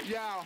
Yeah.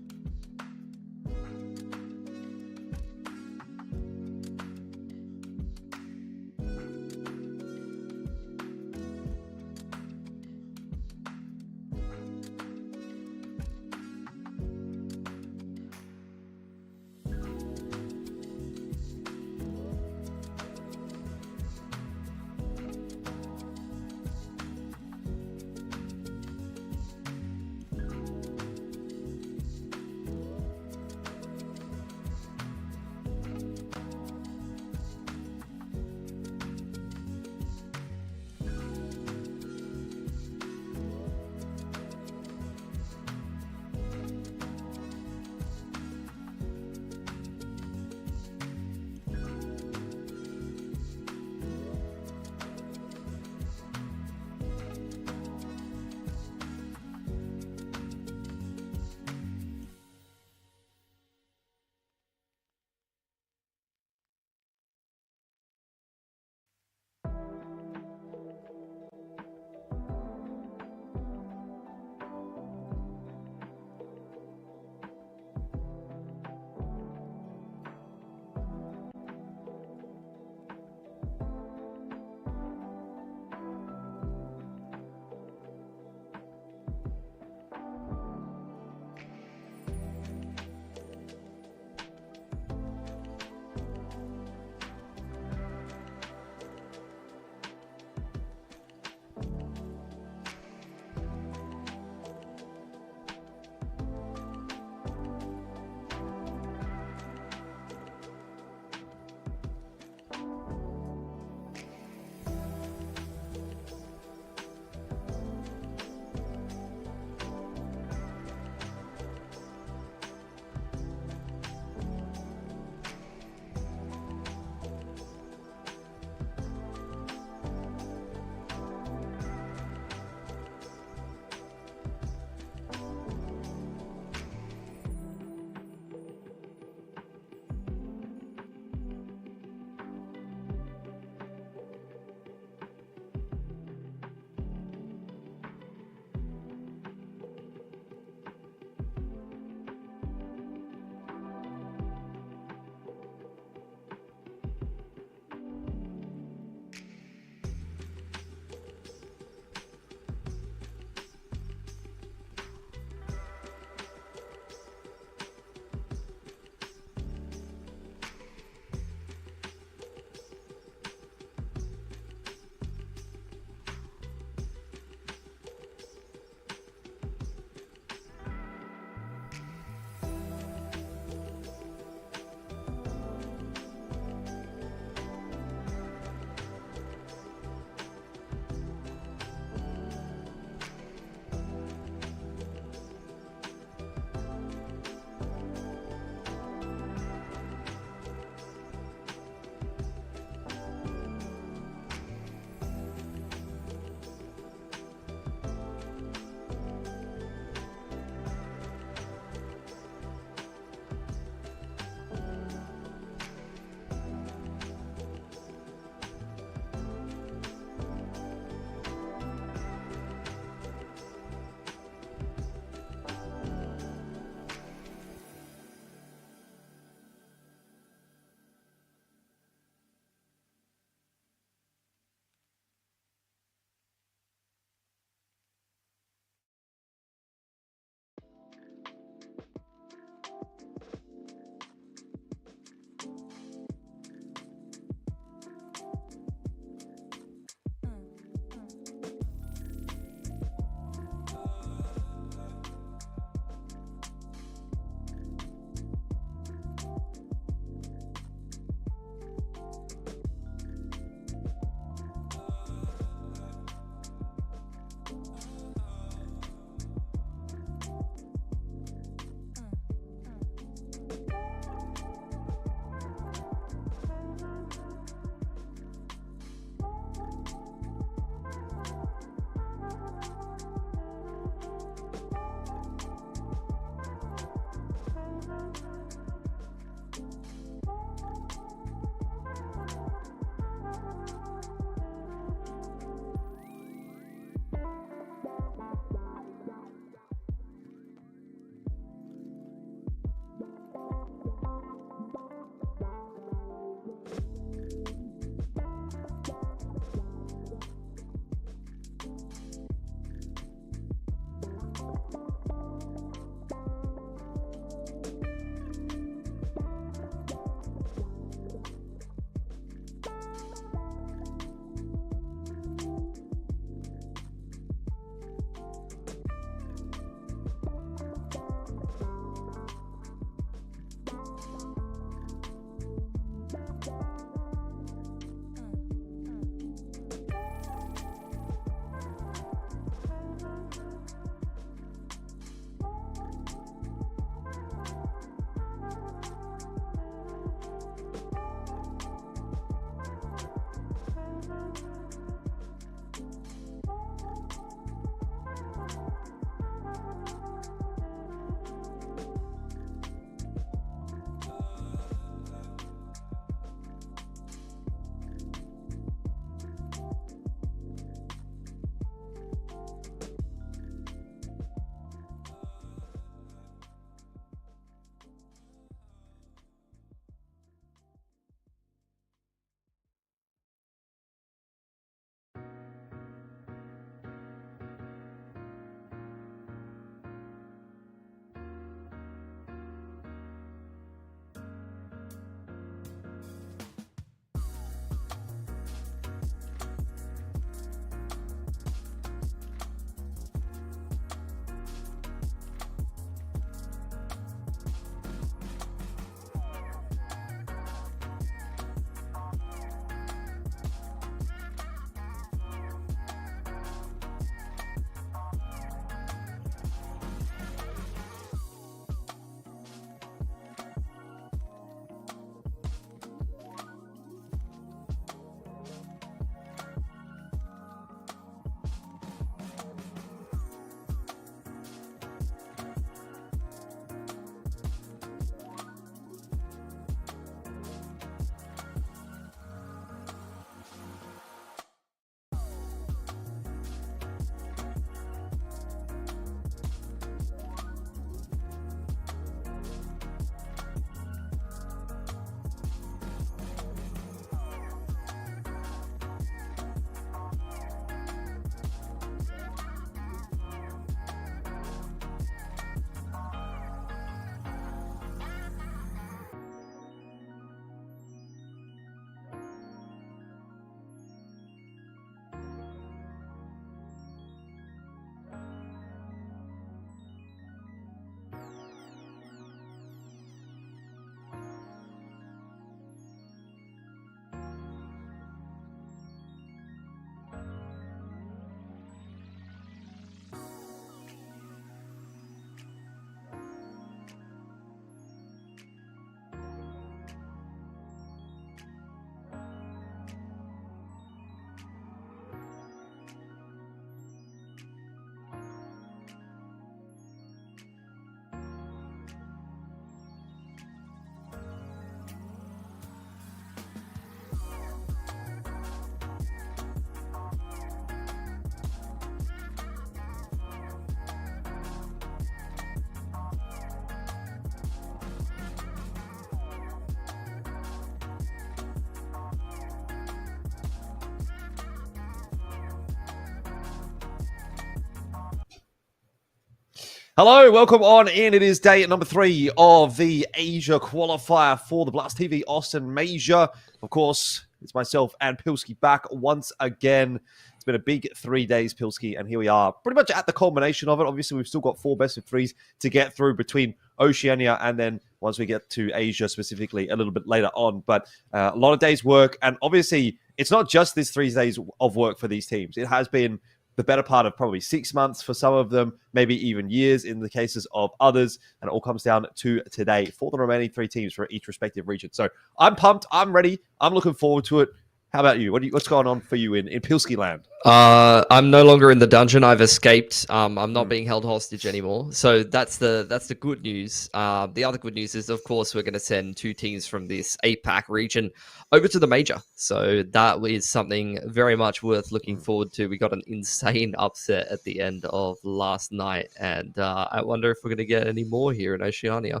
Hello, welcome on in. It is day number 3 of the Asia qualifier for the Blast TV Austin Major. Of course, it's myself and Pilski back once again. It's been a big 3 days, Pilski, and here we are pretty much at the culmination of it. Obviously, we've still got 4 best of 3s to get through between Oceania and then once we get to Asia specifically a little bit later on. But a lot of days work, and obviously, it's not just this 3 days of work for these teams. It has been the better part of probably 6 months for some of them, maybe even years in the cases of others. And it all comes down to today for the remaining 3 teams for each respective region. So I'm pumped. I'm ready. I'm looking forward to it. How about you? What's going on for you in Pilski land? I'm no longer in the dungeon. I've escaped. I'm not being held hostage anymore. So that's the good news. The other good news is, of course, we're going to send 2 teams from this APAC region over to the major. So that is something very much worth looking forward to. We got an insane upset at the end of last night, and I wonder if we're going to get any more here in Oceania.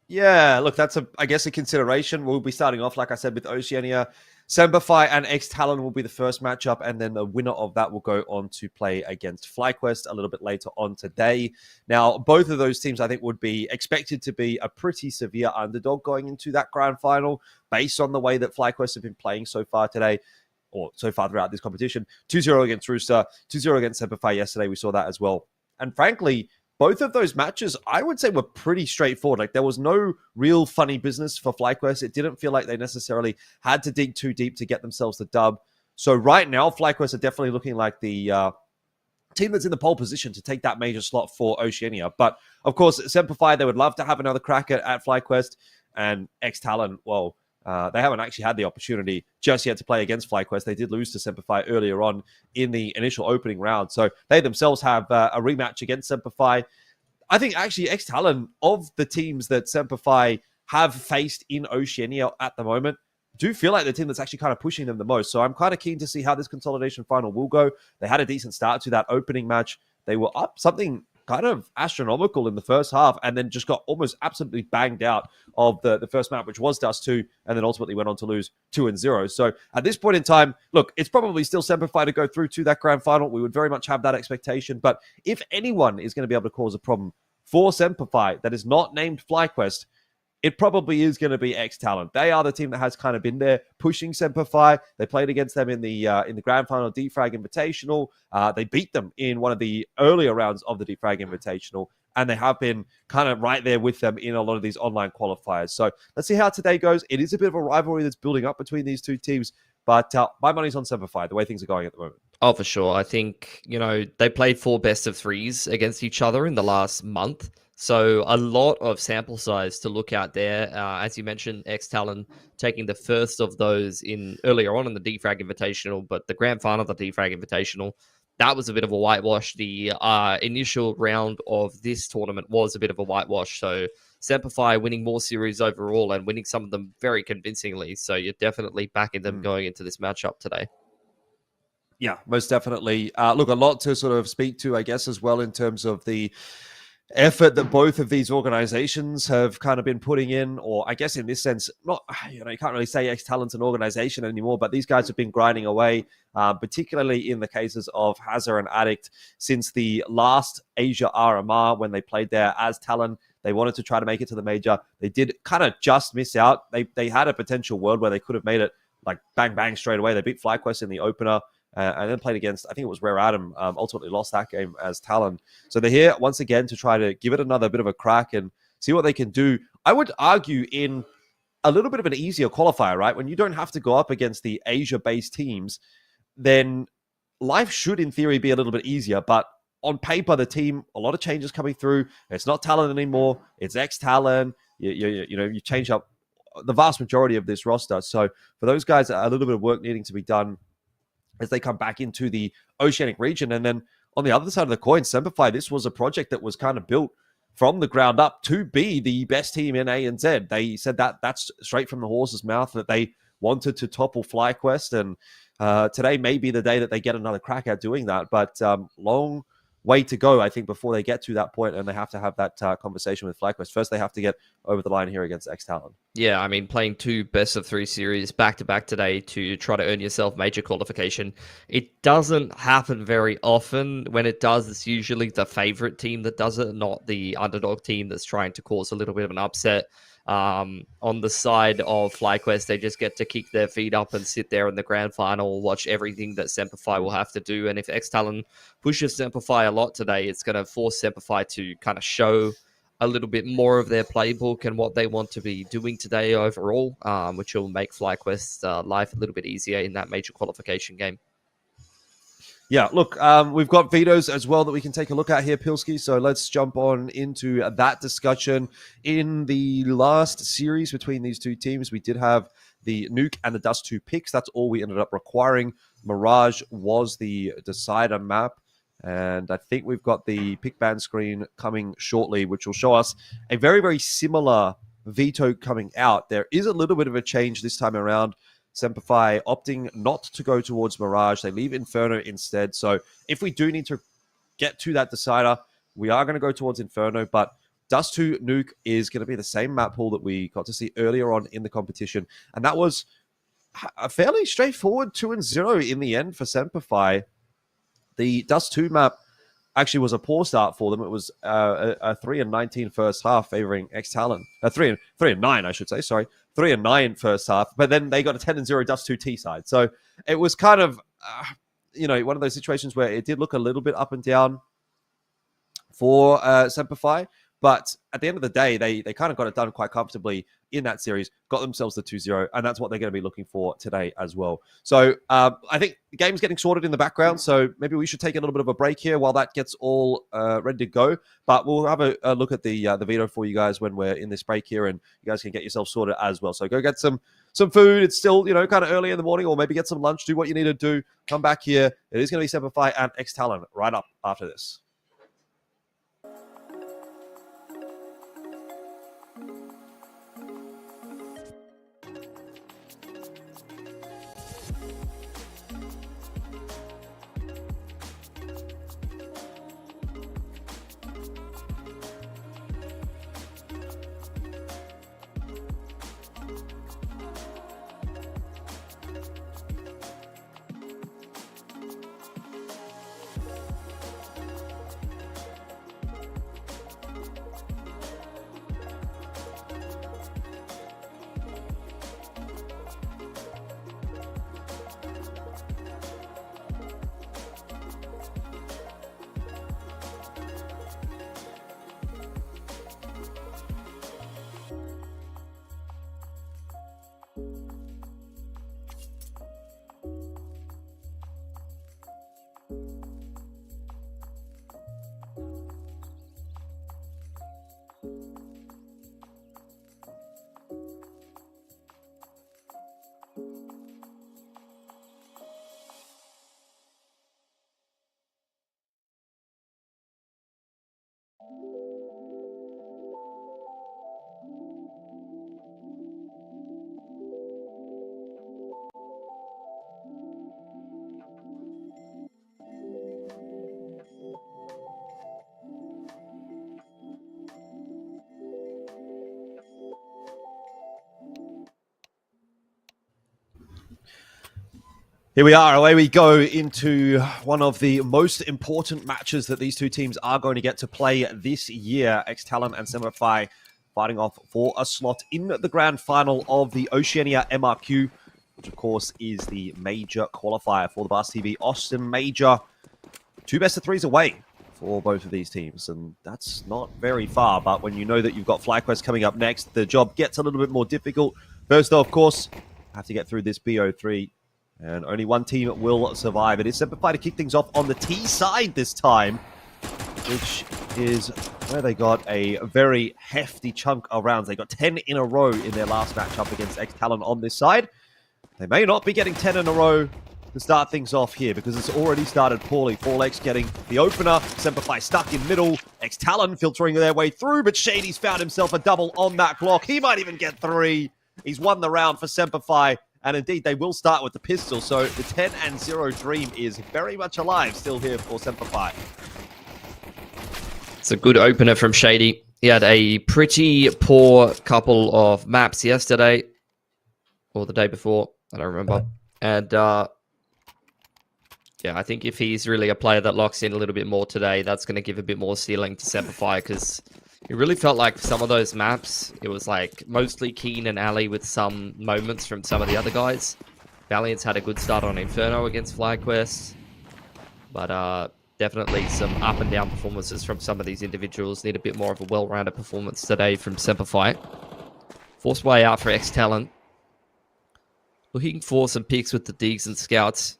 Yeah, look, that's I guess a consideration. We'll be starting off, like I said, with Oceania. SemperFi and ex-TALON will be the first matchup, and then the winner of that will go on to play against FlyQuest a little bit later on today. Now, both of those teams, I think, would be expected to be a pretty severe underdog going into that grand final, based on the way that FlyQuest have been playing so far today, or so far throughout this competition. 2-0 against Rooster, 2-0 against SemperFi yesterday. We saw that as well. And frankly, both of those matches, I would say, were pretty straightforward. Like, there was no real funny business for FlyQuest. It didn't feel like they necessarily had to dig too deep to get themselves the dub. So right now, FlyQuest are definitely looking like the team that's in the pole position to take that major slot for Oceania. But, of course, SemperFi, they would love to have another crack at FlyQuest. And ex-TALON, well, they haven't actually had the opportunity just yet to play against FlyQuest. They did lose to SemperFi earlier on in the initial opening round. So they themselves have a rematch against SemperFi. I think actually ex-TALON, of the teams that SemperFi have faced in Oceania at the moment, do feel like the team that's actually kind of pushing them the most. So I'm kind of keen to see how this consolidation final will go. They had a decent start to that opening match. They were up something kind of astronomical in the first half, and then just got almost absolutely banged out of the first map, which was Dust 2, and then ultimately went on to lose 2-0. So at this point in time, look, it's probably still SemperFi to go through to that grand final. We would very much have that expectation. But if anyone is going to be able to cause a problem for SemperFi that is not named FlyQuest, it probably is going to be ex-TALON. They are the team that has kind of been there pushing SemperFi. They played against them in the grand final Defrag Invitational. They beat them in one of the earlier rounds of the Defrag Invitational, and they have been kind of right there with them in a lot of these online qualifiers. So let's see how today goes. It is a bit of a rivalry that's building up between these 2 teams, but my money's on SemperFi, the way things are going at the moment. Oh, for sure. I think, they played 4 best of 3s against each other in the last month. So a lot of sample size to look out there. As you mentioned, ex-TALON taking the first of those in earlier on in the Defrag Invitational, but the grand final of the Defrag Invitational, that was a bit of a whitewash. The initial round of this tournament was a bit of a whitewash. So SemperFi winning more series overall and winning some of them very convincingly. So you're definitely backing them going into this matchup today. Yeah, most definitely. Look, a lot to sort of speak to, I guess, as well in terms of the effort that both of these organizations have kind of been putting in, or I guess in this sense, not, you can't really say ex-TALON's an organization anymore, but these guys have been grinding away, particularly in the cases of Hazard and Addict since the last Asia RMR when they played there as TALON. They wanted to try to make it to the major. They did kind of just miss out. They had a potential world where they could have made it like bang, bang straight away. They beat FlyQuest in the opener. And then played against, I think it was Rare Adam, ultimately lost that game as TALON. So they're here once again to try to give it another bit of a crack and see what they can do. I would argue in a little bit of an easier qualifier, right? When you don't have to go up against the Asia-based teams, then life should, in theory, be a little bit easier. But on paper, the team, a lot of changes coming through. It's not TALON anymore. It's ex-TALON. You change up the vast majority of this roster. So for those guys, a little bit of work needing to be done as they come back into the Oceanic region. And then on the other side of the coin, SemperFi, this was a project that was kind of built from the ground up to be the best team in ANZ. They said that's straight from the horse's mouth, that they wanted to topple FlyQuest. And today may be the day that they get another crack at doing that. But long way to go, I think, before they get to that point, and they have to have that conversation with FlyQuest. First, they have to get over the line here against ex-TALON. Yeah, I mean, playing 2 best-of-3 series back-to-back today to try to earn yourself major qualification, it doesn't happen very often. When it does, it's usually the favorite team that does it, not the underdog team that's trying to cause a little bit of an upset. On the side of FlyQuest, they just get to kick their feet up and sit there in the grand final, watch everything that SemperFi will have to do. And if ex-TALON pushes SemperFi a lot today, it's going to force SemperFi to kind of show a little bit more of their playbook and what they want to be doing today overall, which will make FlyQuest's life a little bit easier in that major qualification game. Yeah, look, we've got vetoes as well that we can take a look at here, Pilsky. So let's jump on into that discussion. In the last series between these two teams, we did have the Nuke and the Dust 2 picks. That's all we ended up requiring. Mirage was the decider map. And I think we've got the pick ban screen coming shortly, which will show us a very, very similar veto coming out. There is a little bit of a change this time around. SemperFi opting not to go towards Mirage. They leave Inferno instead. So if we do need to get to that decider, we are going to go towards Inferno. But Dust 2 Nuke is going to be the same map pool that we got to see earlier on in the competition. And that was a fairly straightforward 2-0 in the end for SemperFi. The Dust 2 map actually was a poor start for them. It was a 3-19 first half favoring ex-TALON. 3-9, I should say. Sorry, 3-9 first half. But then they got a 10-0 Dust 2 T side. So it was kind of, one of those situations where it did look a little bit up and down for SemperFi. But at the end of the day, they kind of got it done quite comfortably in that series, got themselves the 2-0, and that's what they're going to be looking for today as well. So I think the game's getting sorted in the background, so maybe we should take a little bit of a break here while that gets all ready to go. But we'll have a look at the veto for you guys when we're in this break here, and you guys can get yourself sorted as well. So go get some food. It's still, kind of early in the morning, or maybe get some lunch, do what you need to do. Come back here. It is going to be SemperFi and ex-TALON right up after this. Here we are, away we go into one of the most important matches that these two teams are going to get to play this year. ex-TALON and SemperFi fighting off for a slot in the grand final of the Oceania MRQ, which of course is the major qualifier for the Bars TV Austin Major. 2 best-of-3s away for both of these teams, and that's not very far, but when you know that you've got FlyQuest coming up next, the job gets a little bit more difficult. First, though, of course, have to get through this BO3. And only one team will survive. It is SemperFi to kick things off on the T side this time, which is where they got a very hefty chunk of rounds. They got 10 in a row in their last matchup against ex-TALON on this side. They may not be getting 10 in a row to start things off here because it's already started poorly. 4Lex getting the opener. SemperFi stuck in middle. ex-TALON filtering their way through, but Shady's found himself a double on that block. He might even get 3. He's won the round for SemperFi. And indeed, they will start with the pistol. So the 10-0 dream is very much alive still here for SemperFi. It's a good opener from Shady. He had a pretty poor couple of maps yesterday, or the day before. I don't remember. And yeah, I think if he's really a player that locks in a little bit more today, that's going to give a bit more ceiling to SemperFi, because it really felt like some of those maps, it was like mostly Keen and Ali with some moments from some of the other guys. Valiant's had a good start on Inferno against FlyQuest, but definitely some up and down performances from some of these individuals. Need a bit more of a well-rounded performance today from SemperFi. Forced way out for ex-TALON. Looking for some picks with the Digs and Scouts.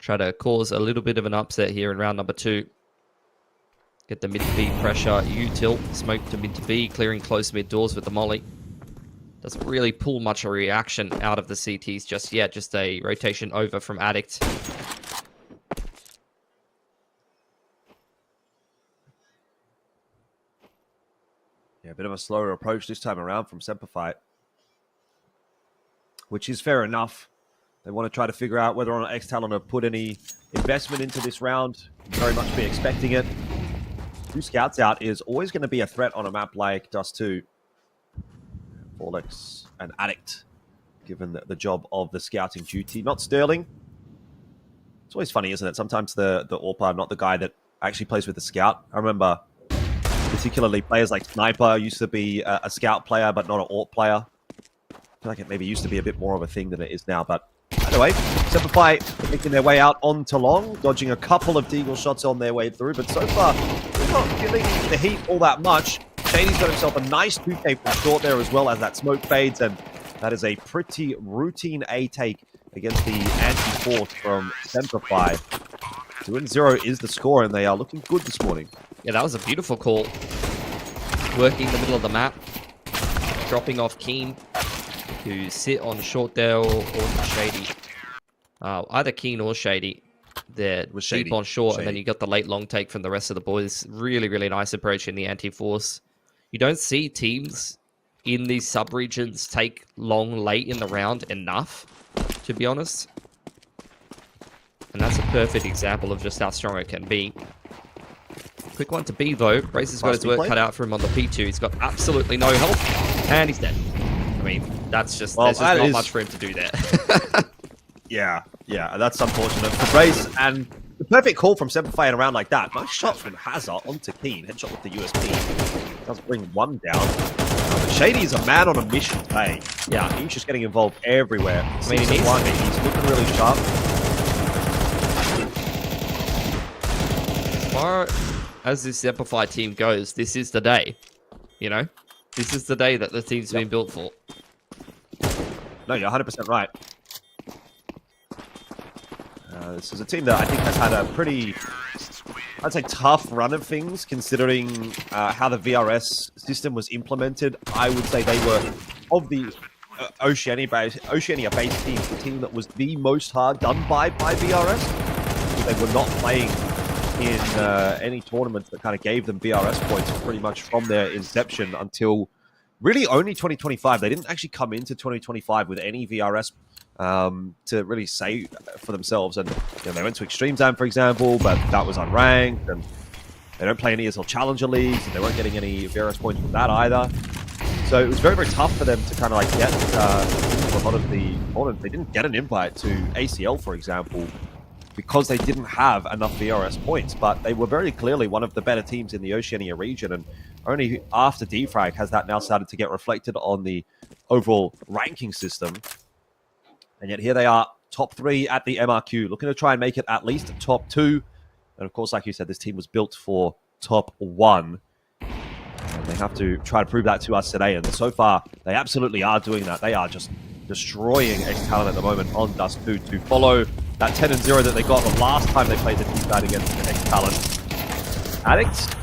Try to cause a little bit of an upset here in round number 2. Get the mid to B pressure. U-tilt. Smoke to mid to B. Clearing close mid doors with the molly. Doesn't really pull much of a reaction out of the CTs just yet. Just a rotation over from Addict. Yeah, a bit of a slower approach this time around from SemperFi, which is fair enough. They want to try to figure out whether or not ex-TALON have put any investment into this round. Very much be expecting it. 2 scouts out is always going to be a threat on a map like Dust 2. Forlex and Addict, given the job of the scouting duty. Not Sterling. It's always funny, isn't it? Sometimes the AWPer, not the guy that actually plays with the scout. I remember particularly players like Sniper used to be a scout player, but not an AWP player. I feel like it maybe used to be a bit more of a thing than it is now, but anyway, SemperFi making their way out on Talon, dodging a couple of Deagle shots on their way through, but so far, they're not giving the heat all that much. Shady's got himself a nice 2K from short there as well as that smoke fades, and that is a pretty routine A take against the anti-force from SemperFi. 2-0 is the score, and they are looking good this morning. Yeah, that was a beautiful call. Working the middle of the map. Dropping off Keen, who sit on short there or Shady. Either Keen or Shady. They're deep on short, and then you got the late long take from the rest of the boys. Really, really nice approach in the anti-force. You don't see teams in these sub-regions take long late in the round enough, to be honest. And that's a perfect example of just how strong it can be. Quick one to B, though. Brace's got his work cut out for him on the P2. He's got absolutely no health, and he's dead. I mean, that's just, there's just not much for him to do there. Yeah, that's unfortunate for Brace, and the perfect call from SemperFi in a round like that. Nice shot from Hazard onto Keen. Headshot with the USP. Does bring one down. But Shady is a man on a mission today. Yeah, he's just getting involved everywhere. I mean, he's looking really sharp. As far as this SemperFi team goes, this is the day. You know? This is the day that the team's been built for. No, you're 100% right. This is a team that I think has had a pretty, I'd say, tough run of things, considering how the VRS system was implemented. I would say they were, of the Oceania-based teams, the team that was the most hard done by VRS. They were not playing in any tournaments that kind of gave them VRS points pretty much from their inception until really only 2025. They didn't actually come into 2025 with any VRS to really say for themselves. And they went to Extreme Zone, for example, but that was unranked, and they don't play any ESL Challenger Leagues, and they weren't getting any VRS points from that either. So it was very, very tough for them to kind of like get a lot of the tournaments. They didn't get an invite to ACL, for example, because they didn't have enough VRS points, but they were very clearly one of the better teams in the Oceania region, and only after Defrag has that now started to get reflected on the overall ranking system. And yet here they are, top 3 at the MRQ, looking to try and make it at least top 2. And of course, like you said, this team was built for top 1. And they have to try to prove that to us today, and so far, they absolutely are doing that. They are just destroying ex-TALON at the moment on Dust 2 to follow that 10-0 that they got the last time they played the team fight against ex-TALON. Addict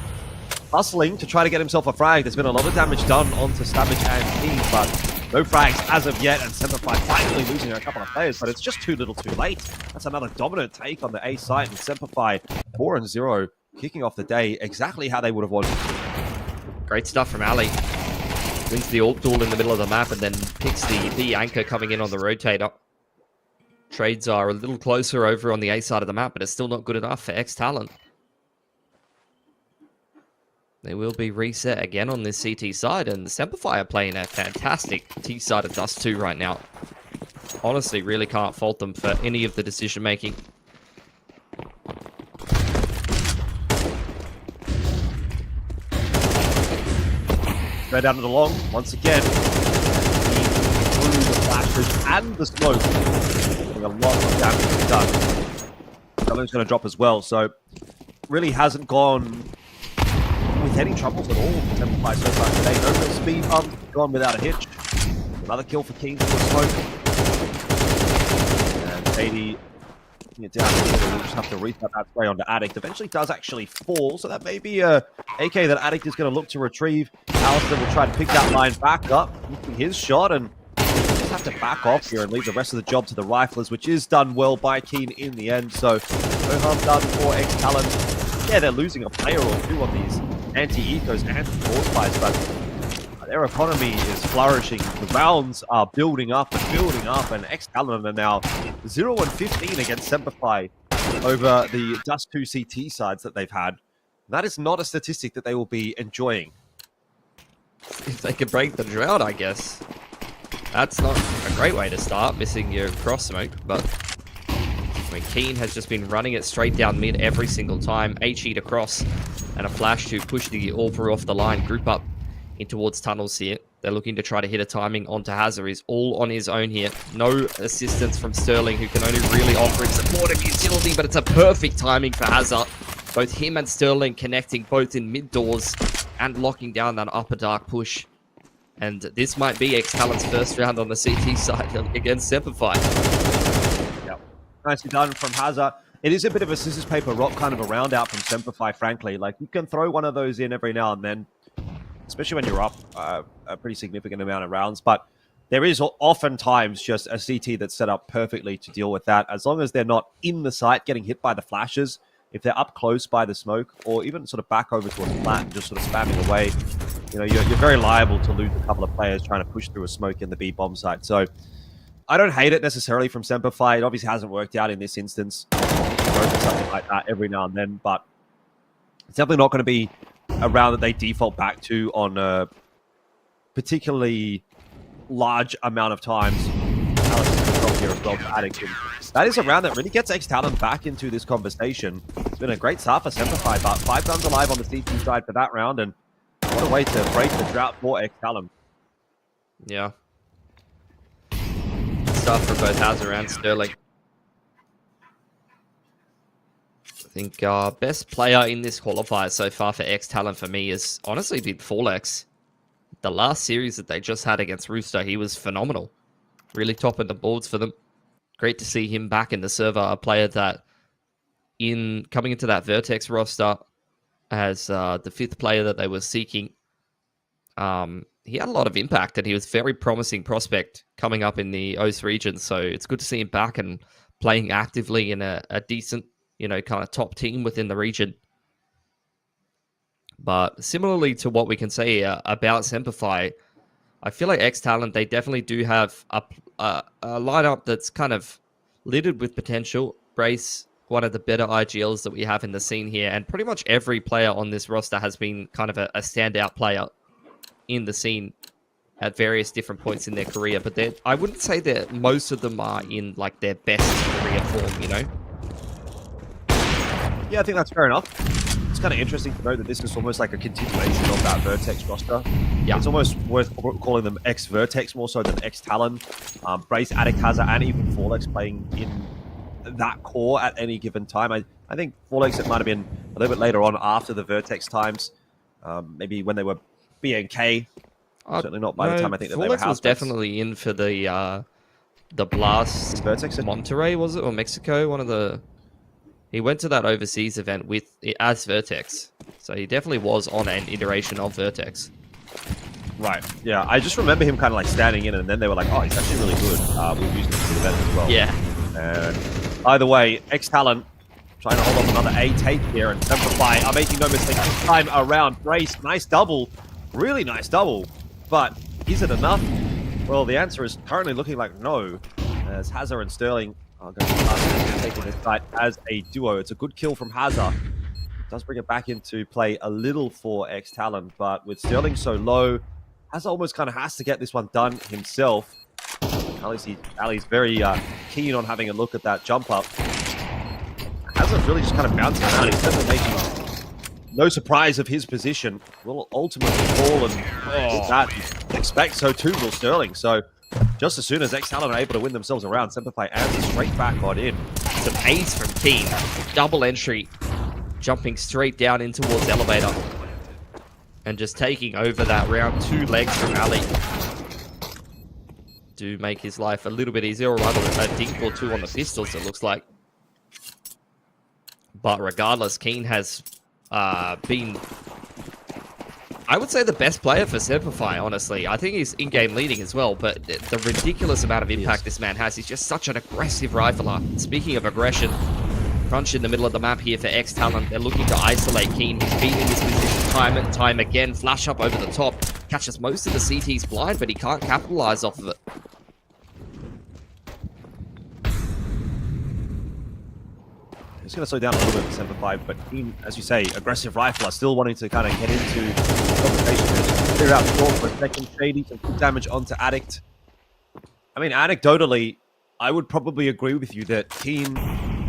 hustling to try to get himself a frag. There's been a lot of damage done onto Savage and Team, but no frags as of yet, and SemperFi finally losing a couple of players, but it's just too little too late. That's another dominant take on the A site, and SemperFi 4-0, kicking off the day exactly how they would have wanted. Great stuff from Ali. Wins the AWP duel in the middle of the map and then picks the B anchor coming in on the rotator. Trades are a little closer over on the A side of the map, but it's still not good enough for ex-TALON. They will be reset again on this CT side, and the SemperFi are playing a fantastic T side of Dust 2 right now. Honestly, really can't fault them for any of the decision making. Go down to the long once again. Through the flashes and the smoke. Doing a lot of damage done. Talon's going to drop as well, so really hasn't gone with any troubles at all for SemperFi so far today. No real speed bump, gone without a hitch. Another kill for Keen for the smoke. And 80 down here, we'll just have to reset that spray onto Addict. Eventually does actually fall, so that may be a AK that Addict is going to look to retrieve. Alistair will try to pick that line back up, missing his shot, and just have to back off here and leave the rest of the job to the riflers, which is done well by Keen in the end. So no harm done for ex-TALON. Yeah, they're losing a player or two on these anti-ecos, anti-force fights, but their economy is flourishing. The rounds are building up, and ex-TALON are now 0-15 against SemperFi over the Dust 2 CT sides that they've had. That is not a statistic that they will be enjoying. If they can break the drought, I guess. That's not a great way to start, missing your cross smoke, but I mean, Keen has just been running it straight down mid every single time. H-Heat across, and a flash to push the Orpher off the line, group up in towards tunnels here. They're looking to try to hit a timing onto Hazard. He's all on his own here. No assistance from Sterling, who can only really offer his supportive utility, but it's a perfect timing for Hazard. Both him and Sterling connecting both in mid doors and locking down that upper dark push. And this might be ex-TALON's first round on the CT side against SemperFi. Yep. Nicely done from Hazard. It is a bit of a scissors, paper, rock kind of a round out from SemperFi, frankly. Like, you can throw one of those in every now and then, especially when you're up a pretty significant amount of rounds. But there is oftentimes just a CT that's set up perfectly to deal with that. As long as they're not in the site getting hit by the flashes, if they're up close by the smoke, or even sort of back over to a flat and just sort of spamming away, you know, you're very liable to lose a couple of players trying to push through a smoke in the B bomb site. So I don't hate it necessarily from SemperFi. It obviously hasn't worked out in this instance. Something like that every now and then, but it's definitely not going to be a round that they default back to on a particularly large amount of times. Alex is from here as well for Addict. That is a round that really gets ex-TALON back into this conversation. It's been a great start for SemperFi, but 5 guns alive on the CT side for that round, and what a way to break the drought for ex-TALON. Yeah. Stuff for both Hazard and Sterling. I think best player in this qualifier so far for ex-TALON for me has honestly been Fallex. The last series that they just had against Rooster, he was phenomenal. Really topping the boards for them. Great to see him back in the server, a player that coming into that Vertex roster as the 5th player that they were seeking. He had a lot of impact, and he was a very promising prospect coming up in the OCE region. So it's good to see him back and playing actively in a decent, you know, kind of top team within the region. But similarly to what we can say about SemperFi, I feel like ex-TALON, they definitely do have a lineup that's kind of littered with potential. Brace, one of the better IGLs that we have in the scene here, and pretty much every player on this roster has been kind of a standout player in the scene at various different points in their career. But I wouldn't say that most of them are in like their best career form, you know? Yeah, I think that's fair enough. It's kind of interesting to know that this is almost like a continuation of that Vertex roster. Yeah. It's almost worth calling them ex-Vertex more so than ex-TALON. Brace, Addict, Hazard, and even Fallex playing in that core at any given time. I think Fallex, it might have been a little bit later on after the Vertex times, maybe when they were BNK. Certainly not by the time I think that they were Fallex was definitely in for the Blast Vertex Monterrey, was it, or Mexico? One of the... He went to that overseas event as Vertex, so he definitely was on an iteration of Vertex. Right. Yeah, I just remember him kind of like standing in, and then they were like, "Oh, he's actually really good." We've used him for the event as well. Yeah. And either way, ex-TALON trying to hold off another A take here, and SemperFi are making no mistake this time around. Brace, nice double, really nice double, but is it enough? Well, the answer is currently looking like no, as Hazard and Sterling are going to be taking this fight as a duo. It's a good kill from Hazard. does bring it back into play a little for ex-TALON, but with Sterling so low, Has almost kind of has to get this one done himself. Ali's very keen on having a look at that jump up. Hasn't really just kind of bouncing around. He's certainly making no surprise of his position. Will ultimately fall, and with that, you expect so too will Sterling. So just as soon as ex-TALON are able to win themselves around, SemperFi answers straight back on in. Some ace from Keen. Double entry. Jumping straight down in towards elevator. And just taking over that round. 2 legs from Ali. Do make his life a little bit easier, or rather a dink or 2 on the pistols, it looks like. But regardless, Keen has been, I would say, the best player for SemperFi, honestly. I think he's in-game leading as well, but the ridiculous amount of impact this man has. He's just such an aggressive rifler. Speaking of aggression, crunch in the middle of the map here for ex-TALON. They're looking to isolate Keen. He's been in this position time and time again. Flash up over the top. Catches most of the CTs blind, but he can't capitalize off of it. It's going to slow down a little bit for SemperFi, but Keen, as you say, aggressive rifler, still wanting to kind of get into the conversation. Clear out short for a second. Shady, some good damage onto Addict. I mean, anecdotally, I would probably agree with you that Keen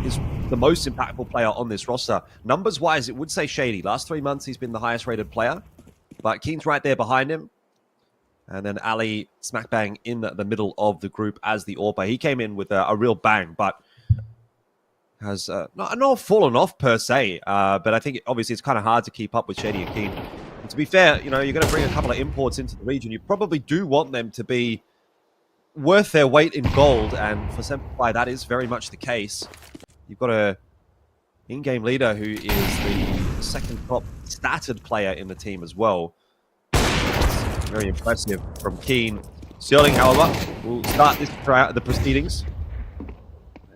is the most impactful player on this roster. Numbers-wise, it would say Shady. Last 3 months, he's been the highest-rated player, but Keen's right there behind him. And then Ali smack bang in the middle of the group as the AWPer. He came in with a real bang, but has not fallen off per se, but I think obviously it's kind of hard to keep up with Shady and Keen. And to be fair, you know, you're going to bring a couple of imports into the region. You probably do want them to be worth their weight in gold, and for SemperFi, that is very much the case. You've got a in-game leader who is the second top statted player in the team as well. It's very impressive from Keen. Sterling, however, will start the proceedings.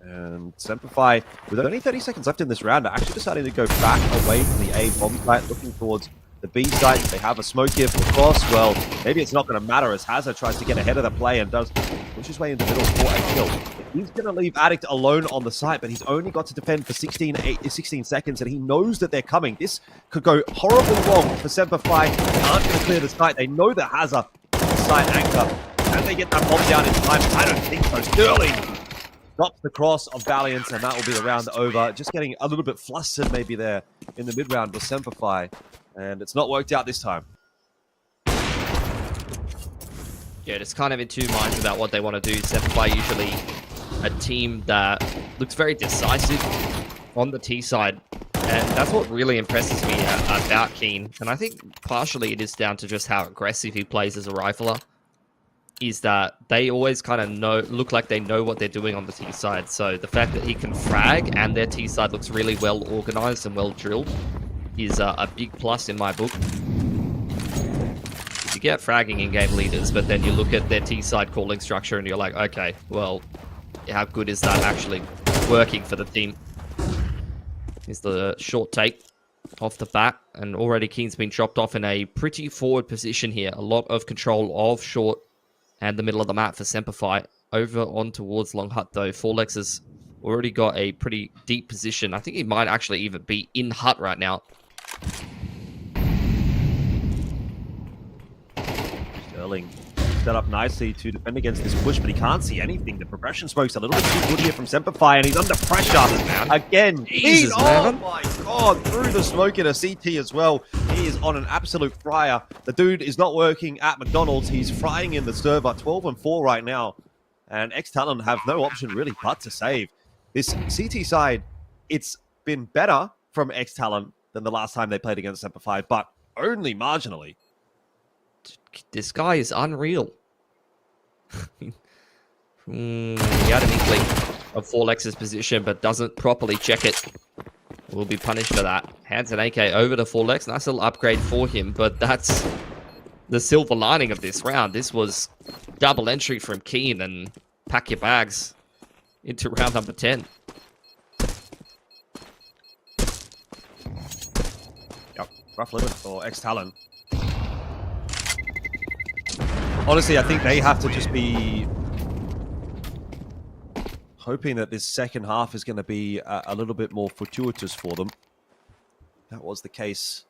And SemperFi, with only 30 seconds left in this round, are actually deciding to go back away from the A bomb site, looking towards the B site. They have a smoke here for Cross. Well, maybe it's not going to matter as Hazard tries to get ahead of the play and does push his way into the middle for a kill. He's going to leave Addict alone on the site, but he's only got to defend for 16 seconds, and he knows that they're coming. This could go horribly wrong for SemperFi. They aren't going to clear the site. They know that Hazard is the site anchor. Can they get that bomb down in time? I don't think so. Sterling drops the cross of Valiance, and that will be the round over. Just getting a little bit flustered maybe there in the mid-round with SemperFi, and it's not worked out this time. Yeah, it's kind of in 2 minds about what they want to do. SemperFi usually a team that looks very decisive on the T side, and that's what really impresses me about Keen. And I think partially it is down to just how aggressive he plays as a rifler. Is that they always kind of look like they know what they're doing on the T side. So the fact that he can frag and their T side looks really well organized and well drilled is a big plus in my book. You get fragging in-game leaders, but then you look at their T side calling structure and you're like, okay, well, how good is that actually working for the team? Here's the short take off the bat, and already Keen's been chopped off in a pretty forward position here. A lot of control of short and the middle of the map for SemperFi. Over on towards Long Hut, though. Forlex has already got a pretty deep position. I think he might actually even be in Hut right now. Sterling set up nicely to defend against this push, but he can't see anything. The progression smoke's a little bit too good here from SemperFi, and he's under pressure again. Jesus, oh my god, through the smoke in a CT as well. He is on an absolute fryer. The dude is not working at McDonald's. He's frying in the server. 12-4 right now. And ex-TALON have no option really but to save. This CT side, it's been better from ex-TALON than the last time they played against SemperFi, but only marginally. This guy is unreal. He had an inkling of Forlex's position, but doesn't properly check it. Will be punished for that. Hands an AK over to Forlex. Nice little upgrade for him, but that's the silver lining of this round. This was double entry from Keen, and pack your bags into round number 10. Yep, rough living for ex-TALON. Honestly, I think they have to just be hoping that this second half is going to be a little bit more fortuitous for them. That was the case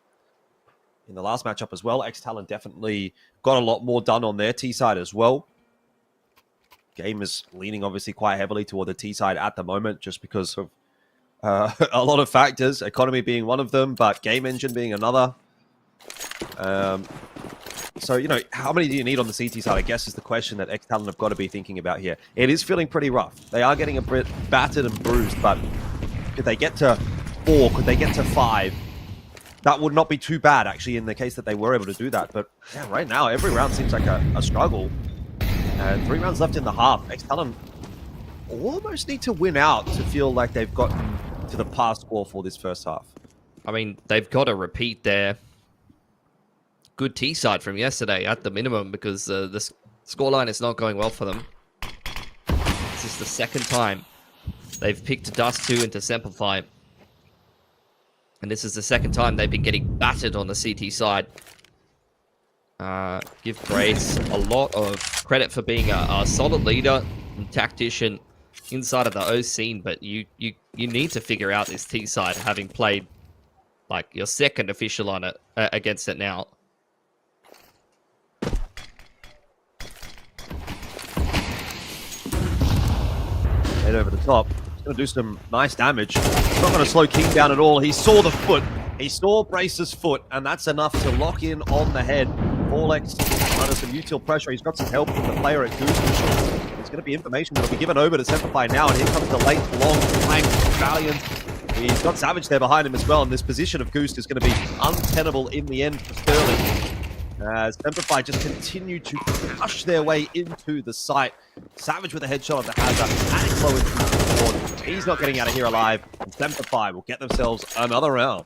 in the last matchup as well. Ex-TALON definitely got a lot more done on their T side as well. Game is leaning obviously quite heavily toward the T side at the moment just because of a lot of factors, economy being one of them, but game engine being another. So, you know, how many do you need on the CT side, I guess, is the question that ex-TALON have got to be thinking about here. It is feeling pretty rough. They are getting a bit battered and bruised, but could they get to 4? Could they get to 5? That would not be too bad, actually, in the case that they were able to do that. But, yeah, right now, every round seems like a struggle. And 3 rounds left in the half. Ex-TALON almost need to win out to feel like they've gotten to the pass score for this first half. I mean, they've got to repeat their good T side from yesterday at the minimum because the scoreline is not going well for them. This is the second time they've picked Dust 2 into SemperFi. And this is the second time they've been getting battered on the CT side. Give Grace a lot of credit for being a solid leader and tactician inside of the O scene, but you need to figure out this T side, having played like your second official on it against it now. Head over the top. He's going to do some nice damage. He's not going to slow King down at all. He saw the foot. He saw Brace's foot, and that's enough to lock in on the head. Forlex under some util pressure. He's got some help from the player at Goose. There's going to be information that will be given over to SemperFi now, and here comes the late, long flank Valiant. He's got Savage there behind him as well, and this position of Goose is going to be untenable in the end for Sterling. As SemperFi just continue to push their way into the site. Savage with a headshot on the hazard. Adding low into the board. He's not getting out of here alive. And SemperFi will get themselves another round.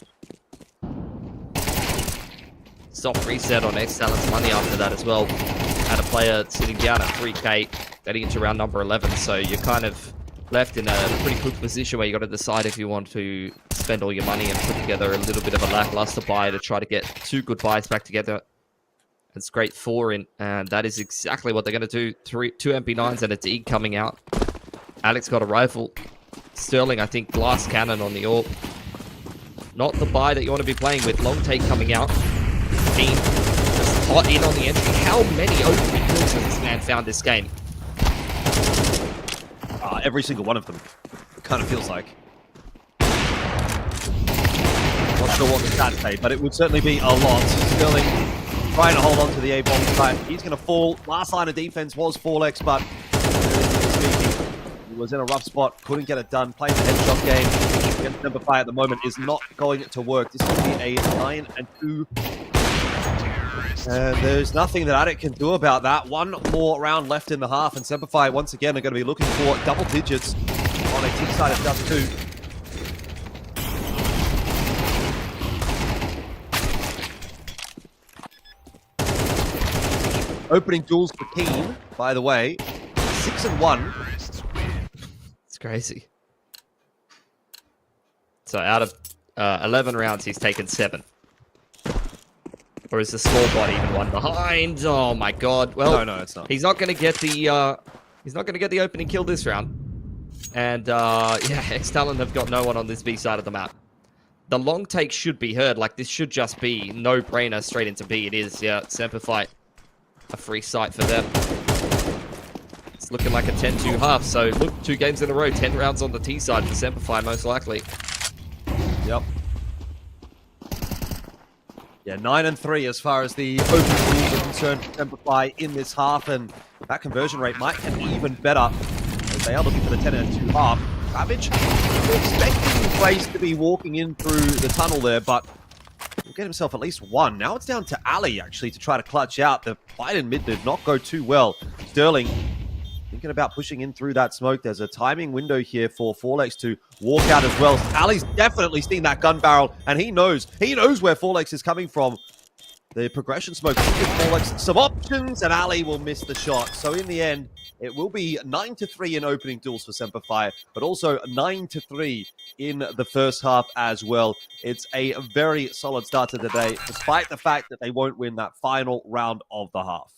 Soft reset on ex-TALON's money after that as well. Had a player sitting down at 3k, getting into round number 11. So you're kind of left in a pretty good position where you got to decide if you want to spend all your money and put together a little bit of a lackluster buy to try to get 2 good buys back together. It's great 4 in, and that is exactly what they're going to do. 2 MP9s and a D coming out. Alex got a rifle. Sterling, I think, glass cannon on the AWP. Not the buy that you want to be playing with. Long take coming out. Team just hot in on the entry. How many opening kills has this man found this game? Every single one of them. It kind of feels like. Not sure what the stats say, but it would certainly be a lot. Sterling trying to hold on to the A-bomb site. He's going to fall. Last line of defense was Forlex, but speaking, he was in a rough spot. Couldn't get it done. Playing the headshot game against SemperFi at the moment is not going to work. This will be a 9-2. And there's nothing that Addict can do about that. One more round left in the half, and SemperFi once again are going to be looking for double digits on a T side of Dust 2. Opening duels for Keen, by the way. 6-1. It's crazy. So out of 11 rounds, he's taken 7. Or is the scoreboard even one behind? Oh my god. Well, No, it's not. He's not going to get the opening kill this round. And yeah, ex-TALON have got no one on this B side of the map. The long take should be heard. Like, this should just be no-brainer straight into B. It is, yeah. SemperFi, a free site for them. It's looking like a 10-2 half. So, look, 2 games in a row. 10 rounds on the T side for SemperFi, most likely. Yep. Yeah, 9-3 as far as the open duels are concerned for SemperFi in this half, and that conversion rate might get even better as they are looking for the 10-2 half. Savage expecting Grace to be walking in through the tunnel there, but will get himself at least one. Now it's down to Ali, actually, to try to clutch out. The fight in mid did not go too well. Sterling thinking about pushing in through that smoke. There's a timing window here for Forlex to walk out as well. Ali's definitely seen that gun barrel, and he knows where Forlex is coming from. The progression smoke will give Forlex some options, and Ali will miss the shot. So in the end, it will be 9-3 in opening duels for SemperFi, but also 9-3 in the first half as well. It's a very solid start to the day, despite the fact that they won't win that final round of the half.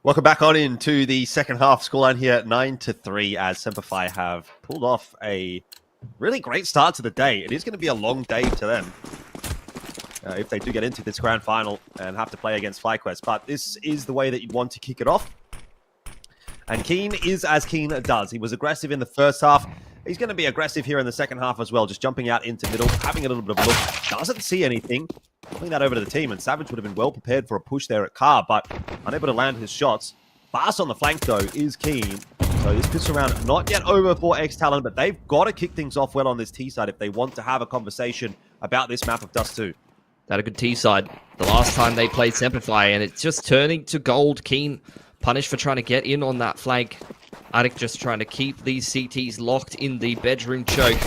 Welcome back on into the second half. Scoreline here 9-3 as SemperFi have pulled off a really great start to the day. It is going to be a long day to them if they do get into this grand final and have to play against FlyQuest. But this is the way that you'd want to kick it off. And Keen is as Keen does. He was aggressive in the first half. He's going to be aggressive here in the second half as well, just jumping out into middle, having a little bit of a look. Doesn't see anything. Pulling that over to the team, and Savage would have been well prepared for a push there at Car, but unable to land his shots. Fast on the flank, though, is Keen. So this pistol round not yet over for ex-TALON, but they've got to kick things off well on this T side if they want to have a conversation about this map of Dust 2. They had a good T side the last time they played SemperFi, and it's just turning to gold. Keen punished for trying to get in on that flank. Attic just trying to keep these CTs locked in the bedroom choke.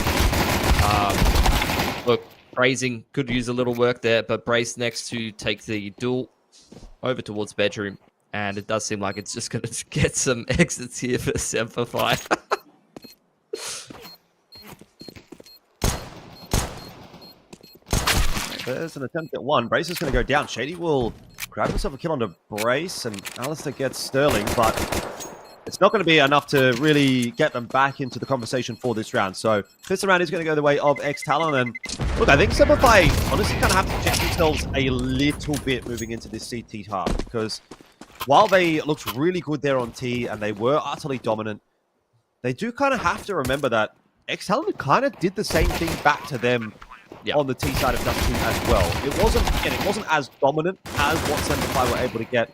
Look, Brazing could use a little work there, but Brace next to take the duel over towards bedroom. And it does seem like it's just going to get some exits here for SemperFi. There's an attempt at one. Brace is going to go down. Shady will grab himself a kill onto Brace, and Alistair gets Sterling, but it's not going to be enough to really get them back into the conversation for this round. So this round is going to go the way of ex-TALON, and look, I think SemperFi honestly kind of have to check themselves a little bit moving into this CT half, because while they looked really good there on T and they were utterly dominant, they do kind of have to remember that ex-TALON kind of did the same thing back to them on the T side of Dust 2 as well. It wasn't as dominant as what SemperFi were able to get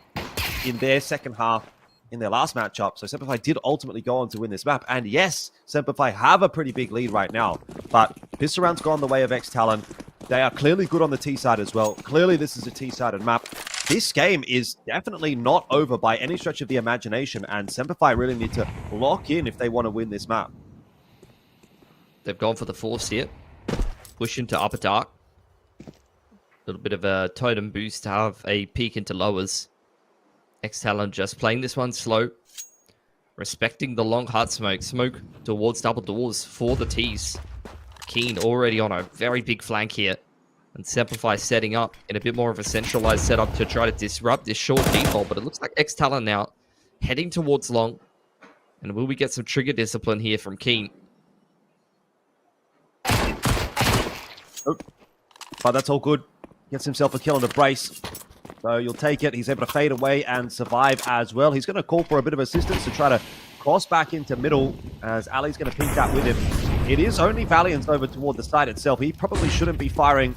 in their second half in their last matchup. So SemperFi did ultimately go on to win this map. And yes, SemperFi have a pretty big lead right now, but pistol round's gone the way of ex-TALON. They are clearly good on the T side as well. Clearly this is a T-sided map. This game is definitely not over by any stretch of the imagination, and SemperFi really need to lock in if they want to win this map. They've gone for the force here. Push into upper dark. A little bit of a totem boost to have a peek into lowers. ex-TALON just playing this one slow. Respecting the long hard smoke. Smoke towards double doors for the T's. Keen already on a very big flank here. And SemperFi setting up in a bit more of a centralized setup to try to disrupt this short default. But it looks like ex-TALON now heading towards long. And will we get some trigger discipline here from Keen? But that's all good. Gets himself a kill on the Brace. So you'll take it. He's able to fade away and survive as well. He's going to call for a bit of assistance to try to cross back into middle as Ali's going to pink that with him. It is only Valiant over toward the side itself. He probably shouldn't be firing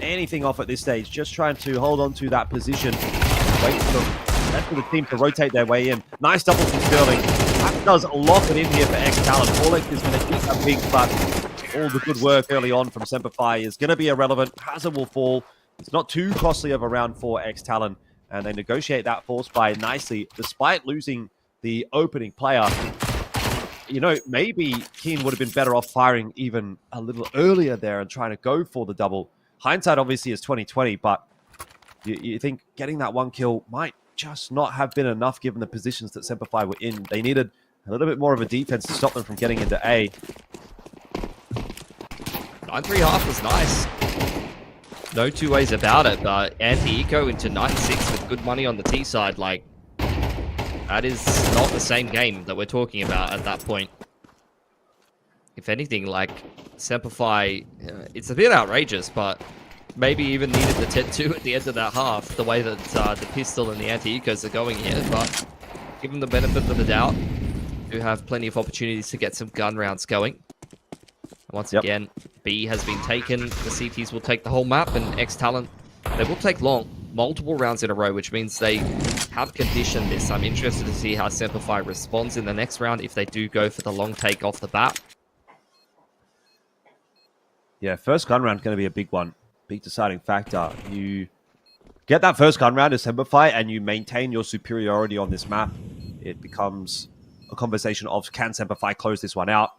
anything off at this stage. Just trying to hold on to that position. Wait for the rest of the team to rotate their way in. Nice double from Sterling. That does lock it in here for ex-TALON. Orlex is going to keep that pink, but all the good work early on from SemperFi is going to be irrelevant. Hazard will fall. It's not too costly of a round for ex-TALON, and they negotiate that force buy nicely, despite losing the opening player. You know, maybe Keen would have been better off firing even a little earlier there and trying to go for the double. Hindsight obviously is 20/20, but you think getting that one kill might just not have been enough given the positions that SemperFi were in. They needed a little bit more of a defense to stop them from getting into A. 9-3 half was nice. No two ways about it, but anti-eco into 9-6 with good money on the T side, like, that is not the same game that we're talking about at that point. If anything, like, SemperFi, it's a bit outrageous, but maybe even needed the 10-2 at the end of that half, the way that the pistol and the anti-ecos are going here, but give them the benefit of the doubt. Do have plenty of opportunities to get some gun rounds going. Once again, B has been taken. The CTs will take the whole map, and ex-TALON, they will take long, multiple rounds in a row, which means they have conditioned this. I'm interested to see how SemperFi responds in the next round if they do go for the long take off the bat. Yeah, first gun round is going to be a big one. Big deciding factor. You get that first gun round as SemperFi and you maintain your superiority on this map. It becomes a conversation of, can SemperFi close this one out?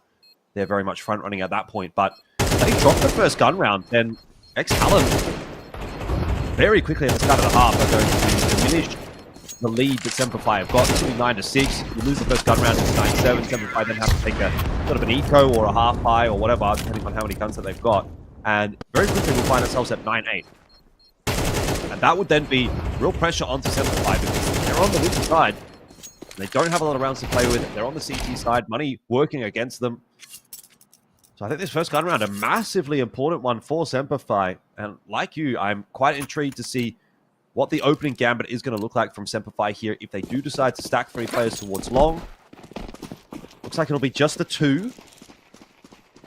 They're very much front running at that point, but they drop the first gun round, then ex-TALON very quickly at the start of the half are going to diminish the lead that SemperFi have got. It's going to be 9-6. You lose the first gun round, it's 9-7. SemperFi then have to take a sort of an eco or a half buy or whatever, depending on how many guns that they've got. And very quickly we'll find ourselves at 9-8. And that would then be real pressure onto SemperFi because they're on the winter side. They don't have a lot of rounds to play with. They're on the CT side. Money working against them. So I think this first gun round, a massively important one for SemperFi. And like you, I'm quite intrigued to see what the opening gambit is going to look like from SemperFi here if they do decide to stack 3 players towards long. Looks like it'll be just the 2.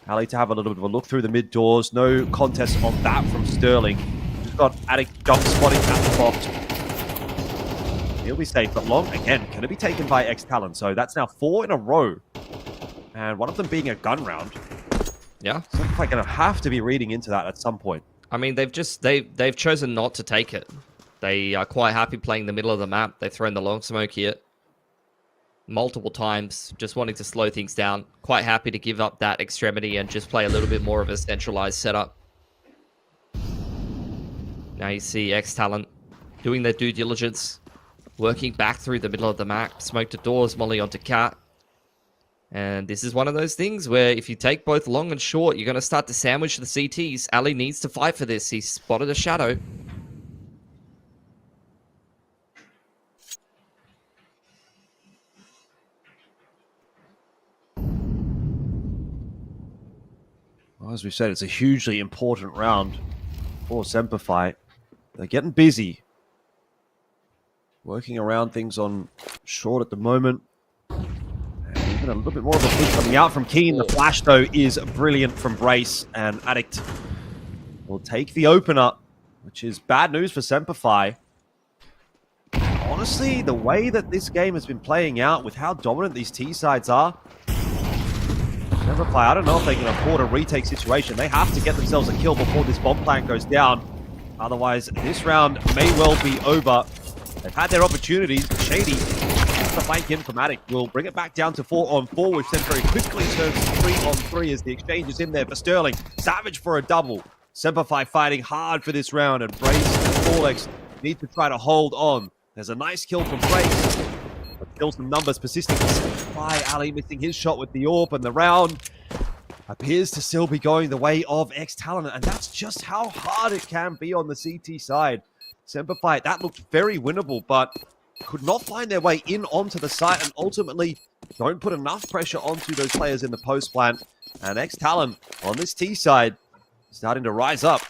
Ali to have a little bit of a look through the mid doors. No contest on that from Sterling. Just got Addict jump spotting at the box. He'll be safe, but long, again, going to be taken by ex-TALON. So that's now 4 in a row. And one of them being a gun round. Yeah. So I'm going to have to be reading into that at some point. I mean, they've chosen not to take it. They are quite happy playing the middle of the map. They've thrown the long smoke here multiple times, just wanting to slow things down. Quite happy to give up that extremity and just play a little bit more of a centralized setup. Now you see ex-TALON doing their due diligence, working back through the middle of the map, smoke to doors, molly onto cat. And this is one of those things where if you take both long and short, you're going to start to sandwich the CTs. Ali needs to fight for this. He spotted a shadow. Well, as we said, it's a hugely important round for SemperFi. They're getting busy. Working around things on short at the moment. And even a little bit more of a push coming out from Keen. The flash, though, is brilliant from Brace. And Addict will take the opener, which is bad news for SemperFi. Honestly, the way that this game has been playing out with how dominant these T sides are, SemperFi, I don't know if they can afford a retake situation. They have to get themselves a kill before this bomb plant goes down. Otherwise, this round may well be over. They've had their opportunities. Shady, the flank in from Addict, will bring it back down to 4-on-4, which then very quickly turns to 3-on-3 as the exchange is in there for Sterling. Savage for a double. SemperFi fighting hard for this round, and Brace and Forlex need to try to hold on. There's a nice kill from Brace, but still some numbers persisting for SemperFi. Ali missing his shot with the AWP, and the round appears to still be going the way of ex-TALON, and that's just how hard it can be on the CT side. SemperFi, that looked very winnable, but could not find their way in onto the site, and ultimately don't put enough pressure onto those players in the post plant. And ex-TALON on this T side starting to rise up.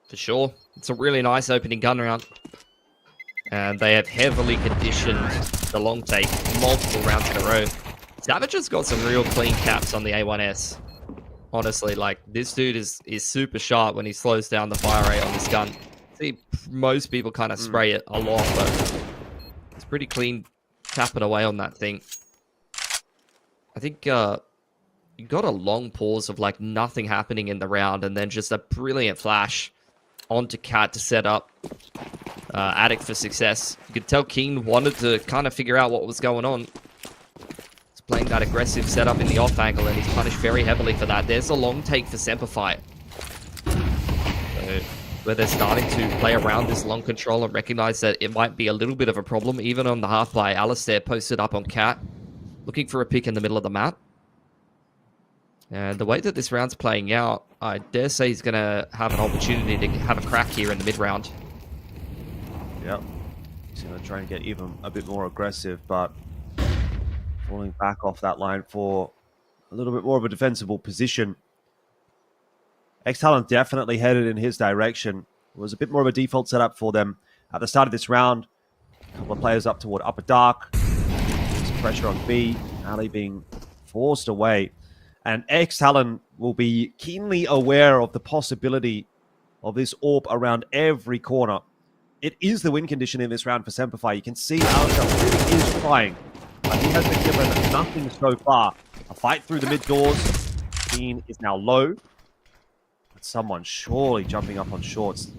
For sure. It's a really nice opening gun round. And they have heavily conditioned the long take multiple rounds in a row. Savage has got some real clean caps on the A1S. Honestly, like, this dude is super sharp when he slows down the fire rate on this gun. See, most people kind of spray it a lot, but it's pretty clean tapping away on that thing. I think you got a long pause of like nothing happening in the round, and then just a brilliant flash onto Cat to set up Addict for success. You could tell Keen wanted to kind of figure out what was going on. He's playing that aggressive setup in the off angle, and he's punished very heavily for that. There's a long take for SemperFi. So, where they're starting to play around this long control and recognize that it might be a little bit of a problem, even on the half by Alistair posted up on Cat, looking for a pick in the middle of the map. And the way that this round's playing out, I dare say he's going to have an opportunity to have a crack here in the mid-round. Yep. He's going to try and get even a bit more aggressive, but falling back off that line for a little bit more of a defensible position. ex-TALON definitely headed in his direction. It was a bit more of a default setup for them at the start of this round. A couple of players up toward Upper Dark. Some pressure on B. Ali being forced away. And ex-TALON will be keenly aware of the possibility of this AWP around every corner. It is the win condition in this round for SemperFi. You can see Alistair really is trying, but he has been given nothing so far. A fight through the mid doors. Keen is now low. But someone surely jumping up on shorts.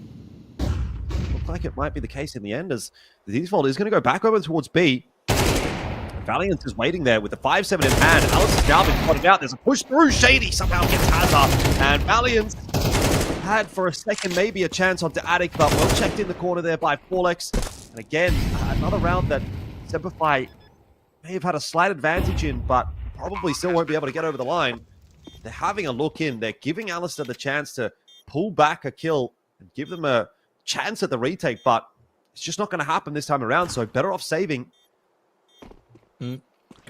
Looks like it might be the case in the end, as the default is going to go back over towards B. Valiant is waiting there with the 5-7 in hand. Alice has now been spotted out. There's a push through. Shady somehow gets Hazard. And Valiant had for a second maybe a chance onto Addict, but well checked in the corner there by Forlex. And again, another round that SemperFi may have had a slight advantage in, but probably still won't be able to get over the line. They're having a look in. They're giving Alistair the chance to pull back a kill and give them a chance at the retake, but It's just not going to happen this time around, so better off saving. Could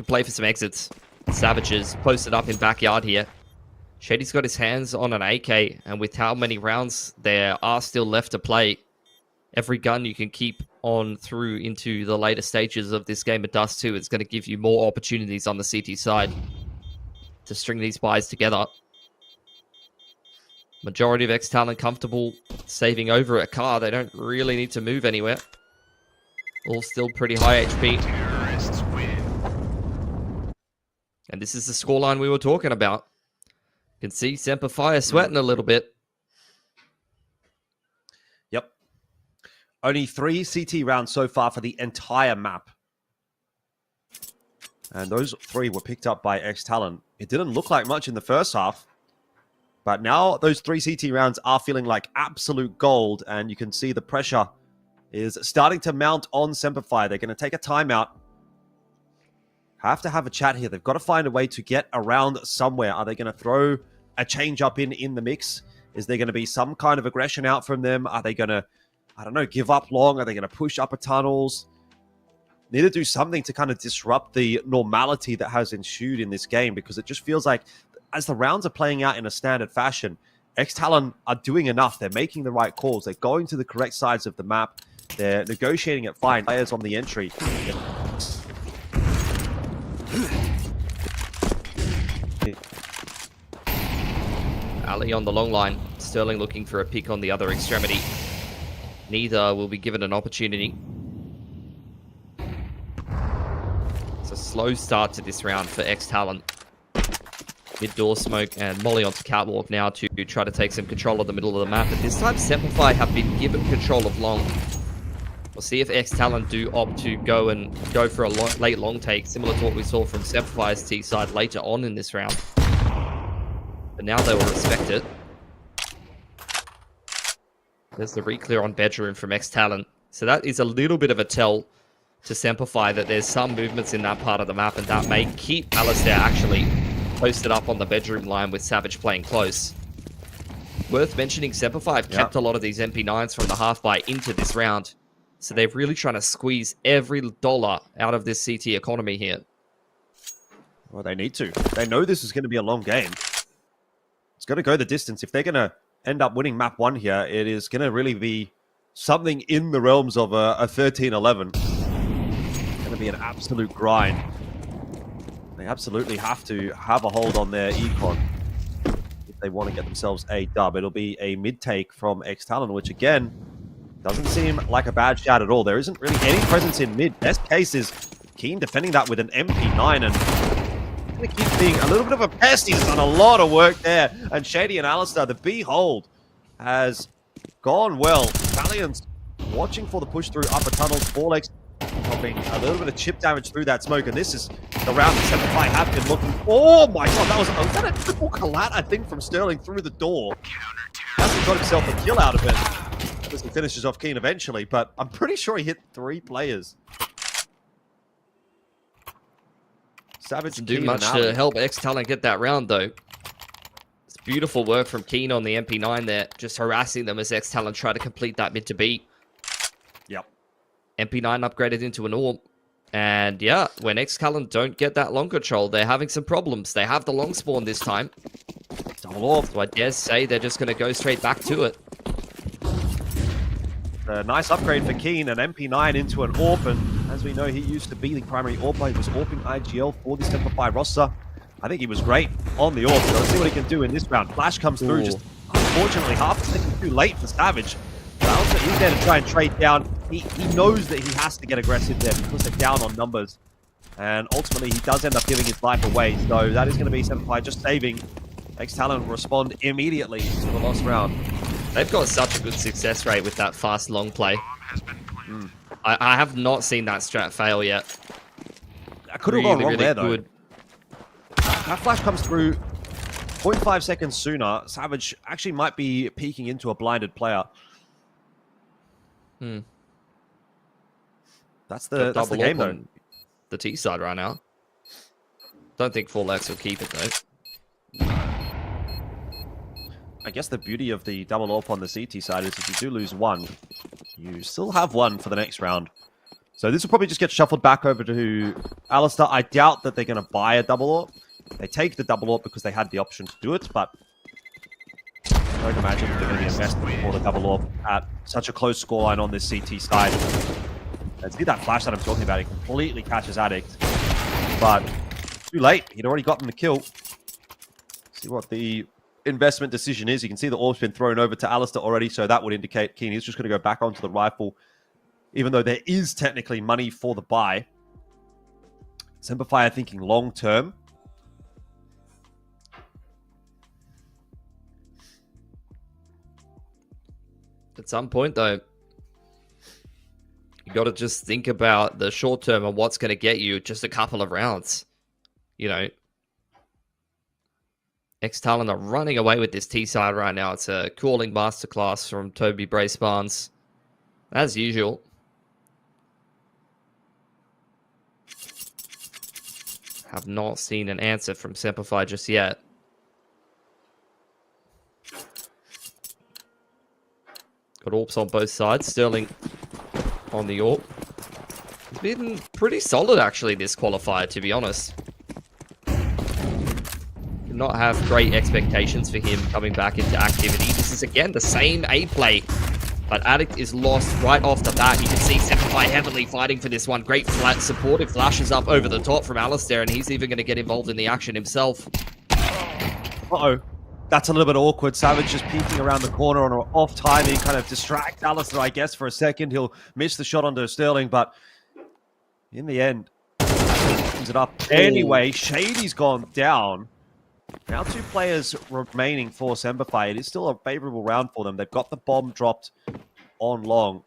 play for some exits. Savages posted up in backyard here. Shady's got his hands on an AK, and with how many rounds there are still left to play, every gun you can keep on through into the later stages of this game of Dust 2, it's going to give you more opportunities on the CT side to string these buys together. Majority of ex-TALON comfortable saving over a car. They don't really need to move anywhere. All still pretty high HP. Terrorists win. And this is the scoreline we were talking about. You can see SemperFi sweating a little bit. Yep. Only 3 CT rounds so far for the entire map. And those 3 were picked up by ex-TALON. It didn't look like much in the first half. But now those 3 CT rounds are feeling like absolute gold. And you can see the pressure is starting to mount on SemperFi. They're going to take a timeout. Have to have a chat here. They've got to find a way to get around somewhere. Are they going to throw a change up in the mix? Is there going to be some kind of aggression out from them? Are they going to, I don't know, give up long? Are they going to push upper tunnels? Need to do something to kind of disrupt the normality that has ensued in this game, because it just feels like as the rounds are playing out in a standard fashion, ex-TALON are doing enough. They're making the right calls. They're going to the correct sides of the map. They're negotiating it fine. Players on the entry. Ali on the long line. Sterling looking for a pick on the other extremity. Neither will be given an opportunity. It's a slow start to this round for ex-TALON. Mid-door smoke and Molly onto catwalk now to try to take some control of the middle of the map. But this time, SemperFi have been given control of long. We'll see if ex-TALON do opt to go for a late long take, similar to what we saw from SemperFi's T side later on in this round. But now they will respect it. There's the re-clear on bedroom from ex-TALON. So that is a little bit of a tell to SemperFi that there's some movements in that part of the map, and that may keep Alistair actually posted up on the bedroom line with Savage playing close. Worth mentioning, SemperFi have kept a lot of these MP9s from the half-buy into this round. So they're really trying to squeeze every dollar out of this CT economy here. Well, they need to. They know this is going to be a long game. It's going to go the distance. If they're going to end up winning map 1 here, it is going to really be something in the realms of a 13-11. It's going to be an absolute grind. They absolutely have to have a hold on their econ if they want to get themselves a dub. It'll be a mid-take from ex-TALON, which again, doesn't seem like a bad shout at all. There isn't really any presence in mid. Best case is Keen defending that with an MP9, and going to keep being a little bit of a pest. He's done a lot of work there. And Shady and Alistair, the B-hold has gone well. Valiant's watching for the push through upper tunnels. Forlex helping a little bit of chip damage through that smoke, and this is the round that SemperFi have been looking. Oh my god, was that a triple collat, I think, from Sterling through the door. Hasn't got himself a kill out of it. He finishes off Keen eventually, but I'm pretty sure he hit 3 players. Savage didn't do much to help ex-TALON get that round, though. It's beautiful work from Keen on the MP9 there, just harassing them as ex-TALON try to complete that mid to B. Yep. MP9 upgraded into an AWP. And yeah, when ex-TALON don't get that long control, they're having some problems. They have the long spawn this time. Double AWP. So I dare say they're just going to go straight back to it. A nice upgrade for Keen, an MP9 into an AWP, and as we know, he used to be the primary AWPer. He was AWPing IGL for the SemperFi roster. I think he was great on the AWP, so let's see what he can do in this round. Flash comes through, just unfortunately half a second too late for Savage. Bowser is there to try and trade down. He knows that he has to get aggressive there because they're down on numbers, and ultimately he does end up giving his life away, so that is going to be SemperFi just saving. ex-TALON will respond immediately to the lost round. They've got such a good success rate with that fast long play. I have not seen that strat fail yet. I could have gone wrong there, though. That flash comes through 0.5 seconds sooner. Savage actually might be peeking into a blinded player. That's the game, though. The T side right now. Don't think Forlex will keep it, though. I guess the beauty of the double AWP on the CT side is if you do lose one, You still have one for the next round. So this will probably just get shuffled back over to Alistair. I doubt that they're going to buy a double AWP. They take the double AWP because they had the option to do it, but I don't imagine they're going to be investing for the double AWP at such a close scoreline on this CT side. And see that flash that I'm talking about, it completely catches Addict. But too late. He'd already gotten the kill. See what the investment decision is. You can see the orb's been thrown over to Alistair already, so that would indicate Keen is just going to go back onto the rifle, even though there is technically money for the buy. SemperFi are thinking long term. At some point, though, you got to just think about the short term and what's going to get you just a couple of rounds. You know, ex-TALON are running away with this T side right now. It's a calling masterclass from Toby Brace Barnes, as usual. Have not seen an answer from SemperFi just yet. Got AWPs on both sides. Sterling on the AWP. He's been pretty solid, actually, this qualifier, to be honest. Did not have great expectations for him coming back into activity. This is, again, the same A play. But Addict is lost right off the bat. You can see SemperFi heavily fighting for this one. Great flat supportive flashes up over the top from Alistair, and he's even going to get involved in the action himself. Uh-oh. That's a little bit awkward. Savage just peeking around the corner on an off timing, kind of distract Alistair, I guess, for a second. He'll miss the shot onto Sterling, but in the end, opens it up anyway. Shady's gone down. Now 2 players remaining for SemperFi. It is still a favorable round for them. They've got the bomb dropped on long.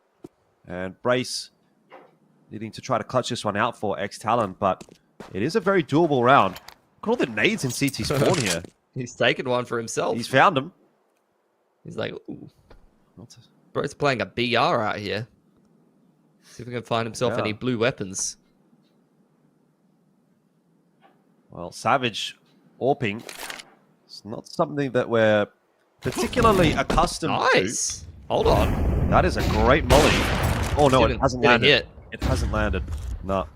And Brace needing to try to clutch this one out for ex-TALON, but it is a very doable round. Look at all the nades in CT spawn here. He's taken one for himself. He's found him. He's like, ooh. Bro's playing a BR out here. See if we can find himself any blue weapons. Well, Savage AWPing. It's not something that we're particularly accustomed to. Hold on. That is a great molly. Oh, no, it hasn't landed. Hit. It hasn't landed. No.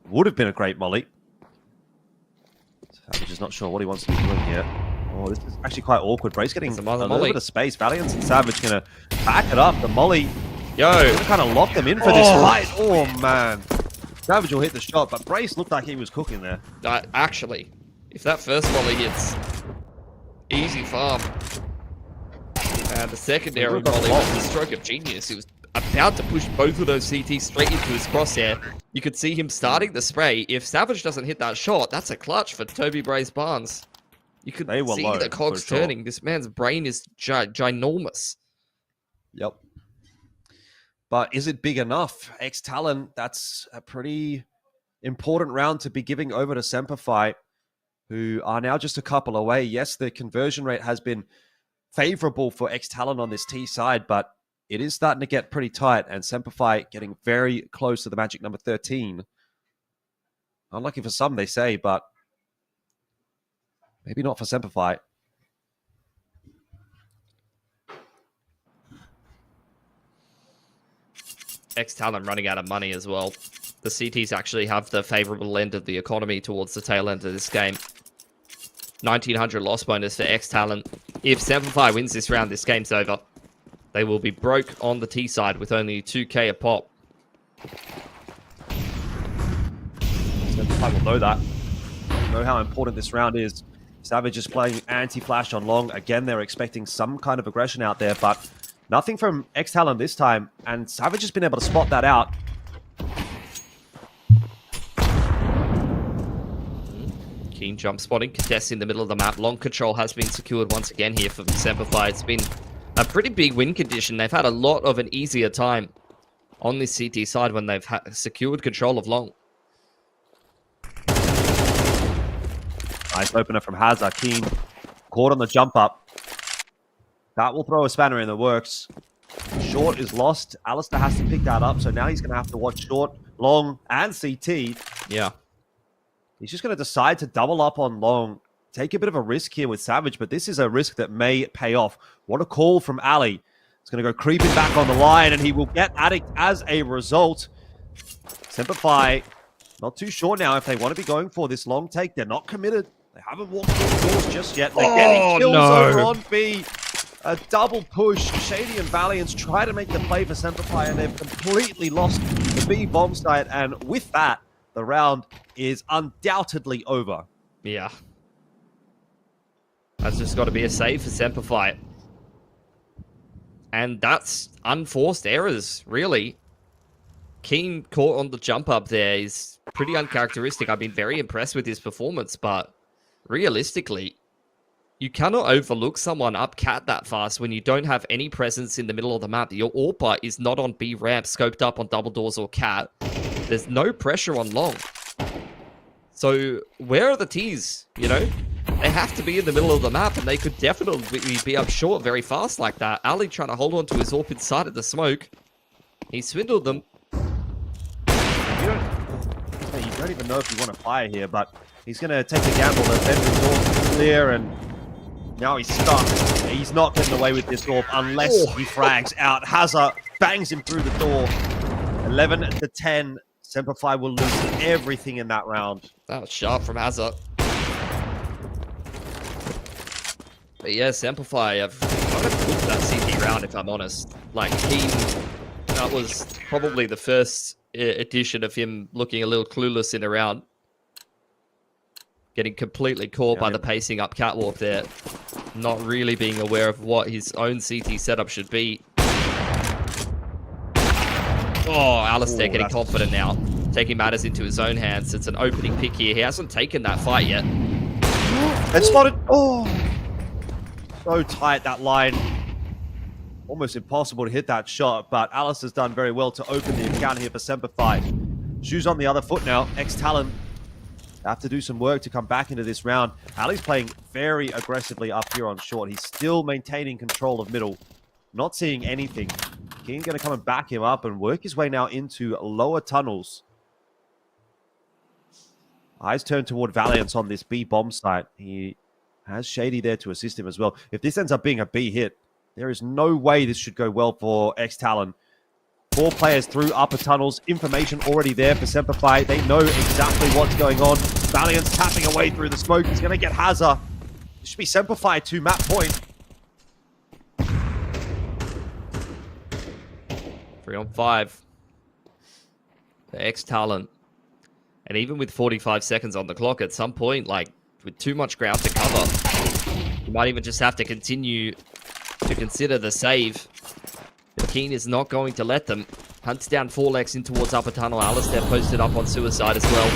Would have been a great molly. Savage is not sure what he wants to be doing here. Oh, this is actually quite awkward. Brace getting a little bit of space. Valiance and Savage going to back it up. The molly. Yo, kind of lock them in for this fight. Oh, man. Savage will hit the shot, but Brace looked like he was cooking there. Actually, if that first volley hits, easy farm. And the secondary volley was the stroke of genius. He was about to push both of those CTs straight into his crosshair. You could see him starting the spray. If Savage doesn't hit that shot, that's a clutch for Toby Brace Barnes. You could see the cogs turning. This man's brain is ginormous. Yep. But is it big enough? Ex-TALON, that's a pretty important round to be giving over to SemperFi, who are now just a couple away. Yes, the conversion rate has been favorable for ex-TALON on this T side, but it is starting to get pretty tight, and SemperFi getting very close to the magic number 13. Unlucky for some, they say, but maybe not for SemperFi. Ex-TALON running out of money as well. The CTs actually have the favorable end of the economy towards the tail end of this game. 1900 loss bonus for ex-TALON. If SemperFi wins this round, this game's over. They will be broke on the T side with only 2k a pop. SemperFi will know that. Know how important this round is. Savage is playing anti-flash on long. Again, they're expecting some kind of aggression out there, but nothing from ex-TALON this time, and Savage has been able to spot that out. Keen jump spotting, contest in the middle of the map. Long control has been secured once again here for SemperFi. It's been a pretty big win condition. They've had a lot of an easier time on this CT side when they've secured control of long. Nice opener from Hazard. Keen caught on the jump up. That will throw a spanner in the works. Short is lost. Alistair has to pick that up, so now he's going to have to watch short, long, and CT. Yeah. He's just going to decide to double up on long. Take a bit of a risk here with Savage, but this is a risk that may pay off. What a call from Ali. It's going to go creeping back on the line, and he will get Addict as a result. SemperFi, not too sure now if they want to be going for this long take. They're not committed. They haven't walked through the doors just yet. They're getting kills over on B. A double push. Shady and Valiance try to make the play for SemperFi, and they've completely lost the B bomb site. And with that, the round is undoubtedly over. Yeah. That's just got to be a save for SemperFi. And that's unforced errors, really. Keen caught on the jump up there is pretty uncharacteristic. I've been very impressed with his performance, but realistically, you cannot overlook someone up cat that fast when you don't have any presence in the middle of the map. Your AWPer is not on B ramp, scoped up on double doors or cat. There's no pressure on long. So where are the T's, you know? They have to be in the middle of the map, and they could definitely be up short very fast like that. Ali trying to hold on to his AWP inside of the smoke. He swindled them. You don't even know if you want to fire here, but he's going to take the gamble. The bedroom door's clear, and now he's stuck. He's not getting away with this AWP unless he frags out. Hazard bangs him through the door. 11-10. SemperFi will lose everything in that round. That was sharp from Hazard. But yeah, SemperFi have kind of cooked that CT round, if I'm honest. Like, that was probably the first edition of him looking a little clueless in a round. Getting completely caught by the pacing up catwalk there. Not really being aware of what his own CT setup should be. Oh, Alistair getting confident now. Taking matters into his own hands. It's an opening pick here. He hasn't taken that fight yet. And spotted. Oh, so tight that line. Almost impossible to hit that shot, but Alistair's done very well to open the account here for SemperFi. Shoes on the other foot now. Ex-TALON have to do some work to come back into this round. Ali's playing very aggressively up here on short. He's still maintaining control of middle. Not seeing anything. Keen going to come and back him up and work his way now into lower tunnels. Eyes turned toward Valiance on this B bomb site. He has Shady there to assist him as well. If this ends up being a B hit, there is no way this should go well for ex-TALON. 4 players through upper tunnels. Information already there for SemperFi. They know exactly what's going on. Valiance tapping away through the smoke. He's going to get Hazard. It should be SemperFi to map point. 3-on-5 for ex-TALON. And even with 45 seconds on the clock, at some point, like, with too much ground to cover, you might even just have to continue to consider the save. But Keen is not going to let them. Hunts down 4lex in towards upper tunnel. Alistair posted up on suicide as well.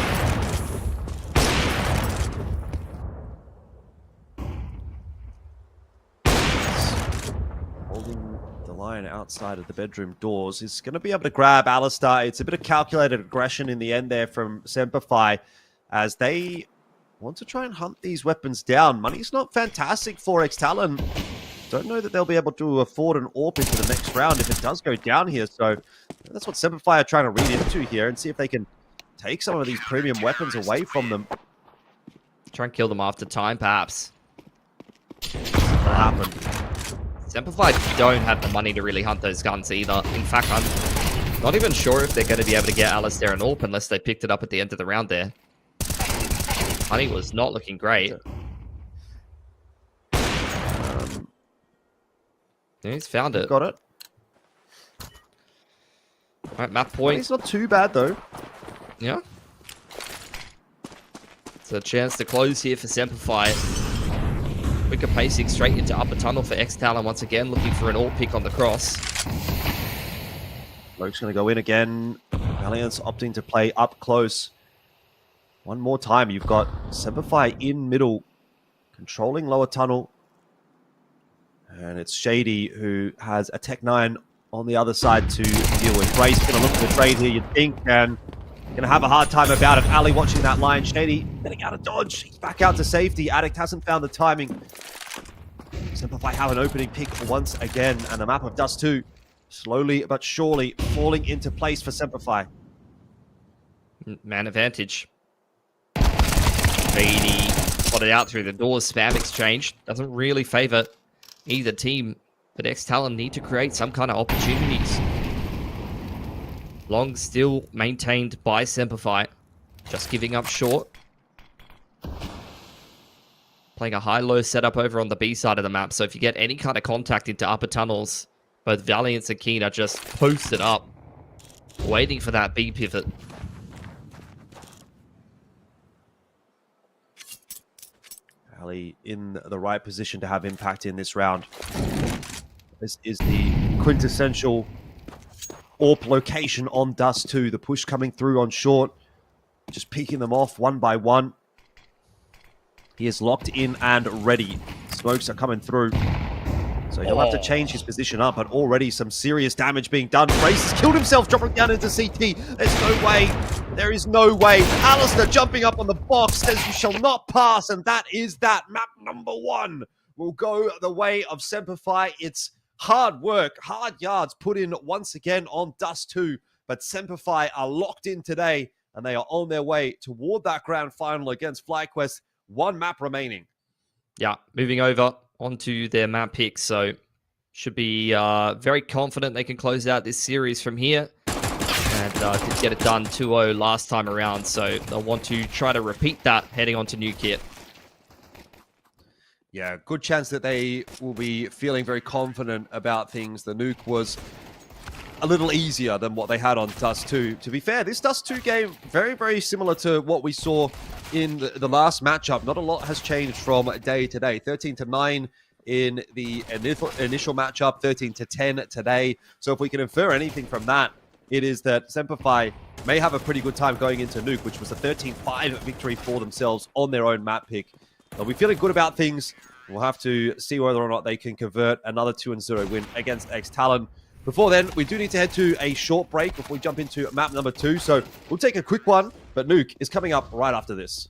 Holding the line outside of the bedroom doors is going to be able to grab Alistair. It's a bit of calculated aggression in the end there from SemperFi as they want to try and hunt these weapons down. Money's not fantastic for ex-TALON. Don't know that they'll be able to afford an AWP into the next round if it does go down here. So that's what SemperFi are trying to read into here and see if they can take some of these premium weapons away from them. Try and kill them after time, perhaps. That'll happen. SemperFi don't have the money to really hunt those guns either. In fact, I'm not even sure if they're going to be able to get Alistair an AWP unless they picked it up at the end of the round there. Money was not looking great. Yeah, he's found it. Got it. All right, map point. It's not too bad, though. Yeah. It's a chance to close here for SemperFi. Quicker pacing straight into upper tunnel for ex-TALON once again, looking for an AWP pick on the cross. Luke's going to go in again. Valiance opting to play up close. One more time. You've got SemperFi in middle, controlling lower tunnel. And it's Shady who has a Tech 9 on the other side to deal with. Gray's going to look for the trade here, you'd think, and going to have a hard time about it. Ali watching that line. Shady getting out of dodge. He's back out to safety. Addict hasn't found the timing. SemperFi have an opening pick once again, and the map of Dust 2 slowly but surely falling into place for SemperFi. Man advantage. Shady spotted out through the doors. Spam exchange. Doesn't really favor either team. but ex-TALON need to create some kind of opportunities. Long still maintained by SemperFi, just giving up short. Playing a high-low setup over on the B side of the map, so if you get any kind of contact into upper tunnels, both Valiance and Keen are just posted up, waiting for that B pivot. Ali in the right position to have impact in this round. This is the quintessential AWP location on Dust 2. The push coming through on short, just peeking them off one by one. He is locked in and ready. Smokes are coming through. So he'll have to change his position up, but already some serious damage being done. Race has killed himself, dropping down into CT. There's no way. There is no way. Alistair jumping up on the box says you shall not pass, and that is that. Map number 1 will go the way of SemperFi. It's hard work, hard yards put in once again on Dust 2, but SemperFi are locked in today, and they are on their way toward that grand final against FlyQuest. 1 map remaining. Yeah, moving over onto their map picks, so should be very confident they can close out this series from here, and did get it done 2-0 last time around, so they'll want to try to repeat that heading on to New Kit. Yeah, good chance that they will be feeling very confident about things. The nuke was a little easier than what they had on Dust 2. To be fair, this Dust 2 game, very, very similar to what we saw in the last matchup. Not a lot has changed from day to day. 13-9 in the initial matchup, 13-10 today. So if we can infer anything from that, it is that SemperFi may have a pretty good time going into Nuke, which was a 13-5 victory for themselves on their own map pick. They'll be feeling good about things. We'll have to see whether or not they can convert another 2-0 win against ex-TALON. Before then, we do need to head to a short break before we jump into map number 2. So we'll take a quick one, but Nuke is coming up right after this.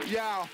Yeah.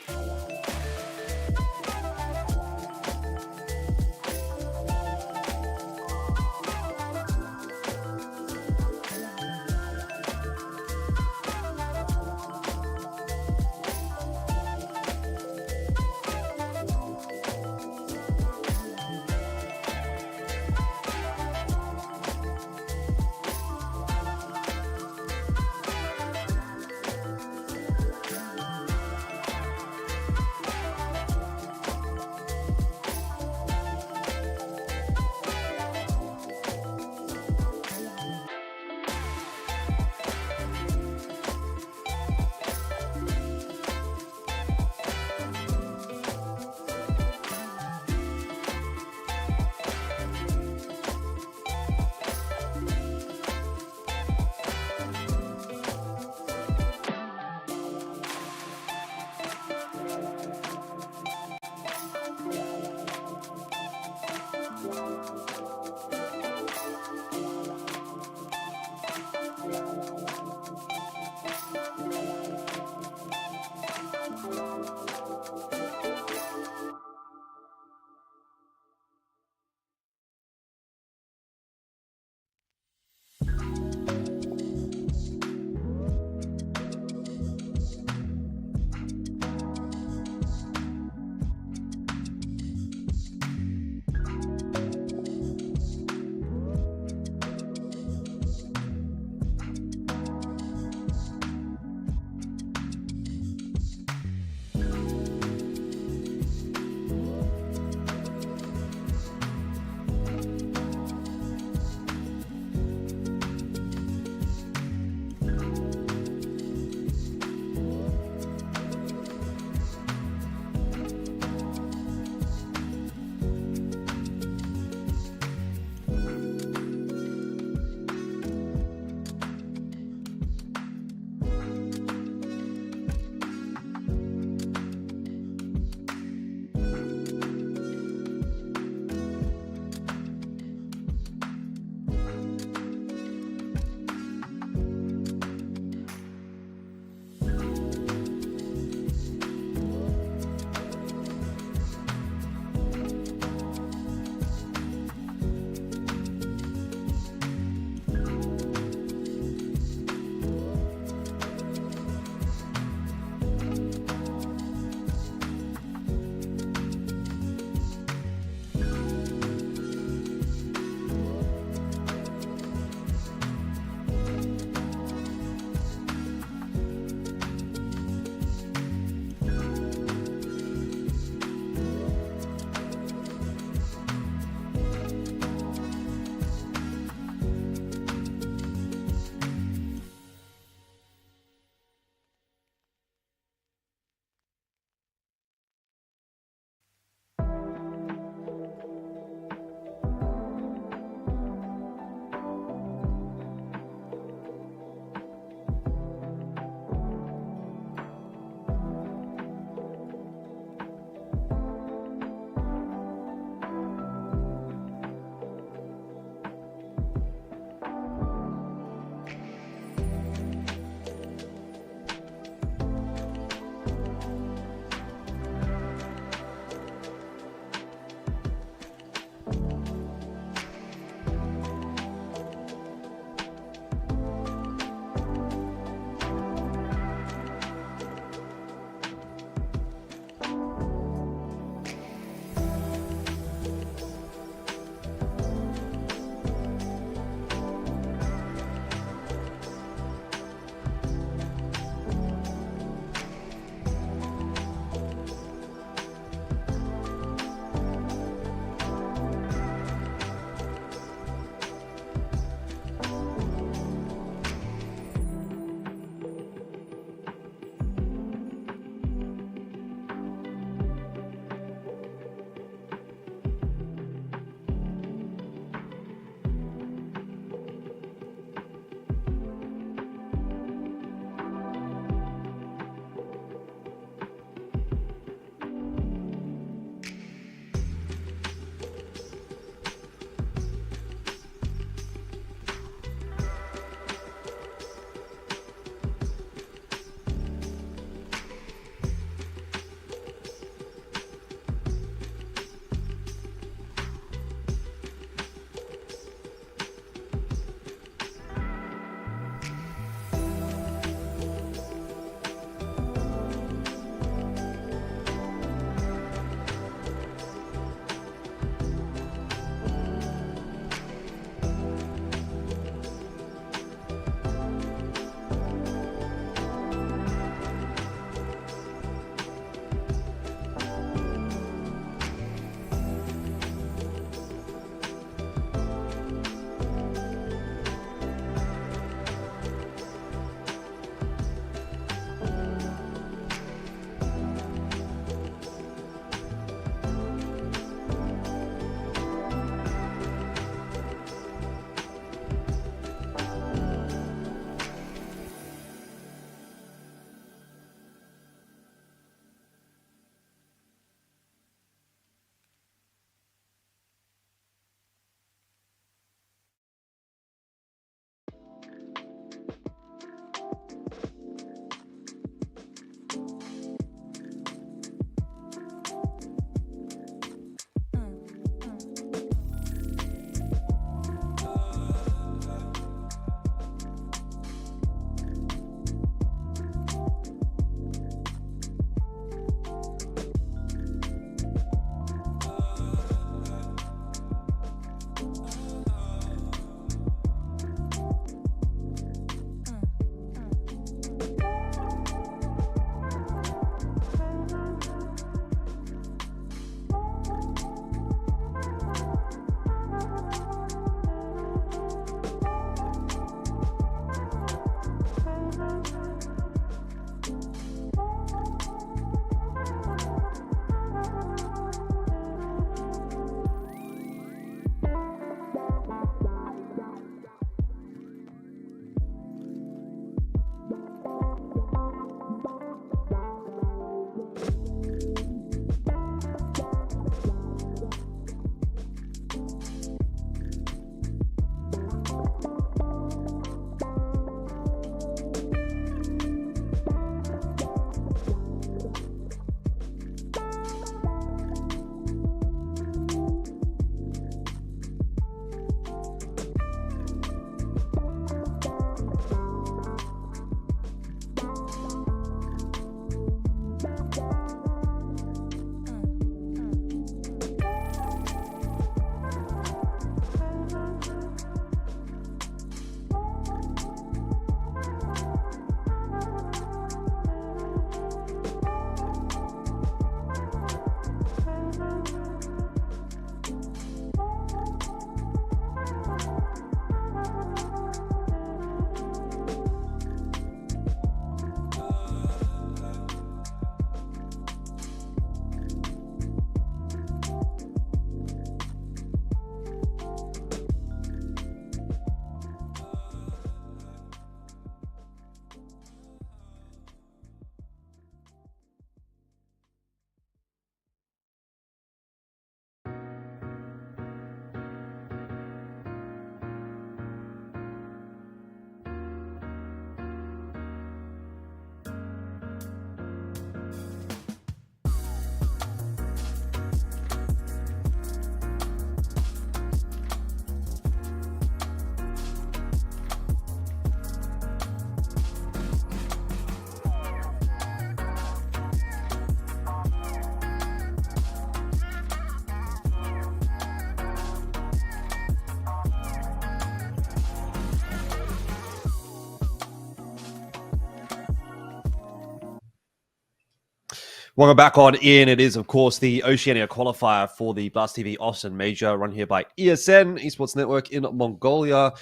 Welcome back on in. It is, of course, the Oceania qualifier for the Blast TV Austin Major, run here by ESN, Esports Network in Mongolia.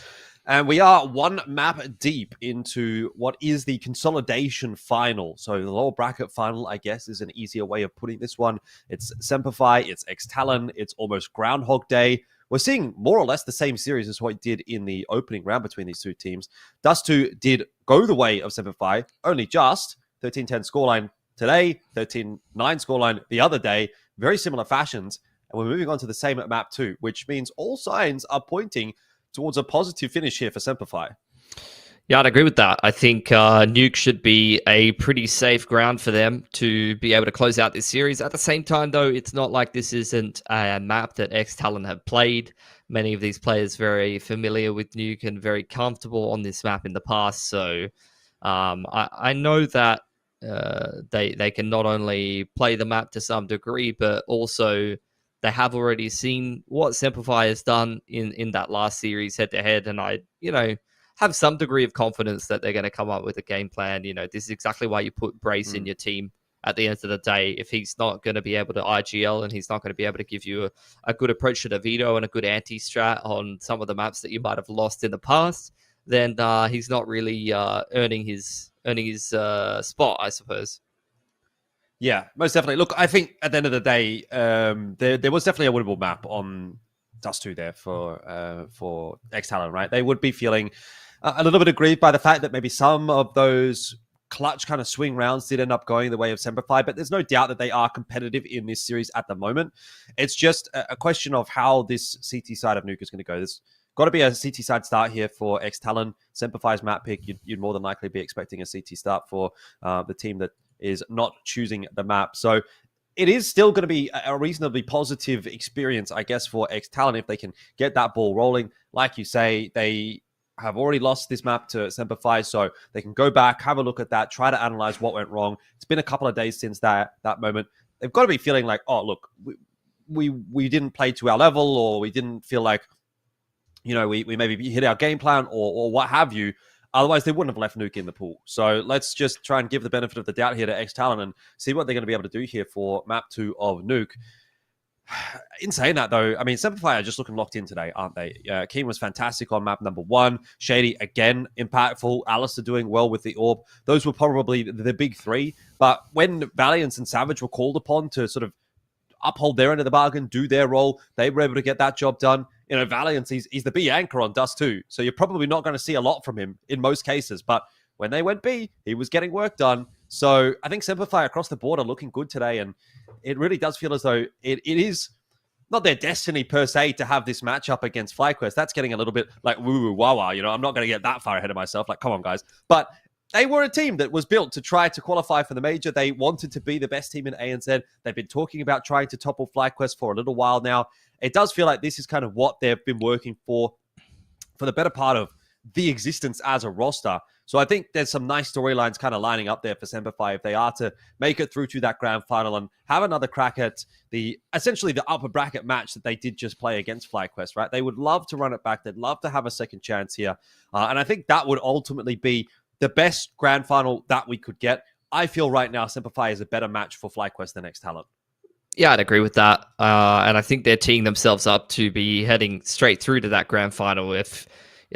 And we are one map deep into what is the consolidation final. So the lower bracket final, I guess, is an easier way of putting this one. It's SemperFi, it's ex-TALON, it's almost Groundhog Day. We're seeing more or less the same series as what it did in the opening round between these two teams. Dust2 did go the way of SemperFi, only just 13-10 scoreline today, 13-9 scoreline the other day, very similar fashions. And we're moving on to the same at map 2, which means all signs are pointing towards a positive finish here for SemperFi. Yeah, I'd agree with that. I think Nuke should be a pretty safe ground for them to be able to close out this series. At the same time, though, it's not like this isn't a map that ex-TALON have played. Many of these players very familiar with Nuke and very comfortable on this map in the past. So I know that they can not only play the map to some degree, but also they have already seen what SemperFi has done in that last series head-to-head. And I, have some degree of confidence that they're going to come up with a game plan. This is exactly why you put Brace in your team at the end of the day. If he's not going to be able to IGL and he's not going to be able to give you a good approach to the veto and a good anti-strat on some of the maps that you might have lost in the past, then he's not really earning his spot, I suppose. Yeah, most definitely. Look, I think at the end of the day, there was definitely a winnable map on Dust2 there for ex-TALON, right? They would be feeling a little bit aggrieved by the fact that maybe some of those clutch kind of swing rounds did end up going the way of SemperFi, but there's no doubt that they are competitive in this series at the moment. It's just a question of how this CT side of Nuke is going to go. There's got to be a CT side start here for ex-TALON. SemperFi's map pick, you'd more than likely be expecting a CT start for the team that is not choosing the map. So it is still going to be a reasonably positive experience, I guess, for ex-TALON if they can get that ball rolling. Like you say, they have already lost this map to SemperFi, so they can go back, have a look at that, try to analyze what went wrong. It's been a couple of days since that moment. They've got to be feeling like, oh, look, we didn't play to our level, or we didn't feel like, we maybe hit our game plan or what have you. Otherwise, they wouldn't have left Nuke in the pool. So let's just try and give the benefit of the doubt here to ex-TALON and see what they're going to be able to do here for map 2 of Nuke. In saying that, though, I mean, SemperFi are just looking locked in today, aren't they? Keen was fantastic on map number 1. Shady, again, impactful. Alistair doing well with the Orb. Those were probably the big three. But when Valiance and Savage were called upon to sort of uphold their end of the bargain, do their role, they were able to get that job done. Valiance, he's the B anchor on Dust2. So you're probably not going to see a lot from him in most cases. But when they went B, he was getting work done. So I think SemperFi across the board are looking good today. And it really does feel as though it is not their destiny per se to have this matchup against FlyQuest. That's getting a little bit like woo-woo, wah-wah. I'm not going to get that far ahead of myself. Like, come on, guys. But they were a team that was built to try to qualify for the major. They wanted to be the best team in ANZ. They've been talking about trying to topple FlyQuest for a little while now. It does feel like this is kind of what they've been working for the better part of the existence as a roster. So I think there's some nice storylines kind of lining up there for SemperFi if they are to make it through to that grand final and have another crack at essentially the upper bracket match that they did just play against FlyQuest, right? They would love to run it back. They'd love to have a second chance here. And I think that would ultimately be the best grand final that we could get. I feel right now SemperFi is a better match for FlyQuest than ex-TALON. Yeah, I'd agree with that. And I think they're teeing themselves up to be heading straight through to that grand final. If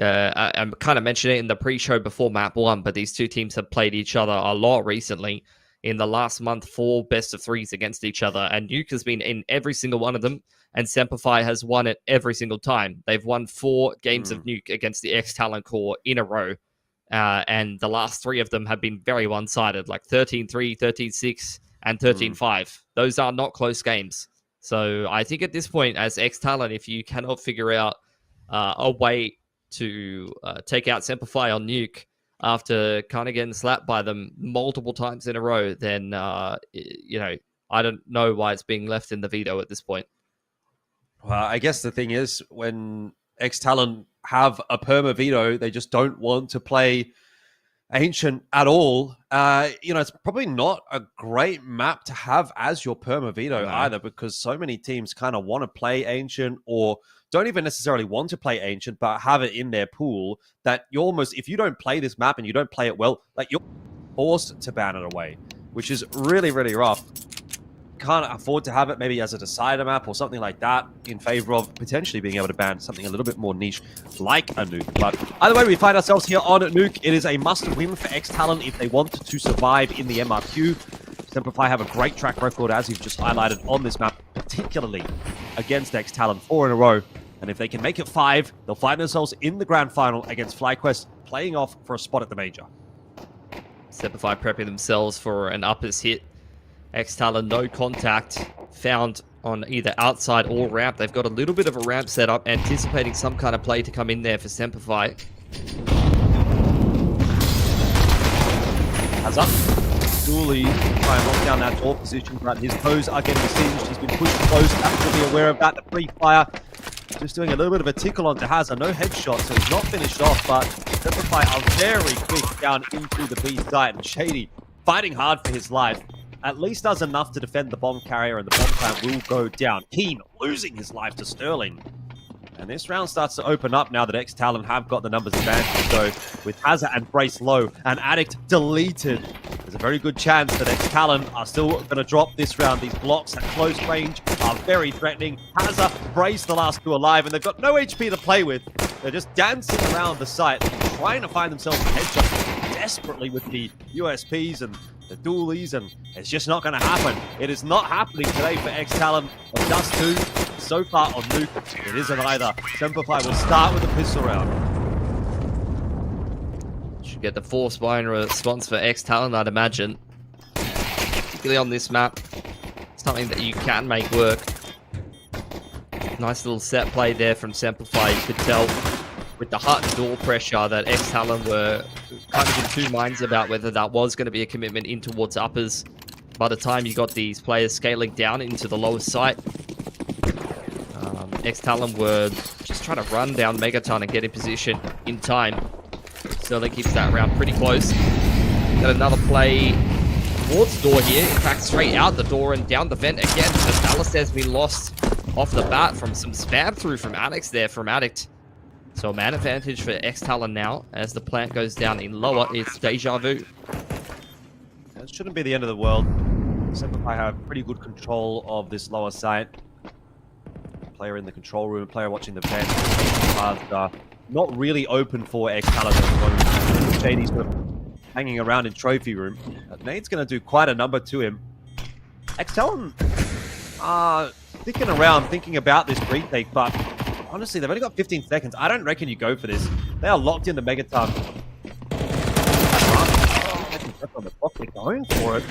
I kind of mentioned it in the pre-show before map 1, but these two teams have played each other a lot recently. In the last month, 4 best of 3s against each other. And Nuke has been in every single one of them. And SemperFi has won it every single time. They've won 4 games of Nuke against the ex-TALON core in a row. And the last 3 of them have been very one-sided, like 13-3, 13-6, and 13-5. Those are not close games. So I think at this point, as ex-TALON, if you cannot figure out a way to take out SemperFi on Nuke after kind of getting slapped by them multiple times in a row, then, I don't know why it's being left in the veto at this point. Well, I guess the thing is, when ex-TALON have a perma veto, they just don't want to play Ancient at all. It's probably not a great map to have as your perma veto either, because so many teams kind of want to play Ancient or don't even necessarily want to play Ancient, but have it in their pool that you're almost, if you don't play this map and you don't play it well, like you're forced to ban it away. which is really, really rough. Can't afford to have it maybe as a decider map or something like that in favor of potentially being able to ban something a little bit more niche like a nuke. But either way, we find ourselves here on nuke. It is a must-win for ex-TALON if they want to survive in the MRQ. SemperFi have a great track record, as you've just highlighted on this map, particularly against ex-TALON 4 in a row. And if they can make it 5, they'll find themselves in the grand final against FlyQuest, playing off for a spot at the major. SemperFi prepping themselves for an uppers hit. ex-TALON, no contact found on either outside or ramp. They've got a little bit of a ramp set up, anticipating some kind of play to come in there for SemperFi. Has up. Dooley try and lock down that door position, but his toes are getting singed. He's been pushed close. Absolutely aware of that. The free fire just doing a little bit of a tickle onto Hazard. No headshot, so he's not finished off, but SemperFi are very quick down into the B site, and Shady fighting hard for his life. At least does enough to defend the bomb carrier, and the bomb plant will go down. Keen losing his life to Sterling. And this round starts to open up now that ex-TALON have got the numbers advantage. So with Hazard and Brace low and Addict deleted, there's a very good chance that ex-TALON are still going to drop this round. These blocks at close range are very threatening. Hazard, Brace, the last two alive, and they've got no HP to play with. They're just dancing around the site, trying to find themselves a headshot desperately with the USPs and the dualies, and it's just not going to happen. It is not happening today for ex-TALON. Of Dust 2, so far on nuke, it isn't either. SemperFi will start with a pistol round. Should get the force buying response for ex-TALON, I'd imagine. Particularly on this map. Something that you can make work. Nice little set play there from SemperFi. You could tell with the hut door pressure that ex-TALON were kind of in two minds about whether that was going to be a commitment in towards uppers. By the time you got these players scaling down into the lowest site, ex-TALON were just trying to run down Megaton and get in position in time. Sterling keeps that round pretty close. Got another play towards door here. In fact, straight out the door and down the vent again. As Alistair's been lost off the bat from some spam through from Addicts there from Addict. So man advantage for ex-TALON now. As the plant goes down in lower, it's deja vu. It shouldn't be the end of the world. SemperFi have pretty good control of this lower site. Player in the control room, player watching the vent. Not really open for ex-TALON at the moment. Shady's sort of hanging around in trophy room. Nade's going to do quite a number to him. ex-TALON sticking around thinking about this retake, but honestly, they've only got 15 seconds. I don't reckon you go for this. They are locked in the Megaton. On the clock, they're going for it.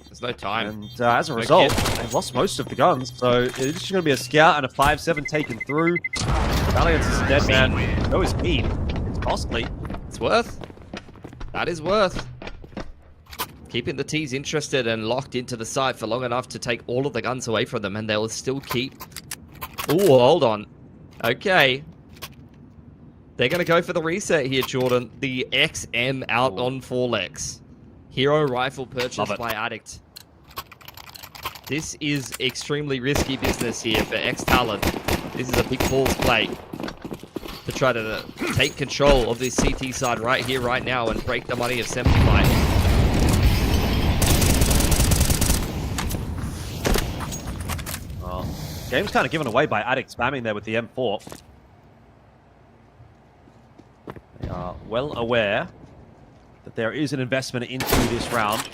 There's no time. And as a result, they've lost most of the guns. So it's just going to be a scout and a 5-7 taken through. Valiance is dead, man. So is Keen. It's costly. It's worth. That is worth. Keeping the T's interested and locked into the site for long enough to take all of the guns away from them, and they'll still keep... Ooh, hold on. Okay. They're going to go for the reset here, Jordan. The XM out on 4Lex. Hero rifle purchased by Addict. This is extremely risky business here for ex-TALON. This is a big balls play to try to take control of this CT side right here, right now, and break the money of SemperFi. Well, game's kind of given away by Addict spamming there with the M4. They are well aware that there is an investment into this round.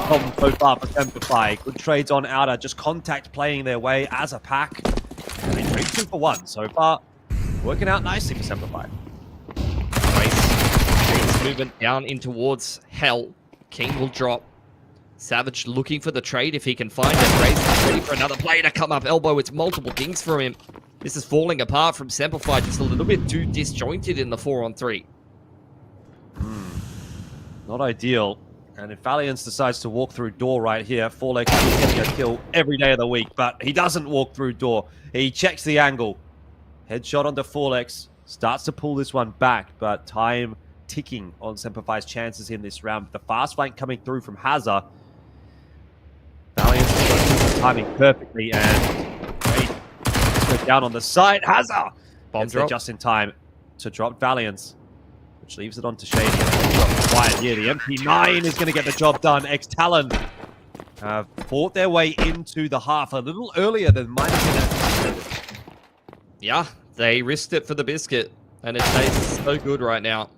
Problem so far for SemperFi. Good trades on outer, just contact playing their way as a pack. And they trade 2 for 1 so far. Working out nicely for SemperFi. Race movement down in towards Hell. King will drop. Savage looking for the trade if he can find it. Race ready for another play to come up elbow. It's multiple pings from him. This is falling apart from SemperFi, just a little bit too disjointed in the 4-on-3. Not ideal. And if Valiance decides to walk through door right here, 4Lex is getting a kill every day of the week, but he doesn't walk through door. He checks the angle. Headshot onto 4Lex. Starts to pull this one back, but time ticking on SemperFi's chances in this round. The fast flank coming through from Hazard. Valiance is timing perfectly, and great down on the side. Hazard! Bomb Gets there drop. just in time to drop Valiance. which leaves it on to Shady. Quiet here. The MP9 is going to get the job done. ex-TALON have fought their way into the half a little earlier than might have been anticipated. Yeah, they risked it for the biscuit, and it tastes so good right now.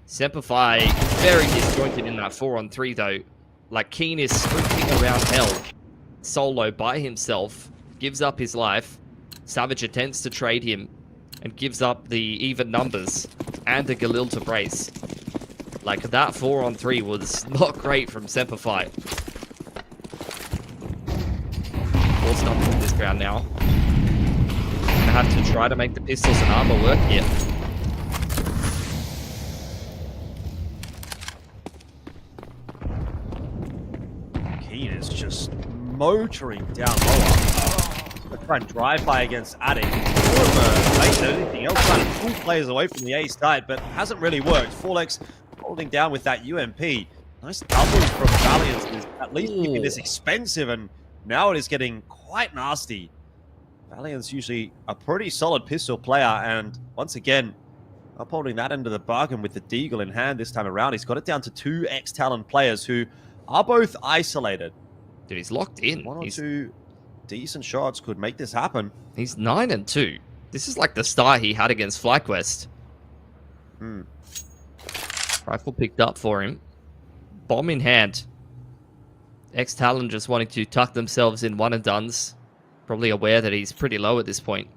SemperFi very disjointed in that 4-on-3 though. Like Keen is sprinting around hell, solo by himself, gives up his life. Savage attempts to trade him and gives up the even numbers and the Galil to brace. Like that 4-on-3 was not great from SemperFi. Forced up in this round now. Gonna have to try to make the pistols and armor work here. Keen is just motoring down lower. Try and drive by against Attic. More of a bait than anything else, trying to pull players away from the A side, but hasn't really worked. Forlex holding down with that UMP. Nice double from Valiant, is at least keeping this expensive, and now it is getting quite nasty. Valiant's usually a pretty solid pistol player, and once again, upholding that end of the bargain with the Deagle in hand this time around. He's got it down to 2 ex-TALON players who are both isolated. Dude, he's locked in. One or two decent shots could make this happen. He's 9-2. This is like the start he had against FlyQuest. Rifle picked up for him. Bomb in hand. Ex-TALON just wanting to tuck themselves in one and dones. Probably aware that he's pretty low at this point.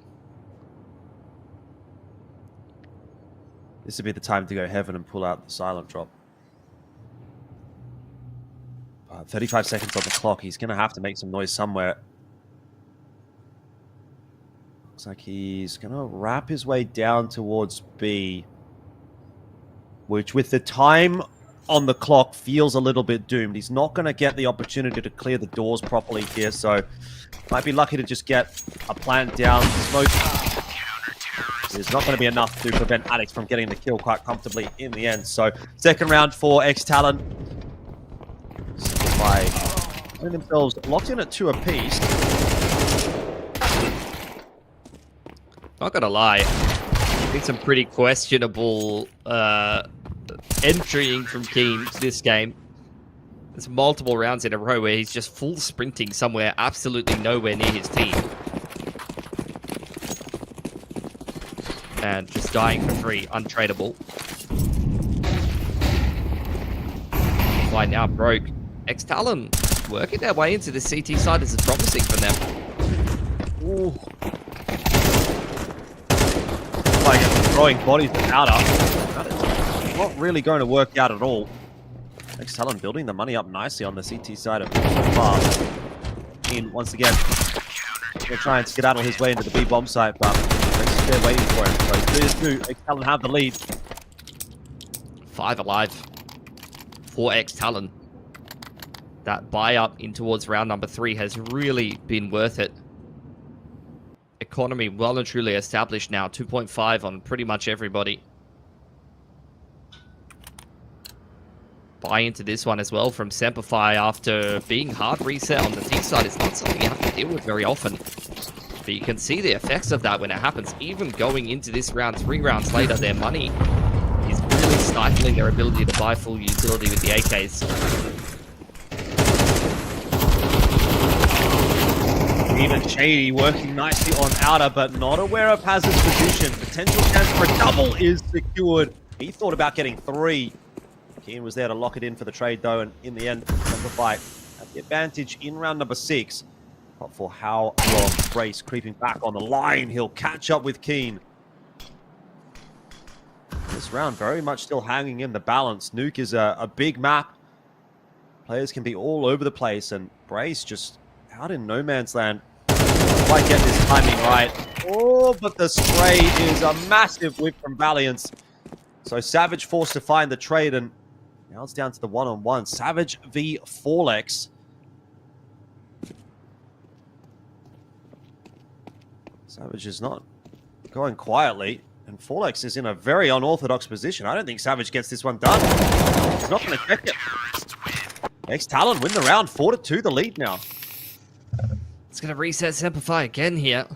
This would be the time to go heaven and pull out the silent drop. 35 seconds on the clock. He's going to have to make some noise somewhere. Looks like he's going to wrap his way down towards B, which with the time on the clock feels a little bit doomed. He's not going to get the opportunity to clear the doors properly here, so might be lucky to just get a plant down. Smoke is not going to be enough to prevent Addicts from getting the kill quite comfortably in the end. So second round for ex-TALON. By finding themselves locked in at 2 apiece. Not gonna lie, I think some pretty questionable entrying from Keen this game. There's multiple rounds in a row where he's just full sprinting somewhere absolutely nowhere near his team. And just dying for free, untradeable. Why now broke. ex-TALON working their way into the CT side. This is promising for them. Ooh. Like throwing bodies out up. That is not really going to work out at all. ex-TALON building the money up nicely on the CT side of so far. Keen once again going to try and skedaddle his way into the B bomb site, but they're waiting for him. So 3-2, ex-TALON have the lead. 5 alive for ex-TALON. That buy up in towards round number 3 has really been worth it. Economy well and truly established now. 2.5 on pretty much everybody. Buy into this one as well from SemperFi after being hard reset on the T side. It's not something you have to deal with very often. But you can see the effects of that when it happens. Even going into this round, 3 rounds later, their money is really stifling their ability to buy full utility with the AKs. Even Shady working nicely on outer, but not aware of Hazard's position. Potential chance for a double is secured. He thought about getting 3. Keen was there to lock it in for the trade, though, and in the end, SemperFi at the advantage in round number 6. But for how long? Brace creeping back on the line. He'll catch up with Keen. This round very much still hanging in the balance. Nuke is a big map. Players can be all over the place, and Brace just out in no man's land. Might get this timing right. Oh, but the spray is a massive whip from Valiant. So Savage forced to find the trade, and now it's down to the one-on-one. Savage v Forlex. Savage is not going quietly, and Forlex is in a very unorthodox position. I don't think Savage gets this one done. He's not going to check it. ex-TALON win the round, 4-2, the lead now. It's going to reset SemperFi again here.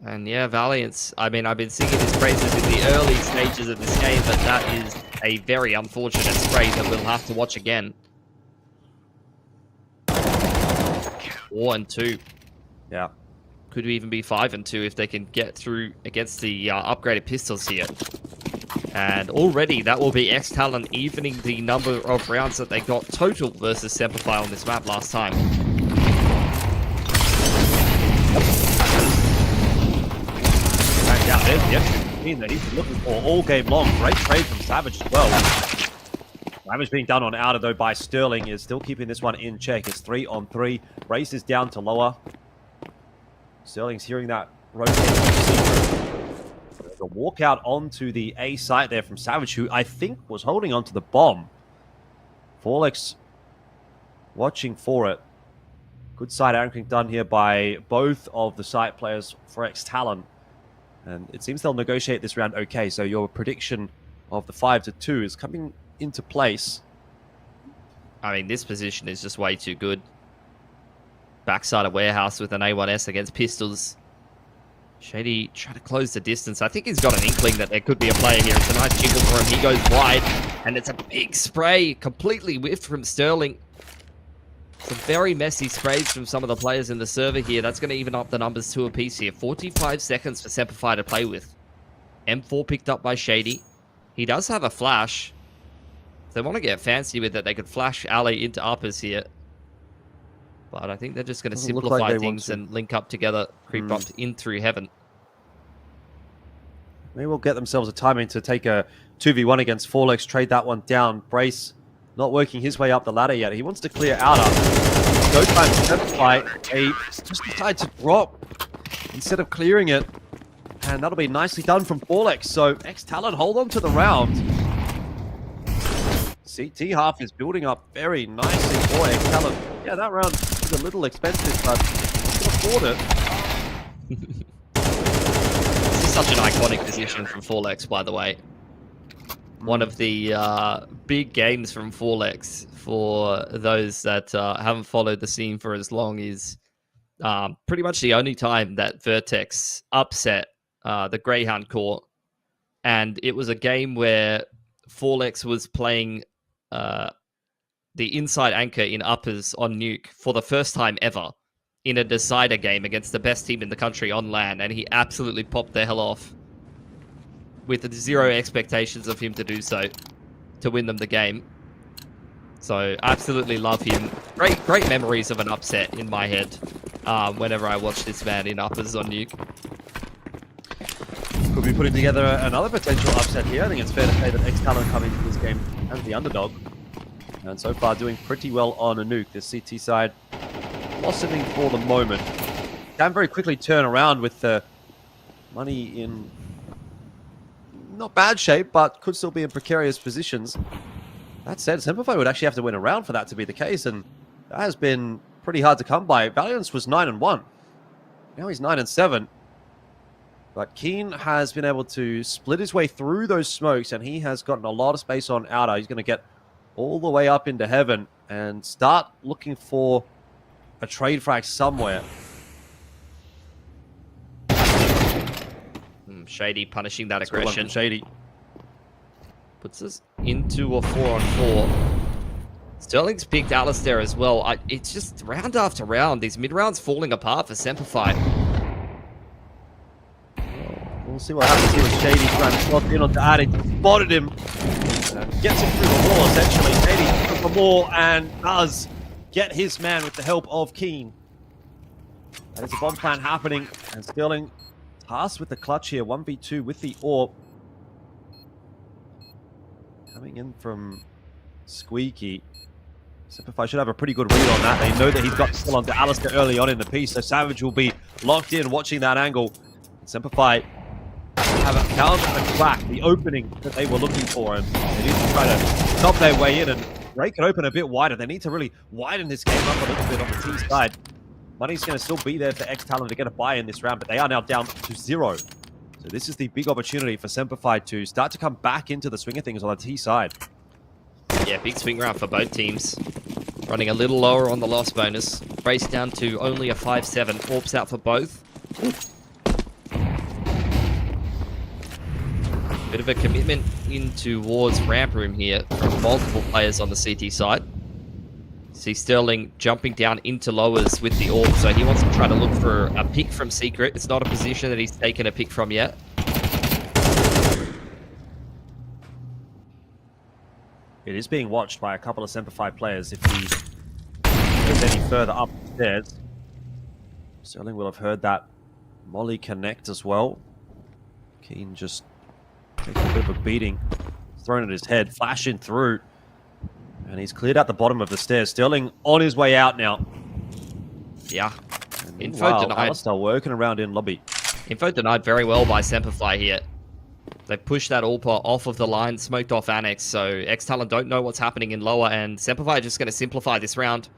And yeah, Valiance, I mean, I've been singing his praises in the early stages of this game, but that is a very unfortunate spray that we'll have to watch again. 4-2. Yeah. Could even be 5-2 if they can get through against the upgraded pistols here. And already that will be ex-TALON evening the number of rounds that they got total versus SemperFi on this map last time. Yeah, there's the extra team that he's been looking for all game long. Great trade from Savage as well. Damage being done on Outer, though, by Sterling is still keeping this one in check. It's 3-on-3. Race is down to lower. Sterling's hearing that rotating. There's a walkout onto the A site there from Savage, who I think was holding onto the bomb. Forlex watching for it. Good side anchoring done here by both of the site players for ex-TALON. And it seems they'll negotiate this round okay. So your prediction of the 5-2 is coming into place. I mean, this position is just way too good. Backside of Warehouse with an A1S against pistols. Shady trying to close the distance. I think he's got an inkling that there could be a player here. It's a nice jiggle for him. He goes wide, and it's a big spray, completely whiffed from Sterling. Some very messy sprays from some of the players in the server here. That's going to even up the numbers to a piece here. 45 seconds for SemperFi to play with. M4 picked up by Shady. He does have a flash. If they want to get fancy with it, they could flash Ali into uppers here. But I think they're just going to simplify things and link up together, creep up in through heaven. Maybe we'll get themselves a timing to take a 2v1 against Forlex, trade that one down. Brace not working his way up the ladder yet. He wants to clear Outer. Go time to SemperFi. They just decide to drop instead of clearing it. And that'll be nicely done from Forlex. So ex-TALON hold on to the round. CT half is building up very nicely for ex-TALON. Yeah, that round is a little expensive, but you can afford it. This is such an iconic position from Forlex, by the way. One of the big games from Forlex for those that haven't followed the scene for as long is pretty much the only time that Vertex upset the Greyhound Corps. And it was a game where Forlex was playing the inside anchor in uppers on Nuke for the first time ever in a decider game against the best team in the country on LAN, and he absolutely popped the hell off with zero expectations of him to do so, to win them the game. So absolutely love him. Great memories of an upset in my head whenever I watch this man in uppers on Nuke. Could be putting together another potential upset here. I think it's fair to say that ex-TALON come into this game as the underdog. And so far doing pretty well on a Nuke. The CT side blossoming for the moment. Can very quickly turn around with the money in not bad shape, but could still be in precarious positions. That said, SemperFi would actually have to win a round for that to be the case, and that has been pretty hard to come by. Valiance was 9-1. Now he's 9-7. But Keen has been able to split his way through those smokes, and he has gotten a lot of space on Outer. He's going to get all the way up into heaven and start looking for a trade frag somewhere. Shady punishing that aggression. Shady puts us into a 4-on-4. Sterling's picked Alistair as well. It's just round after round. These mid-rounds falling apart for SemperFi. We'll see what happens here with Shady trying to slot in onto Addy. Spotted him. Gets him through the wall, essentially. Shady looking for more and does get his man with the help of Keen. That is a bomb plan happening. And Sterling tasked with the clutch here. 1v2 with the AWP. Coming in from Squeaky. SemperFi should have a pretty good read on that. They know that he's got still onto Alistair early on in the piece. So Savage will be locked in watching that angle. SemperFi have found the crack, the opening that they were looking for, and they need to try to stop their way in and break it open a bit wider. They need to really widen this game up a little bit on the T side. Money's going to still be there for ex-TALON to get a buy in this round, but they are now down to 0. So this is the big opportunity for SemperFi to start to come back into the swing of things on the T side. Yeah, big swing round for both teams. Running a little lower on the loss bonus. Race down to only a 5-7. Orbs out for both. Bit of a commitment in towards ramp room here from multiple players on the CT side. See Sterling jumping down into lowers with the orb, so he wants to try to look for a pick from Secret. It's not a position that he's taken a pick from yet. It is being watched by a couple of SemperFi players. If he goes any further up the stairs, Sterling will have heard that Molly connect as well. Keen just taking a bit of a beating, thrown at his head, flashing through. And he's cleared out the bottom of the stairs. Sterling on his way out now. Yeah. Info denied. Alistair working around in lobby. Info denied very well by SemperFi here. They pushed that AWPer off of the line, smoked off Annex, so ex-TALON don't know what's happening in lower, and SemperFi are just going to simplify this round.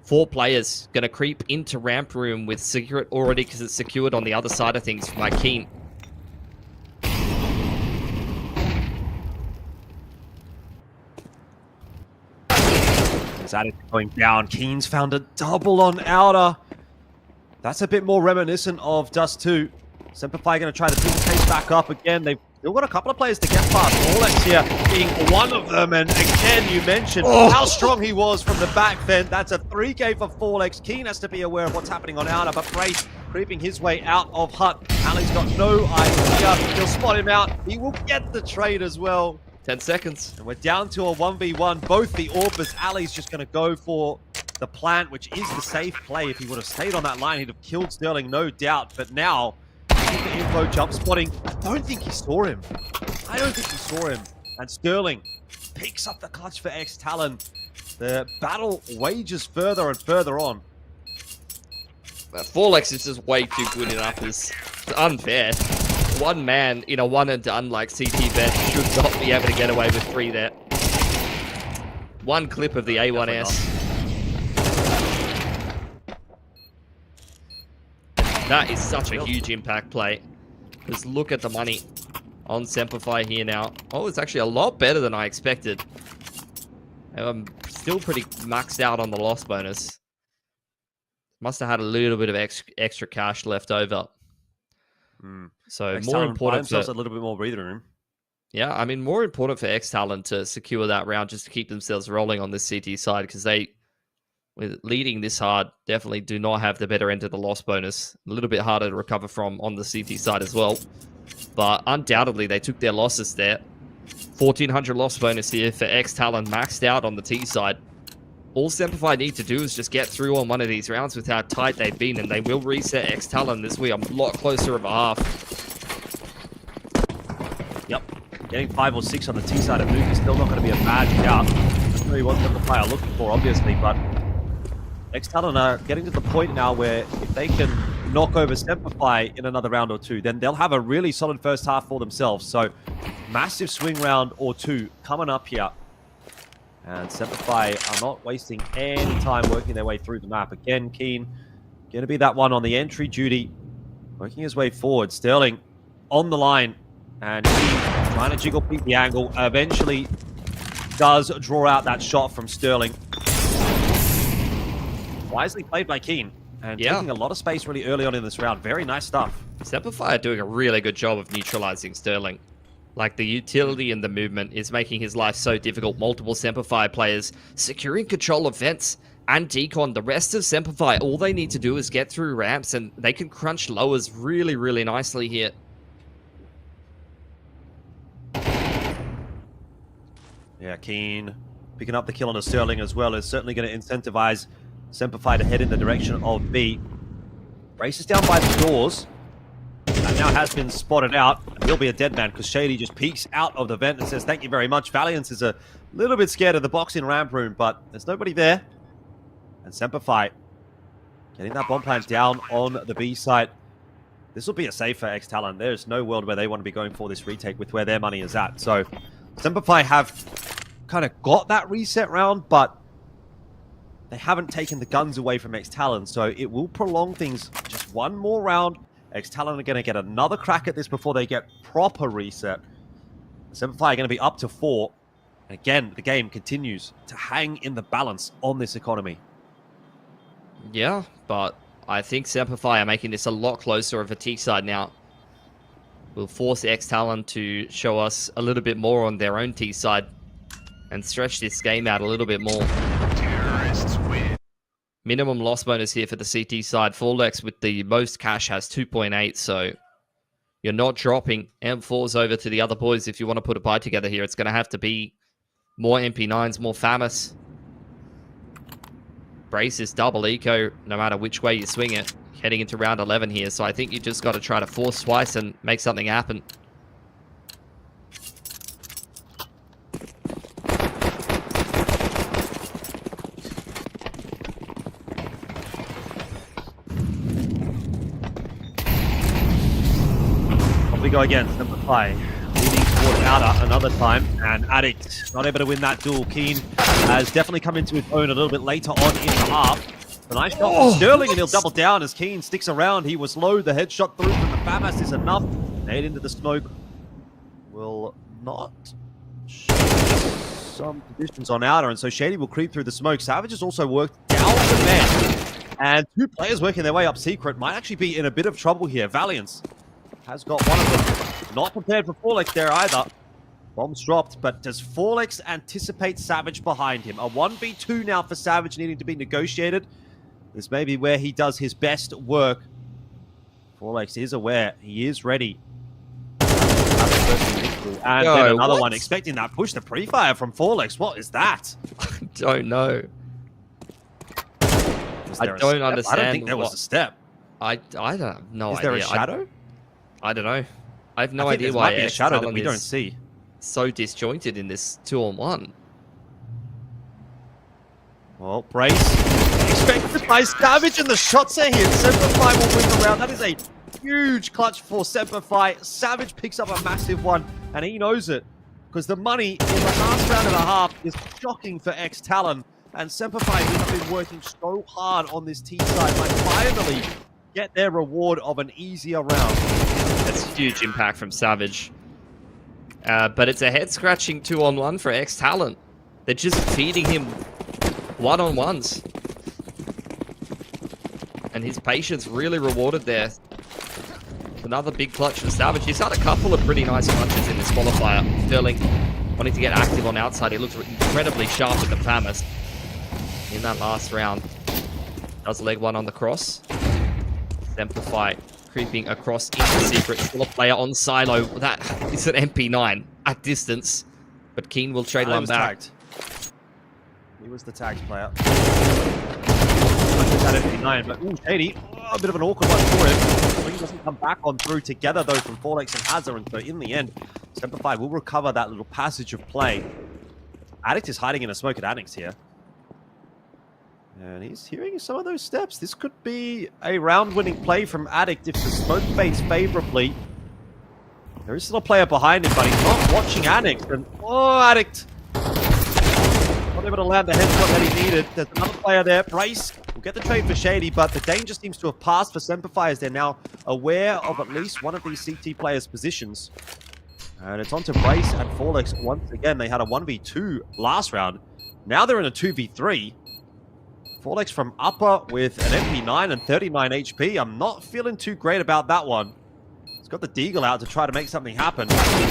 4 players going to creep into ramp room with Secret already because it's secured on the other side of things by Keen. Zadis going down. Keen's found a double on outer. That's a bit more reminiscent of Dust 2. SemperFi going to try to pick the pace back up again. They've still got a couple of players to get past. Olex here being one of them. And again, you mentioned how strong he was from the back vent. That's a 3K for Forlex. Keen has to be aware of what's happening on outer, but Brace creeping his way out of hut. Ali's got no idea. He'll spot him out. He will get the trade as well. 10 seconds. And we're down to a 1v1. Both the Orbers. Ali's just going to go for the plant, which is the safe play. If he would have stayed on that line, he'd have killed Sterling, no doubt. But now, the info jump spotting. I don't think he saw him. And Sterling picks up the clutch for ex-TALON. The battle wages further and further on. Forlex is just way too good enough. It's unfair. One man in a one and done like CT vet should not be able to get away with 3 there. One clip of the A1S. That is such a huge impact play. Because look at the money on SemperFi here now. Oh, it's actually a lot better than I expected. I'm still pretty maxed out on the loss bonus. Must have had a little bit of extra cash left over. So more important for a little bit more breathing room. Yeah, I mean, more important for ex-TALON to secure that round just to keep themselves rolling on this CT side because they, with leading this hard, definitely do not have the better end of the loss bonus. A little bit harder to recover from on the CT side as well. But undoubtedly, they took their losses there. 1,400 loss bonus here for ex-TALON, maxed out on the T side. All SemperFi need to do is just get through on one of these rounds with how tight they've been, and they will reset ex-TALON this week. I'm a lot closer of a half. Yep. Getting 5 or 6 on the T side of Nuke is still not going to be a bad shout. That's really what SemperFi are looking for, obviously, but ex-TALON are getting to the point now where if they can knock over SemperFi in another round or 2, then they'll have a really solid first half for themselves. So, massive swing round or 2 coming up here. And SemperFi are not wasting any time working their way through the map. Again, Keen going to be that one on the entry duty, working his way forward. Sterling on the line, and Keen trying to jiggle peek the angle. Eventually does draw out that shot from Sterling. Wisely played by Keen, and taking a lot of space really early on in this round. Very nice stuff. SemperFi are doing a really good job of neutralizing Sterling. Like, the utility and the movement is making his life so difficult. Multiple SemperFi players securing control of vents and decon. The rest of SemperFi, all they need to do is get through ramps, and they can crunch lowers really, really nicely here. Yeah, Keen picking up the kill on a Sterling as well is certainly going to incentivize SemperFi to head in the direction of B. Braces down by the doors. And now has been spotted out. He'll be a dead man because Shady just peeks out of the vent and says, "Thank you very much." Valiance is a little bit scared of the box in ramp room, but there's nobody there. And SemperFi getting that bomb plant down on the B site. This will be a safe for ex-TALON. There's no world where they want to be going for this retake with where their money is at. So SemperFi have kind of got that reset round, but they haven't taken the guns away from ex-TALON. So it will prolong things just one more round. ex-TALON are going to get another crack at this before they get proper reset. SemperFi are going to be up to 4. And again, the game continues to hang in the balance on this economy. Yeah, but I think SemperFi are making this a lot closer of a T side now. will force ex-TALON to show us a little bit more on their own T side and stretch this game out a little bit more. Terrorists win. Minimum loss bonus here for the CT side. Forlex with the most cash has 2.8, so you're not dropping M4s over to the other boys if you want to put a buy together here. It's going to have to be more MP9s, more FAMAS. Brace is double eco no matter which way you swing it. Heading into round 11 here, so I think you just got to try to force twice and make something happen. We go again, SemperFi leading toward outer another time, and Addict not able to win that duel. Keen has definitely come into his own a little bit later on in the half. A nice shot from Sterling, and he'll double down as Keen sticks around. He was low, the headshot through from the FAMAS is enough. Nade into the smoke will not show some positions on outer, and so Shady will creep through the smoke. Savage has also worked down the men, and two players working their way up secret might actually be in a bit of trouble here. Valiance has got one of them. Not prepared for Forlex there either. Bombs dropped, but does Forlex anticipate Savage behind him? A 1v2 now for Savage needing to be negotiated. This may be where he does his best work. Forlex is aware. He is ready. And then another one. Expecting that push. The pre-fire from Forlex. What is that? I don't know. I don't understand. I don't think there was a step. I don't have no idea. Is there a shadow? I don't know. I have no idea why there might be a shadow that we don't see. So disjointed in this 2-on-1. Well, Brace expected by Savage, and the shots are hit. SemperFi will win the round. That is a huge clutch for SemperFi. Savage picks up a massive one, and he knows it, because the money in the last round and a half is shocking for ex-TALON, and SemperFi, who have been working so hard on this T side, might finally get their reward of an easier round. That's huge impact from Savage. But it's a head-scratching 2-on-1 for ex-TALON. They're just feeding him one-on-ones. And his patience really rewarded there. Another big clutch for Savage. He's had a couple of pretty nice clutches in this qualifier. Sterling wanting to get active on outside. He looks incredibly sharp with the FAMAS in that last round. Does leg one on the cross. SemperFi creeping across into secret. Still a player on silo. That is an MP9 at distance. But Keen will trade one back. Tagged. He was the tagged player. That MP9, but ooh, Shady. A bit of an awkward one for him. Ring doesn't come back on through together though from Forlex and Hazard, and so in the end, SemperFi will recover that little passage of play. Addict is hiding in a smoke at Addict here. And he's hearing some of those steps. This could be a round-winning play from Addict if the smoke fades favorably. There is still a player behind him, but he's not watching Addict. And oh, Addict! Not able to land the headshot that he needed. There's another player there. Brace will get the trade for Shady, but the danger seems to have passed for SemperFi as they're now aware of at least one of these CT players' positions. And it's on to Brace and Forlex once again. They had a 1v2 last round. Now they're in a 2v3. Forlex from upper with an MP9 and 39 HP. I'm not feeling too great about that one. He's got the Deagle out to try to make something happen.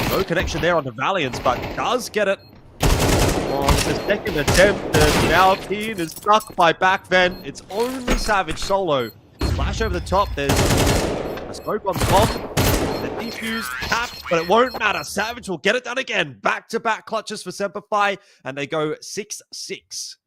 No connection there on the Valiance, but does get it on the second attempt. And now Keen is stuck by back then. It's only Savage solo. Flash over the top. There's a smoke on top. The defuse tapped, but it won't matter. Savage will get it done again. Back-to-back clutches for SemperFi, and they go 6-6.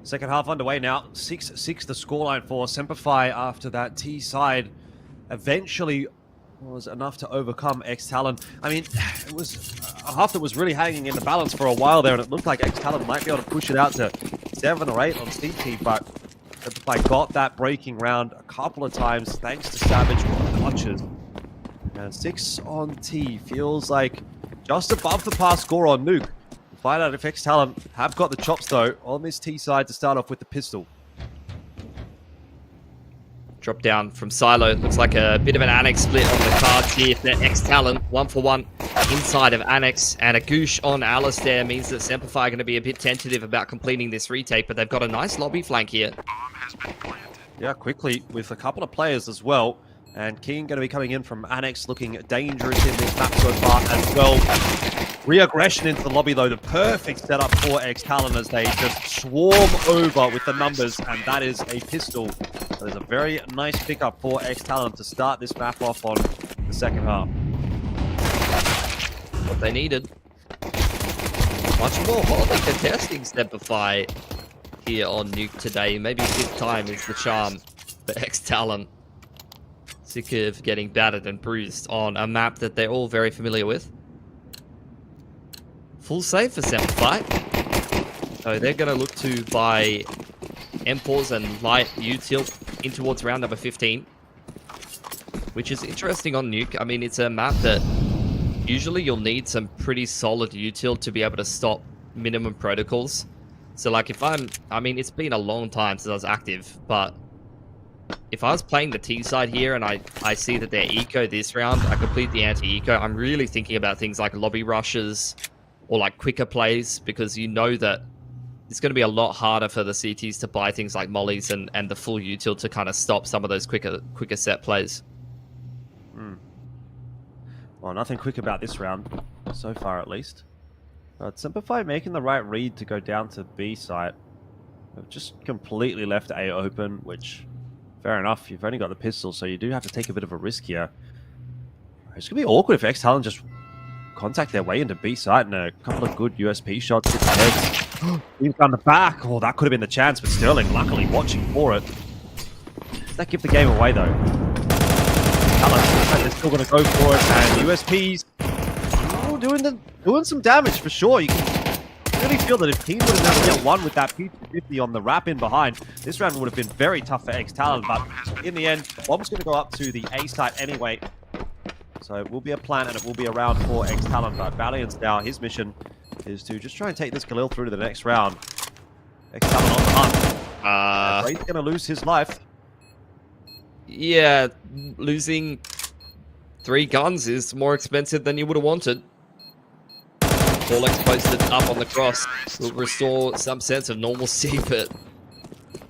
Second half underway now. 6-6 the scoreline for SemperFi after that T side eventually was enough to overcome ex-TALON. I mean, it was a half that was really hanging in the balance for a while there, and it looked like ex-TALON might be able to push it out to 7 or 8 on CT, but SemperFi got that breaking round a couple of times thanks to Savage clutches. And 6 on T feels like just above the par score on Nuke. We'll find out if ex-TALON have got the chops though on this T side to start off with the pistol. Drop down from Silo. Looks like a bit of an Annex split on the cards here for ex-TALON. 1-for-1 inside of Annex. And a goosh on Alistair means that SemperFi are going to be a bit tentative about completing this retake, but they've got a nice lobby flank here. Yeah, quickly with a couple of players as well. And King going to be coming in from Annex, looking dangerous in this map so far as well. Re-aggression into the lobby though, the perfect setup for ex-TALON as they just swarm over with the numbers, and that is a pistol. So there's a very nice pickup for ex-TALON to start this map off on the second half. What they needed. Much more hotly contesting SemperFi here on Nuke today. Maybe 5th time is the charm for ex-TALON. Sick of getting battered and bruised on a map that they're all very familiar with. Full save for SemperFi. So they're going to look to buy M4s and light util in towards round number 15. Which is interesting on Nuke. I mean, it's a map that usually you'll need some pretty solid util to be able to stop minimum protocols. So like if I mean, it's been a long time since I was active, but if I was playing the T side here and I see that they're eco this round, I complete the anti-eco, I'm really thinking about things like lobby rushes or like quicker plays, because you know that it's going to be a lot harder for the CTs to buy things like mollies and the full util to kind of stop some of those quicker set plays. Well, nothing quick about this round, so far at least. But SemperFi making the right read to go down to B site. They've just completely left A open, which, fair enough, you've only got the pistol, so you do have to take a bit of a risk here. It's going to be awkward if ex-TALON just contact their way into B site, and a couple of good USP shots hit the heads. He's down the back. Oh, that could have been the chance, but Sterling luckily watching for it. Does that give the game away though? They're still going to go for it, and USPs doing some damage for sure. You can really feel that if Team would have never get one with that P250 on the wrap in behind, this round would have been very tough for ex-TALON, but in the end, Bomb's going to go up to the A site anyway. So it will be a plan, and it will be a round for ex-TALON, but Valiant's now, his mission is to just try and take this Khalil through to the next round. Ex-TALON on the hunt. Ray's going to lose his life. Yeah, losing 3 guns is more expensive than you would have wanted. Vorlex posted up on the cross will restore some sense of normalcy, but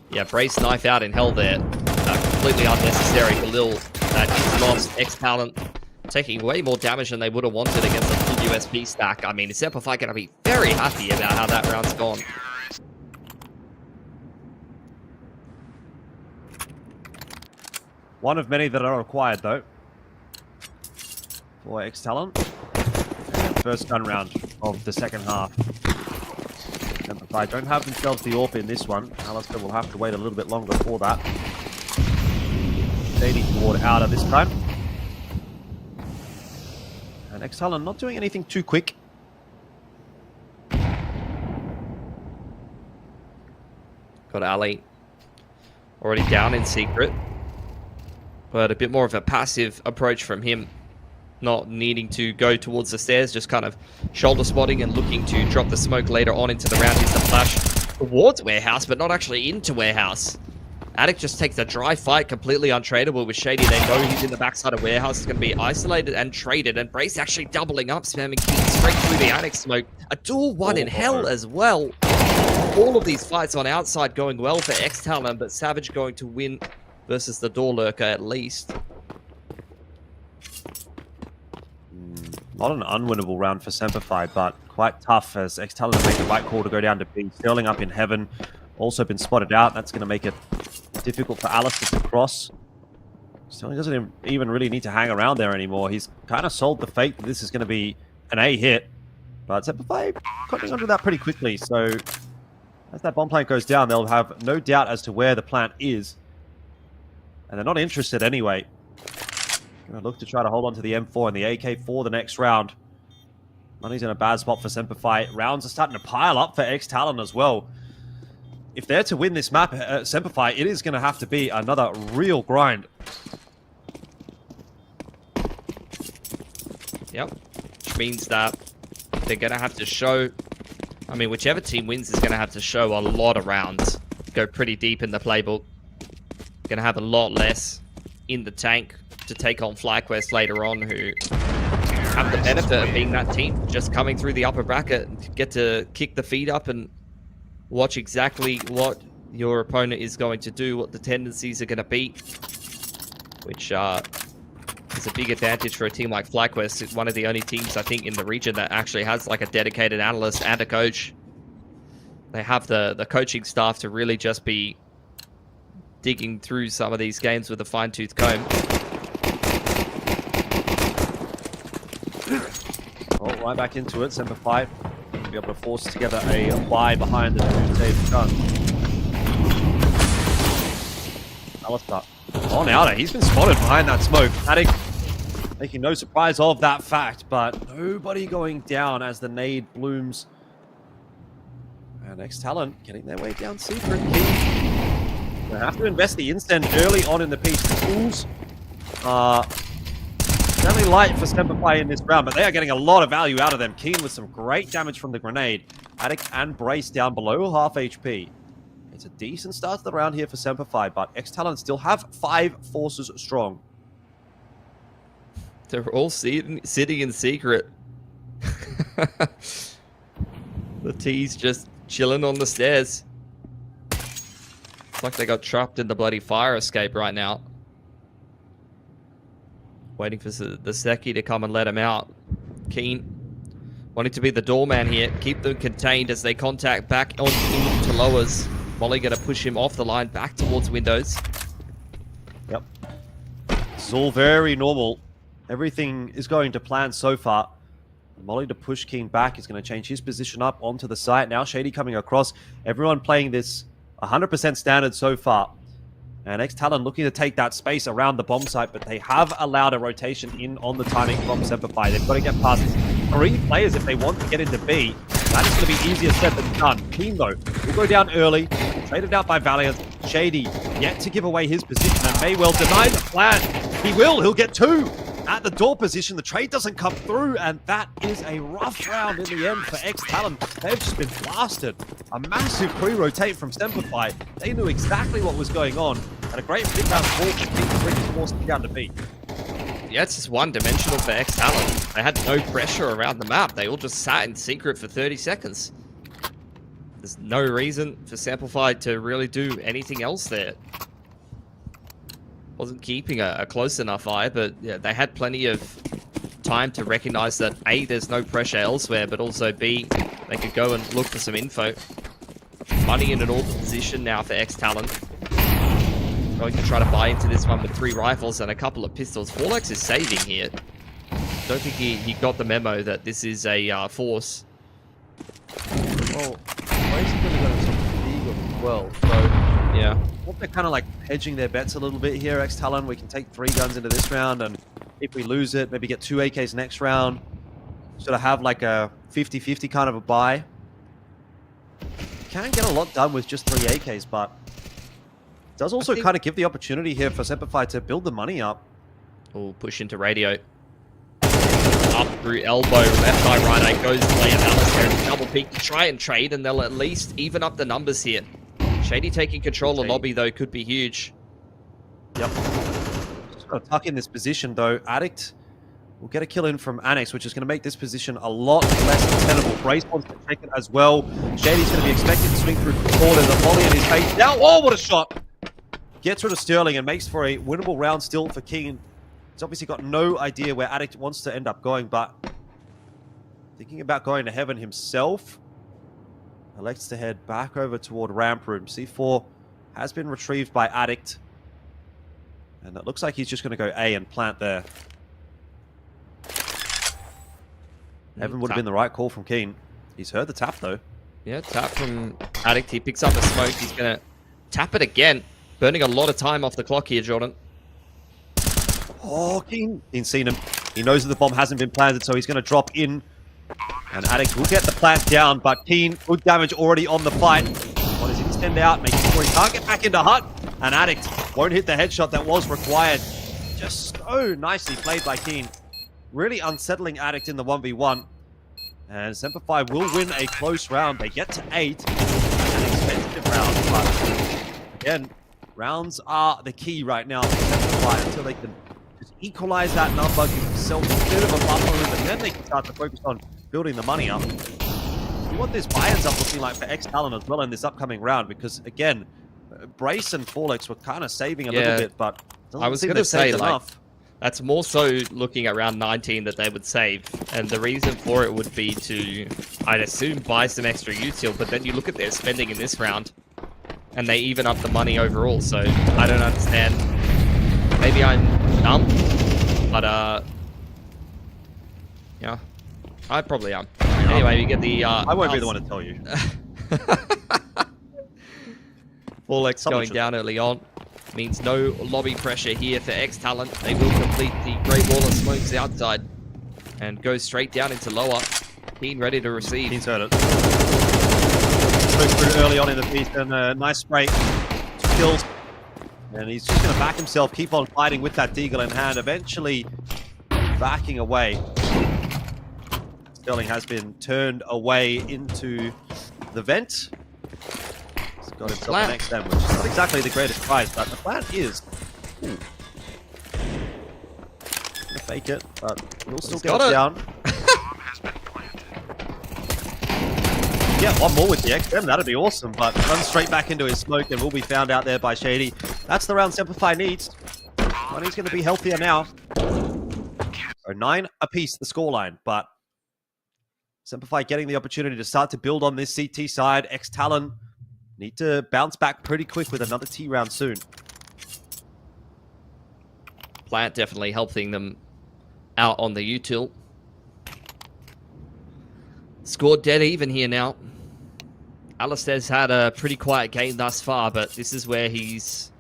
yeah, Brace knife out in hell there. Completely unnecessary. Khalil that is lost. ex-TALON taking way more damage than they would have wanted against a full USP stack. I mean, SemperFi going to be very happy about how that round's gone. One of many that are required, though, for ex-TALON. First gun round of the second half. SemperFi don't have themselves the AWP in this one. Alistair will have to wait a little bit longer for that. Shady toward outer this time. And ex-TALON not doing anything too quick. Got Ali already down in secret. But a bit more of a passive approach from him. Not needing to go towards the stairs, just kind of shoulder spotting and looking to drop the smoke later on into the round. Here's the flash towards Warehouse, but not actually into Warehouse. Addict just takes a dry fight, completely untradeable with Shady. They know he's in the backside of Warehouse. It's going to be isolated and traded, and Brace actually doubling up, spamming keys straight through the Addict smoke. A dual one in hell as well. All of these fights on outside going well for ex-TALON, but Savage going to win versus the door lurker at least. Not an unwinnable round for SemperFi, but quite tough as ex-TALON make the right call to go down to B. Sterling up in heaven, also been spotted out. That's going to make it difficult for Alistair to cross. Sterling doesn't even really need to hang around there anymore. He's kind of sold the fate that this is going to be an A hit. But SemperFi cutting onto that pretty quickly, so As that bomb plant goes down, they'll have no doubt as to where the plant is. And they're not interested anyway. Going to look to try to hold on to the M4 and the AK for the next round. Money's in a bad spot for SemperFi. Rounds are starting to pile up for ex-TALON as well. If they're to win this map, SemperFi, it is going to have to be another real grind. Yep. Which means that they're going to have to show... I mean, whichever team wins is going to have to show a lot of rounds. Go pretty deep in the playbook. Going to have a lot less in the tank to take on FlyQuest later on, who have the benefit of being that team, just coming through the upper bracket and get to kick the feet up and watch exactly what your opponent is going to do, what the tendencies are going to be, which is a big advantage for a team like FlyQuest. It's one of the only teams, I think, in the region that actually has like a dedicated analyst and a coach. They have the coaching staff to really just be digging through some of these games with a fine-tooth comb. Oh, right back into it. SemperFi will be able to force together a buy behind the two-save gun. Alistair on outer. He's been spotted behind that smoke. Attic making no surprise of that fact, but nobody going down as the nade blooms. And ex-TALON getting their way down secret. They have to invest the instant early on in the piece. The tools are fairly light for SemperFi in this round, but they are getting a lot of value out of them. Keen with some great damage from the grenade. Attic and Brace down below half HP. It's a decent start to the round here for SemperFi, but ex-TALON still have 5 forces strong. They're all sitting in secret. The T's just chilling on the stairs. It's like they got trapped in the bloody fire escape right now. Waiting for the Seki to come and let him out. Keen wanting to be the doorman here. Keep them contained as they contact back on into lowers. Molly going to push him off the line back towards windows. Yep. This is all very normal. Everything is going to plan so far. Molly to push Keen back. He's going to change his position up onto the site. Now Shady coming across. Everyone playing this 100% standard so far. And ex-TALON looking to take that space around the bomb site, but they have allowed a rotation in on the timing from SemperFi. They've got to get past 3 players if they want to get into B. That is going to be easier said than done. Keen, though, will go down early. Traded out by Valiant. Shady yet to give away his position and may well deny the plan. He will. He'll get 2 at the door position. The trade doesn't come through, and that is a rough round in the end for ex-TALON. They've just been blasted. A massive pre-rotate from SemperFi. They knew exactly what was going on, and a great flip-out ball to keep the British forced down to B. Yeah, it's just one-dimensional for ex-TALON. They had no pressure around the map. They all just sat in secret for 30 seconds. There's no reason for SemperFi to really do anything else there. Wasn't keeping a close enough eye, but yeah, they had plenty of time to recognize that A, there's no pressure elsewhere, but also B, they could go and look for some info. Money in an awful position now for ex-TALON. Going to try to buy into this one with 3 rifles and a couple of pistols. Forlex is saving here. Don't think he got the memo that this is a force. Well, Brace is going to go some legal as well, so yeah. They're kind of like hedging their bets a little bit here, ex-TALON. We can take 3 guns into this round, and if we lose it, maybe get 2 AKs next round. Sort of have like a 50-50 kind of a buy. Can get a lot done with just 3 AKs, but it does also kind of give the opportunity here for SemperFi to build the money up. Oh, push into radio. Up through elbow, left eye, right eye, goes play and Alistair. Double peek to try and trade, and they'll at least even up the numbers here. Shady taking control of lobby, though, could be huge. Yep. Just got to tuck in this position, though. Addict will get a kill in from Annex, which is going to make this position a lot less tenable. Brace wants to take it as well. Shady's going to be expected to swing through the corner. The volley in his face. Now, oh, what a shot! Gets rid of Sterling and makes for a winnable round still for Keen. He's obviously got no idea where Addict wants to end up going, but thinking about going to heaven himself, elects to head back over toward ramp room. C4 has been retrieved by Addict. And it looks like he's just going to go A and plant there. Heaven would have been the right call from Keen. He's heard the tap, though. Yeah, tap from Addict, he picks up a smoke. He's going to tap it again. Burning a lot of time off the clock here, Jordan. Oh, Keen's seen him. He knows that the bomb hasn't been planted, so he's going to drop in. And Addict will get the plant down, but Keen, good damage already on the fight. On his extend out, making sure he can't get back into Hut. And Addict won't hit the headshot that was required. Just so nicely played by Keen. Really unsettling Addict in the 1v1. And SemperFi will win a close round. They get to 8. An expensive round, but again, rounds are the key right now for SemperFi until they can just equalize that number, give themselves a bit of a buffer room, and then they can start to focus on building the money up. See what this buy ends up looking like for ex-TALON as well in this upcoming round, because again, Brace and Forlex were kind of saving a little bit, but I was going to say, like, that's more so looking at round 19 that they would save, and the reason for it would be to, I'd assume, buy some extra util, but then you look at their spending in this round, and they even up the money overall, so I don't understand. Maybe I'm dumb, but, yeah, I probably am. Anyway, we get the, I won't be the one to tell you. Forlex going down early on. Means no lobby pressure here for ex-TALON. They will complete the Great Wall of Smokes outside and go straight down into lower. Keen ready to receive. Keen's heard it. Goes through early on in the piece and a nice spray. 2 kills. And he's just going to back himself, keep on fighting with that deagle in hand, eventually backing away. Sterling has been turned away into the vent. Got himself an next which is not exactly the greatest prize, but the plan is. Gonna fake it, but we'll still get it down. Yeah, one more with the XM, that'd be awesome, but runs straight back into his smoke and will be found out there by Shady. That's the round SemperFi needs. Money's going to be healthier now. So 9 apiece, the scoreline, but SemperFi getting the opportunity to start to build on this CT side. Ex-TALON need to bounce back pretty quick with another T round soon. Plant definitely helping them out on the util. Scored dead even here now. Alistair's had a pretty quiet game thus far, but this is where he's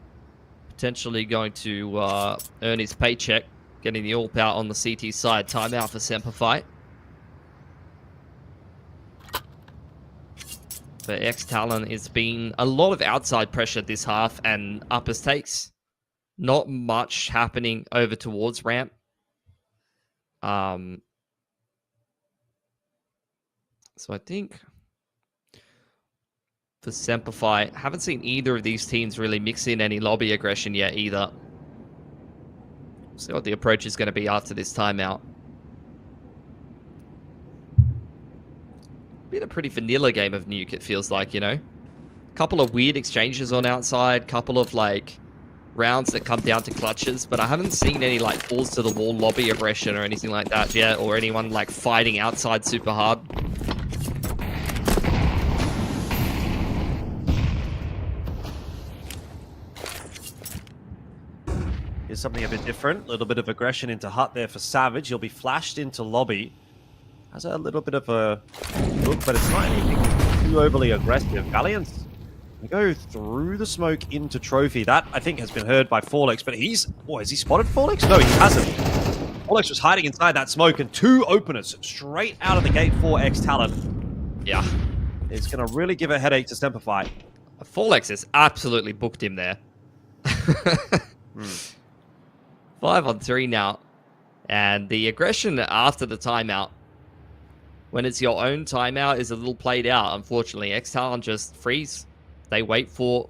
potentially going to earn his paycheck, getting the AWP out on the CT side. Timeout for SemperFi. For ex-TALON, it's been a lot of outside pressure this half and uppers takes. Not much happening over towards ramp. So I think for SemperFi, haven't seen either of these teams really mix in any lobby aggression yet either. See what the approach is going to be after this timeout. Been a pretty vanilla game of Nuke, it feels like, you know. Couple of weird exchanges on outside, couple of like rounds that come down to clutches, but I haven't seen any like balls to the wall lobby aggression or anything like that yet, or anyone like fighting outside super hard. Here's something a bit different. A little bit of aggression into Hut there for Savage. He'll be flashed into lobby. Has a little bit of a look, but it's not anything too overly aggressive. Valiant's go through the smoke into Trophy. That, I think, has been heard by Forlex, but he's... Oh, has he spotted Forlex? No, he hasn't. Forlex was hiding inside that smoke, and 2 openers straight out of the gate for ex-TALON. Yeah. It's going to really give a headache to SemperFi. Forlex has absolutely booked him there. 5 on 3 now. And the aggression after the timeout, when it's your own timeout, is a little played out. Unfortunately, ex-TALON just freeze. They wait for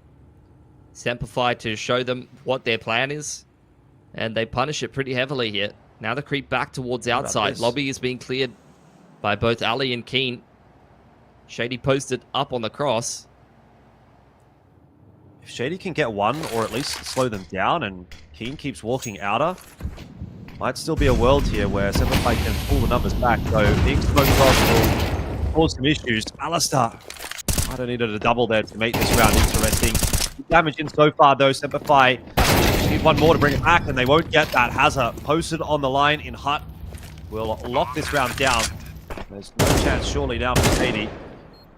SemperFi to show them what their plan is, and they punish it pretty heavily here. Now they creep back towards outside. Lobby is being cleared by both Ali and Keen. Shady posted up on the cross. If Shady can get one, or at least slow them down, and Keen keeps walking outer, might still be a world here where SemperFi can pull the numbers back, though being smoke cross will cause some issues. Alistair might have needed a double there to make this round interesting. Damage in so far, though. SemperFi need one more to bring it back, and they won't get that. Hazard posted on the line in Hut will lock this round down. There's no chance, surely, now for Shady.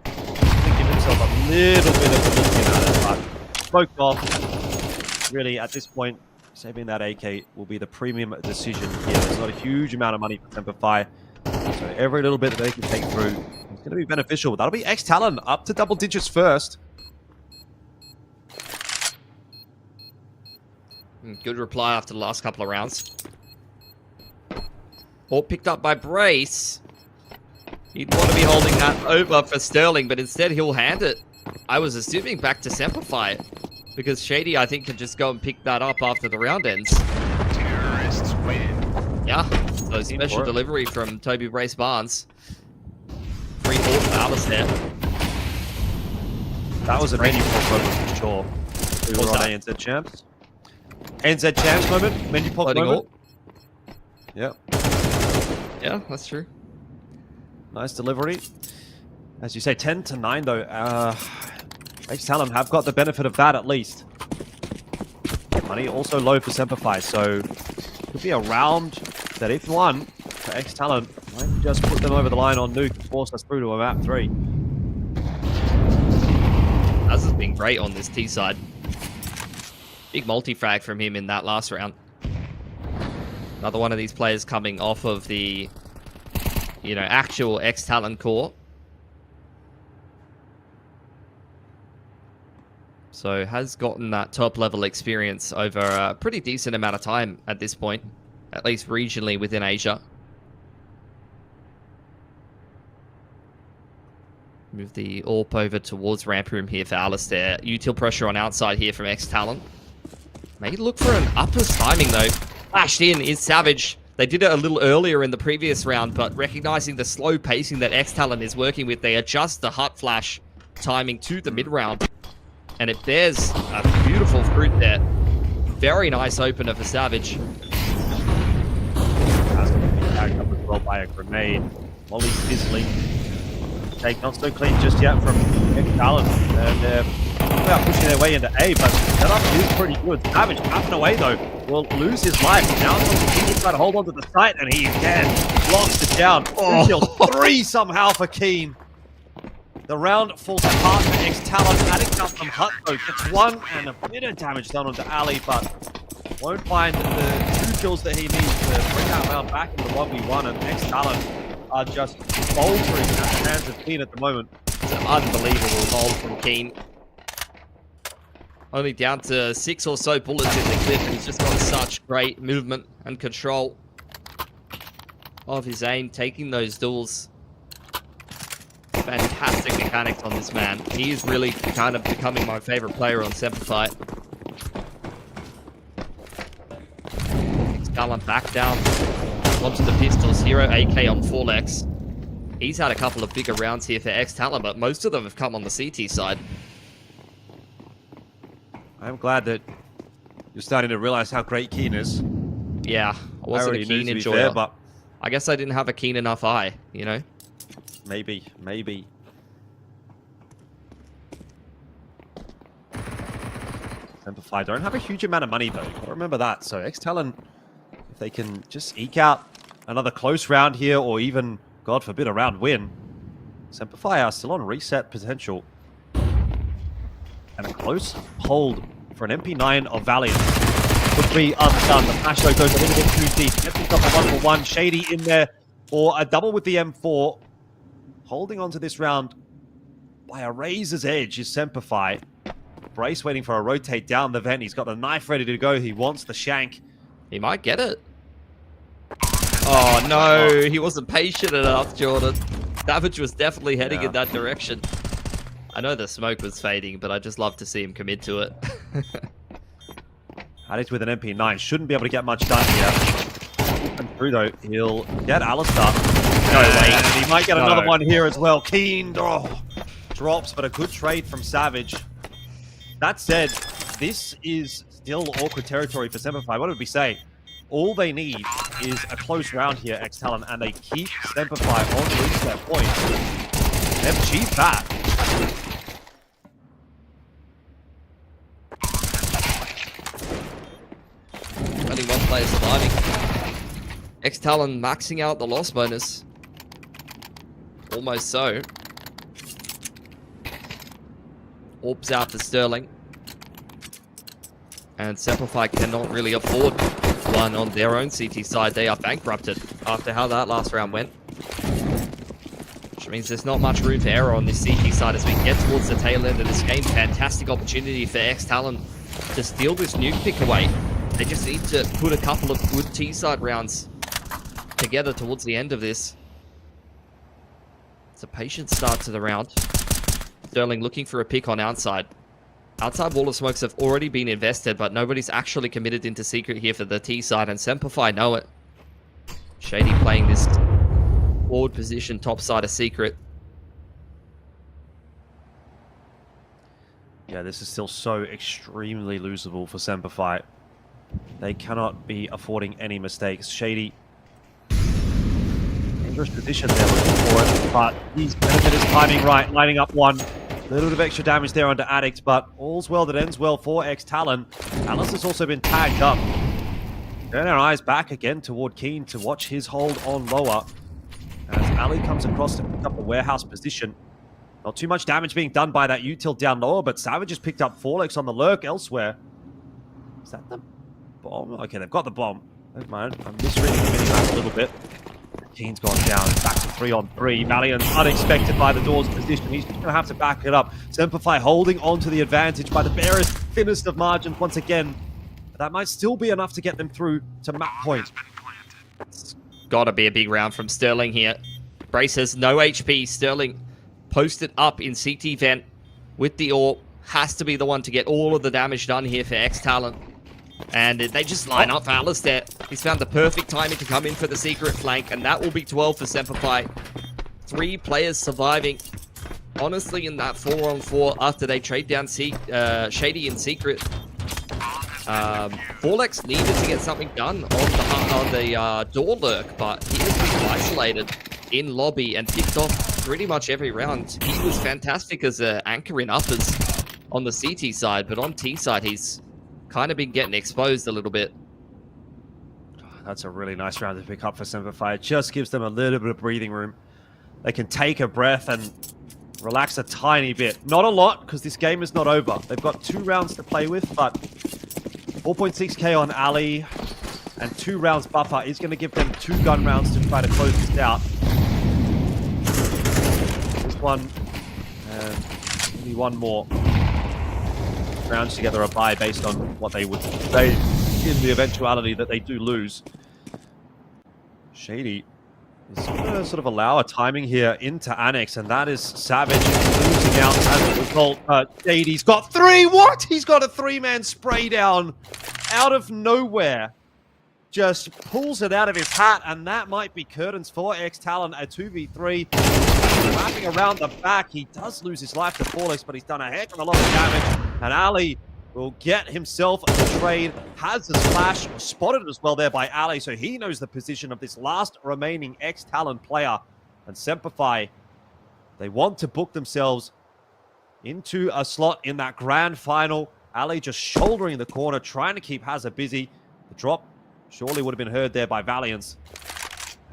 Give himself himself a little bit of a look at it, but smoked off. Really, at this point, saving that AK will be the premium decision here. There's not a huge amount of money for SemperFi, so every little bit that they can take through is going to be beneficial. That'll be ex-TALON up to double digits first. Good reply after the last couple of rounds. All picked up by Brace. He'd want to be holding that over for Sterling, but instead he'll hand it. I was assuming back to SemperFi, because Shady, I think, can just go and pick that up after the round ends. Terrorists win. Yeah, so special delivery from Toby Brace Barnes. 3-4 for Alistair. That was a menu pop moment for sure. We were on ANZ Champs. ANZ Champs moment, menu pop moment. Yep. Yeah, that's true. Nice delivery. As you say, 10-9 though. ex-TALON have got the benefit of that at least. Money also low for SemperFi, so could be a round that if won for ex-TALON might just put them over the line on Nuke and force us through to a map 3. Az has been great on this T side. Big multi-frag from him in that last round. Another one of these players coming off of the, you know, actual ex-TALON core. So has gotten that top level experience over a pretty decent amount of time at this point, at least regionally within Asia. Move the AWP over towards ramp room here for Alistair. Util pressure on outside here from ex-TALON. May look for an uppers timing though. Flashed in is Savage. They did it a little earlier in the previous round, but recognizing the slow pacing that ex-TALON is working with, they adjust the hut flash timing to the mid round. And it bears a beautiful fruit there. Very nice opener for Savage. That's going to be backed up as well by a grenade. Molly fizzling. Take not so clean just yet from ex-TALON. And they're pushing their way into A, but that up is pretty good. Savage tapping away though. Will lose his life. Now he's trying to hold on to the site, and he again locks it down. Until 3 somehow for Keen. The round falls apart for ex-TALON. Adding up from Hut though gets 1 and a bit of damage done onto Ali, but won't find the 2 kills that he needs to bring that round back into 1v1. And ex-TALON are just boltering at the hands of Keen at the moment. It's an unbelievable hold from Keen. Only down to 6 or so bullets in the clip, and he's just got such great movement and control of his aim, taking those duels. Fantastic mechanics on this man. He is really kind of becoming my favorite player on SemperFi. ex-TALON back down onto the pistols. Hero AK on 4lex. He's had a couple of bigger rounds here for ex-TALON, but most of them have come on the CT side. I'm glad that you're starting to realize how great Keen is. Yeah, I wasn't a Keen enjoyer, fair, but I guess I didn't have a keen enough eye, you know? Maybe. SemperFi don't have a huge amount of money though. Gotta remember that. So ex-TALON, if they can just eke out another close round here, or even, God forbid, a round win, SemperFi are still on reset potential. And a close hold for an MP9 of Valiant. Could be undone. The flash though goes a little bit too deep. Gets himself a 1-for-1. Shady in there for a double with the M4. Holding on to this round by a razor's edge is SemperFi. Brace waiting for a rotate down the vent. He's got the knife ready to go. He wants the shank. He might get it. Oh no, he wasn't patient enough, Jordan. Savage was definitely heading in that direction. I know the smoke was fading, but I just love to see him commit to it. Addict with an MP9. Shouldn't be able to get much done here. And through though, he'll get Alistair. No way. And he might get another one here as well. Keen drops, but a good trade from Savage. That said, this is still awkward territory for SemperFi. What did we say? All they need is a close round here, ex-TALON, and they keep SemperFi on reset point. They've achieved that. Only one player surviving. ex-TALON maxing out the loss bonus. Almost so. Orbs out for Sterling. And SemperFi cannot really afford one on their own CT side. They are bankrupted after how that last round went. Which means there's not much room for error on this CT side as we get towards the tail end of this game. Fantastic opportunity for ex-TALON to steal this nuke pick away. They just need to put a couple of good T-side rounds together towards the end of this. It's a patient start to the round. Sterling looking for a pick on outside. Outside wall of smokes have already been invested, but nobody's actually committed into secret here for the T side, and SemperFi know it. Shady playing this forward position, top side of secret. Yeah, this is still so extremely losable for SemperFi. They cannot be affording any mistakes. Shady, dangerous position there looking for it, but he's benefit his timing right, lining up one. A little bit of extra damage there onto Addict, but all's well that ends well for ex-TALON. Alice has also been tagged up. Turn our eyes back again toward Keen to watch his hold on lower. As Ali comes across to pick up the warehouse position. Not too much damage being done by that util down lower, but Savage has picked up Forlex on the lurk elsewhere. Is that the bomb? Okay, they've got the bomb. Never mind, I'm misreading the minimap a little bit. Keen's gone down, back to 3-on-3. Valiant unexpected by the door's position. He's just going to have to back it up. SemperFi holding on to the advantage by the barest, thinnest of margins once again. But that might still be enough to get them through to map point. It's got to be a big round from Sterling here. Brace has no HP. Sterling posted up in CT vent with the AWP. Has to be the one to get all of the damage done here for ex-TALON. And they just line up for Alistair. He's found the perfect timing to come in for the secret flank, and that will be 12 for SemperFi. 3 players surviving. Honestly, in that 4-on-4 after they trade down Shady in secret. Forlex needed to get something done on the door lurk, but he has been isolated in lobby and picked off pretty much every round. He was fantastic as an anchor in uppers on the CT side, but on T side, he's kind of been getting exposed a little bit. That's a really nice round to pick up for SemperFi. It just gives them a little bit of breathing room. They can take a breath and relax a tiny bit. Not a lot, because this game is not over. They've got 2 rounds to play with, but 4.6k on Ali and 2 rounds buffer is going to give them 2 gun rounds to try to close this out. This one, and maybe one more. Rounds together a buy based on what they would say in the eventuality that they do lose. Shady is going to sort of allow a timing here into Annex, and that is Savage losing out as a result. Shady's got 3. What? He's got a 3-man spray down out of nowhere. Just pulls it out of his hat, and that might be curtains for ex-TALON, a 2v3. Wrapping around the back, he does lose his life to Forlex, but he's done a heck of a lot of damage. And Ali will get himself a trade. Has the splash spotted as well there by Ali, so he knows the position of this last remaining ex-TALON player. And SemperFi, they want to book themselves into a slot in that grand final. Ali just shouldering the corner, trying to keep Hazza busy. The drop surely would have been heard there by Valiance.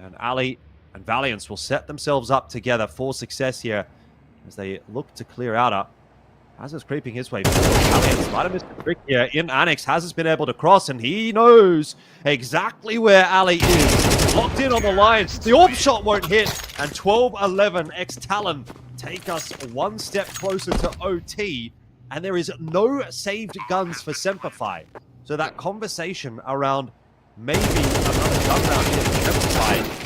And Ali and Valiance will set themselves up together for success here as they look to clear outer. Hazza's creeping his way forward. Valiance might have missed the trick here in Annex. Hazza's been able to cross, and he knows exactly where Ali is. Locked in on the line. The AWP shot won't hit, and 12-11 ex-TALON take us one step closer to OT, and there is no saved guns for SemperFi. So that conversation around maybe another gun round here for SemperFi,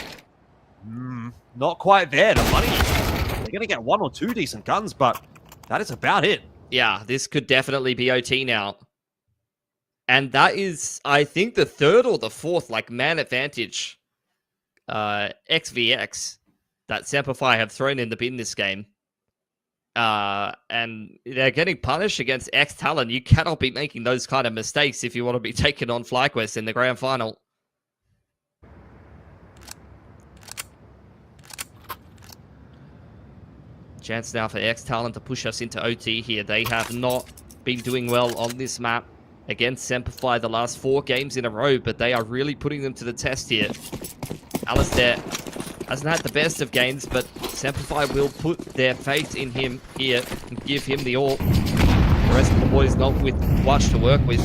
not quite there. The money, they're going to get 1 or 2 decent guns, but that is about it. Yeah, this could definitely be OT now. And that is, I think, the 3rd or the 4th, like, man advantage XVX that SemperFi have thrown in the bin this game. And they're getting punished against ex-TALON. You cannot be making those kind of mistakes if you want to be taking on FlyQuest in the grand final. Chance now for ex-TALON to push us into OT here. They have not been doing well on this map against SemperFi the last 4 games in a row, but they are really putting them to the test here. Alistair hasn't had the best of games, but SemperFi will put their faith in him here and give him the AWP. The rest of the boys not with much to work with.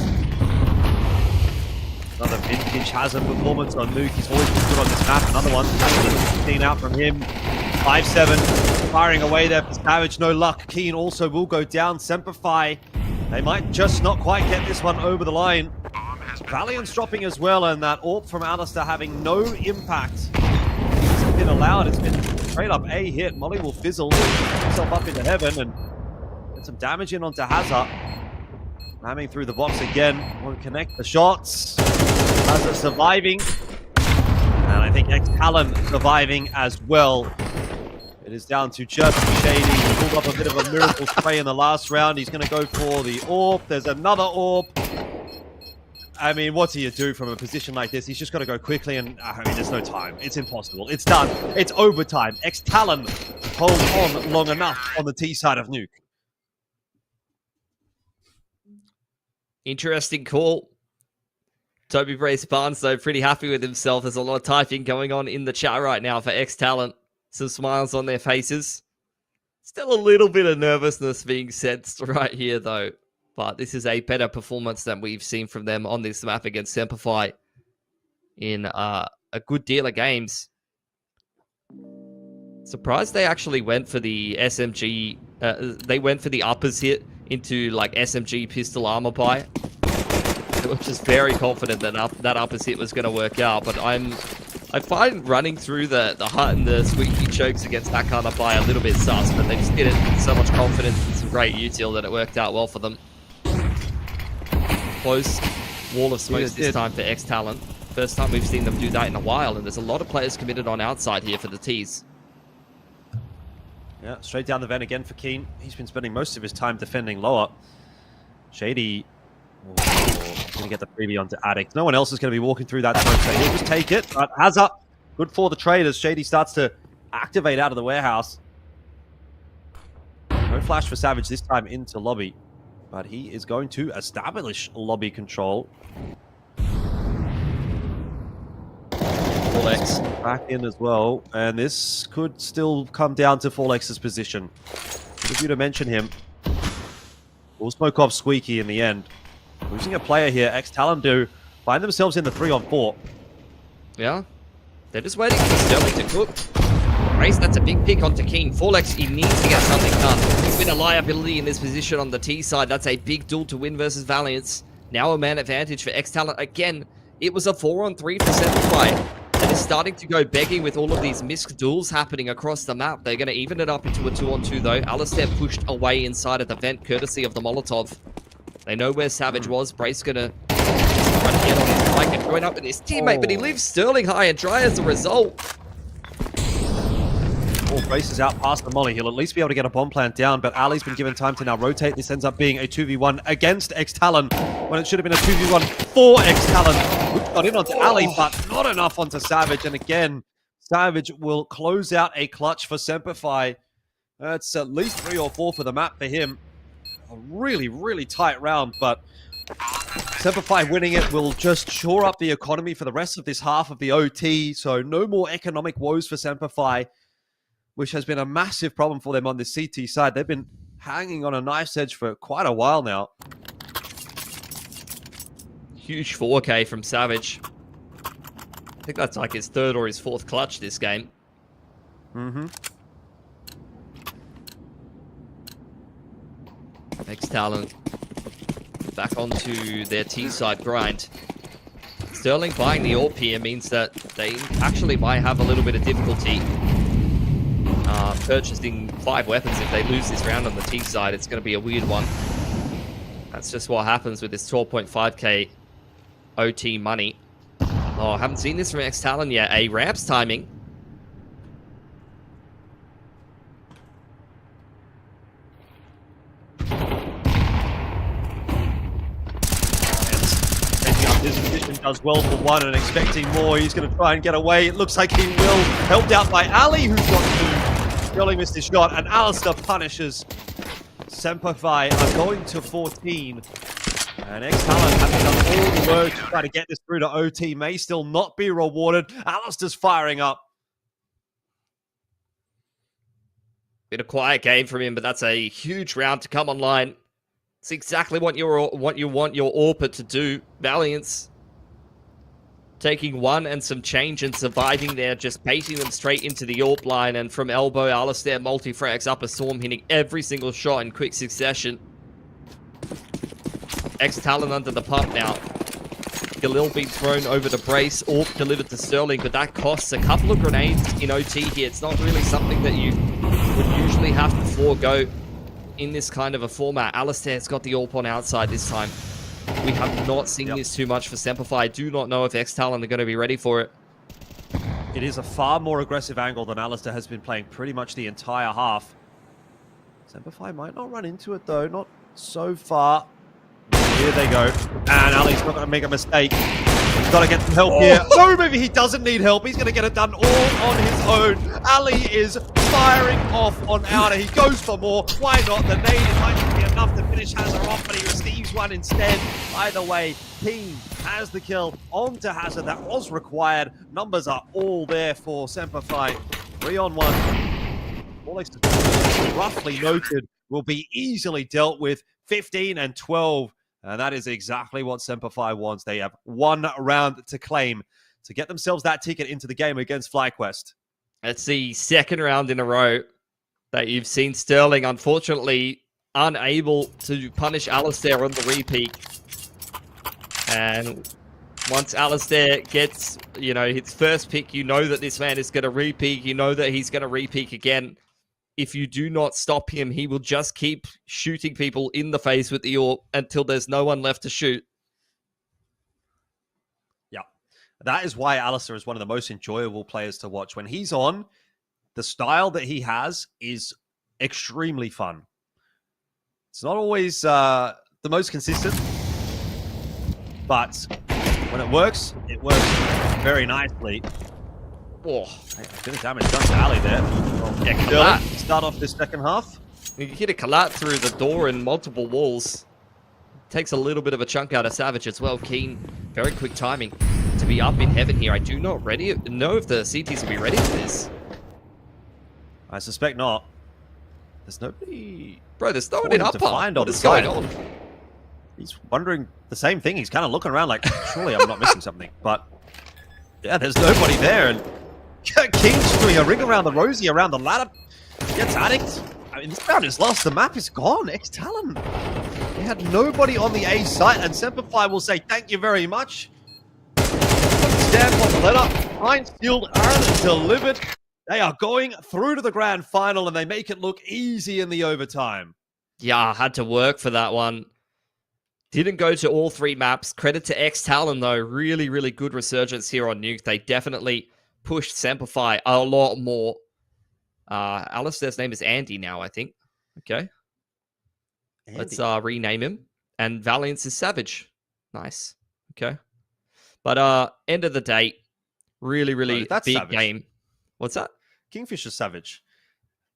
Another vintage hazard performance on Nuke. He's always been good on this map. Another one. 15 out from him. 5-7. Firing away there for Savage. No luck. Keen also will go down. SemperFi. They might just not quite get this one over the line. Valiant's dropping as well, and that AWP from Alistair having no impact. It's been allowed. It's been straight up a hit. Molly will fizzle himself up into heaven and get some damage in onto Hazard. Ramming through the box again. Won't connect the shots. Hazard surviving. And I think ex-TALON surviving as well. It is down to just Shady. He pulled up a bit of a miracle spray in the last round. He's going to go for the AWP. There's another AWP. I mean, what do you do from a position like this? He's just got to go quickly, and I mean, there's no time. It's impossible. It's done. It's overtime. Ex-TALON hold on long enough on the T side of Nuke. Interesting call. Toby Brace Barnes, though, pretty happy with himself. There's a lot of typing going on in the chat right now for ex-TALON. Some smiles on their faces. Still a little bit of nervousness being sensed right here, though. But this is a better performance than we've seen from them on this map against SemperFi in a good deal of games. Surprised they actually went for the SMG. They went for the uppers hit into like SMG pistol armor buy. I was just very confident that that uppers hit was going to work out. But I find running through the hut and the squeaky chokes against that kind of buy a little bit sus. But they just did it with so much confidence and some great util that it worked out well for them. Close wall of smokes this time for ex-TALON. First time we've seen them do that in a while, and there's a lot of players committed on outside here for the T's. Yeah, straight down the vent again for Keen. He's been spending most of his time defending lower. Shady going to get the freebie onto Addict. No one else is going to be walking through that smoke, so he'll just take it. But Hazard, good for the trade as Shady starts to activate out of the warehouse. No flash for Savage this time into lobby. But he is going to establish lobby control. Folex back in as well. And this could still come down to Folex's position. If you to mention him, we'll smoke off Squeaky in the end. Losing a player here, ex-TALON do find themselves in the 3-on-4. Yeah. They're just waiting for Sterling to cook. Race, that's a big pick onto King. Folex, he needs to get something done. He's been a liability in this position on the T side. That's a big duel to win versus Valiance. Now a man advantage for ex-TALON. Again, it was a 4-on-3 for SemperFi. That is starting to go begging with all of these missed duels happening across the map. They're going to even it up into a 2-on-2 though. Alistair pushed away inside of the vent courtesy of the Molotov. They know where Savage was. Brace going to try to get on his bike and join up with his teammate, but he leaves Sterling high and dry as a result. Brace is out past the molly. He'll at least be able to get a bomb plant down, but Ali's been given time to now rotate. This ends up being a 2v1 against ex-TALON when it should have been a 2v1 for ex-TALON. We've got in onto Ali, but not enough onto Savage. And again, Savage will close out a clutch for SemperFi. That's at least 3 or 4 for the map for him. A really, really tight round, but SemperFi winning it will just shore up the economy for the rest of this half of the OT. So no more economic woes for SemperFi, which has been a massive problem for them on the CT side. They've been hanging on a knife's edge for quite a while now. Huge 4K from Savage. I think that's like his 3rd or his 4th clutch this game. Mm-hmm. ex-TALON back onto their T-side grind. Sterling buying the AWP here means that they actually might have a little bit of difficulty purchasing 5 weapons. If they lose this round on the T side, it's going to be a weird one. That's just what happens with this 12.5k OT money. Oh, I haven't seen this from ex-TALON yet. A ramps timing. This position does well for 1 and expecting more. He's going to try and get away. It looks like he will. Helped out by Ali, who's got 2. Sterling missed his shot, and Alistair punishes. SemperFi are going to 14. And ex-TALON, having done all the work to try to get this through to OT, may still not be rewarded. Alistair's firing up. Bit of quiet game from him, but that's a huge round to come online. It's exactly what you want your AWPer to do. Valiance taking one and some change and surviving there, just baiting them straight into the AWP line, and from elbow, Alistair multi-frags up a Storm, hitting every single shot in quick succession. ex-TALON under the pump now. Galil being thrown over to Brace, AWP delivered to Sterling, but that costs a couple of grenades in OT here. It's not really something that you would usually have to forego in this kind of a format. Alistair's got the AWP on outside this time. We have not seen this too much for SemperFi. I do not know if ex-TALON are going to be ready for it. It is a far more aggressive angle than Alistair has been playing pretty much the entire half. SemperFi might not run into it though, not so far. Here they go. And Ali's not going to make a mistake. He's got to get some help here. No, maybe he doesn't need help. He's going to get it done all on his own. Ali is firing off on Outer. He goes for more. Why not? The nade might be enough to finish Hazard off, but he receives one instead. Either way, Team has the kill onto Hazard. That was required. Numbers are all there for SemperFi. 3-on-1. All roughly noted will be easily dealt with. 15 and 12. And that is exactly what SemperFi wants. They have one round to claim to get themselves that ticket into the game against FlyQuest. It's the second round in a row that you've seen Sterling, unfortunately, unable to punish Alistair on the repeat. And once Alistair gets, his first pick, you know that this man is going to repeat. You know that he's going to repeat again. If you do not stop him, he will just keep shooting people in the face with the AWP until there's no one left to shoot. Yeah. That is why Alistair is one of the most enjoyable players to watch. When he's on, the style that he has is extremely fun. It's not always the most consistent, but when it works very nicely. Oh, a bit of damage done to Ali there. Yeah, start off this second half. You hit a collat through the door and multiple walls. Takes a little bit of a chunk out of Savage as well. Keen, very quick timing to be up in heaven here. I do not know if the CTs will be ready for this. I suspect not. There's nobody. Bro, there's no one in upper. What is going on? He's wondering the same thing. He's kind of looking around like, surely I'm not missing something. But yeah, there's nobody there. And King's doing a ring around the Rosie, around the ladder. Gets addict. I mean, this round is lost. The map is gone. ex-TALON. They had nobody on the A site, and SemperFi will say thank you very much. Stamp on the letter. Line sealed and delivered. They are going through to the grand final, and they make it look easy in the overtime. Yeah, had to work for that one. Didn't go to all three maps. Credit to ex-TALON, though. Really, really good resurgence here on Nuke. They definitely pushed SemperFi a lot more. Alistair's name is Andy now, I think. Okay. Andy. Let's rename him. And Valiance is Savage. Nice. Okay. But end of the day, really, really big Savage. Game. What's that? Kingfisher's Savage.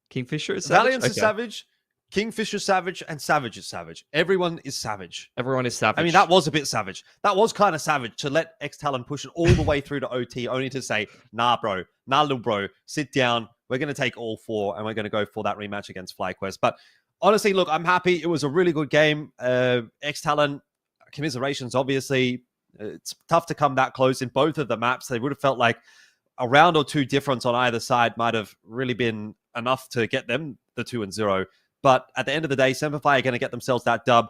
Kingfisher is Savage? Valiance is Savage. Kingfisher Savage, and Savage is Savage. Everyone is Savage. Everyone is Savage. I mean, that was a bit savage. That was kind of savage to let ex-TALON push it all the way through to OT, only to say, nah, bro. Nah, little bro. Sit down. We're going to take all four, and we're going to go for that rematch against FlyQuest. But honestly, look, I'm happy. It was a really good game. ex-TALON, commiserations, obviously. It's tough to come that close in both of the maps. They would have felt like a round or two difference on either side might have really been enough to get them the 2-0. But at the end of the day, SemperFi are going to get themselves that dub.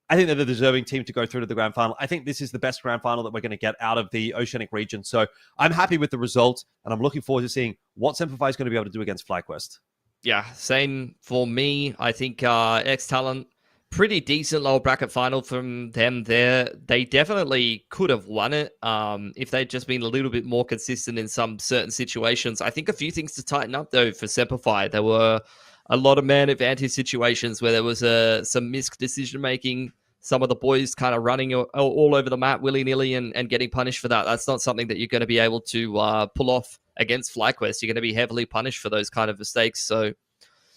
I think they're the deserving team to go through to the grand final. I think this is the best grand final that we're going to get out of the Oceanic region. So I'm happy with the result, and I'm looking forward to seeing what SemperFi is going to be able to do against FlyQuest. Yeah, same for me. I think ex-TALON, pretty decent lower bracket final from them there. They definitely could have won it if they'd just been a little bit more consistent in some certain situations. I think a few things to tighten up, though, for SemperFi. There were a lot of man advantage situations where there was some missed decision-making. Some of the boys kind of running all over the map willy-nilly and getting punished for that. That's not something that you're going to be able to pull off against FlyQuest. You're going to be heavily punished for those kind of mistakes. So,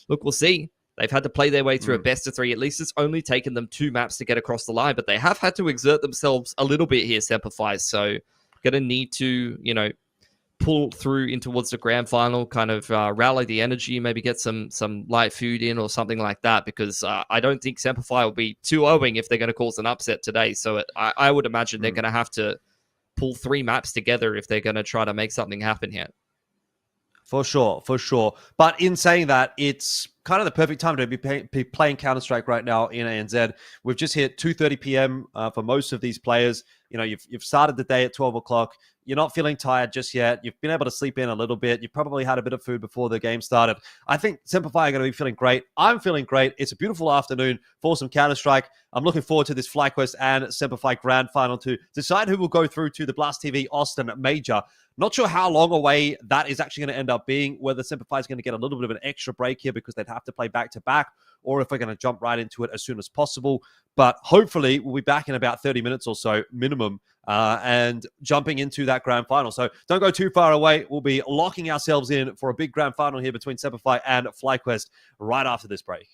look, we'll see. They've had to play their way through a best of three. At least it's only taken them 2 maps to get across the line, but they have had to exert themselves a little bit here, SemperFi. So, going to need to, pull through in towards the grand final, kind of rally the energy, maybe get some light food in or something like that, because I don't think SemperFi will be 2-0ing if they're going to cause an upset today. So I would imagine they're going to have to pull 3 maps together if they're going to try to make something happen here. For sure, for sure. But in saying that, it's kind of the perfect time to be playing Counter-Strike right now in ANZ. We've just hit 2:30 p.m. For most of these players. You know, you've started the day at 12 o'clock. You're not feeling tired just yet. You've been able to sleep in a little bit. You've probably had a bit of food before the game started. I think SemperFi are going to be feeling great. I'm feeling great. It's a beautiful afternoon for some Counter-Strike. I'm looking forward to this FlyQuest and SemperFi Grand Final to decide who will go through to the Blast TV Austin Major. Not sure how long away that is actually going to end up being, whether SemperFi is going to get a little bit of an extra break here because they'd have to play back-to-back, or if we're going to jump right into it as soon as possible. But hopefully we'll be back in about 30 minutes or so minimum and jumping into that grand final. So don't go too far away. We'll be locking ourselves in for a big grand final here between SemperFi and FlyQuest right after this break.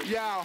Yeah.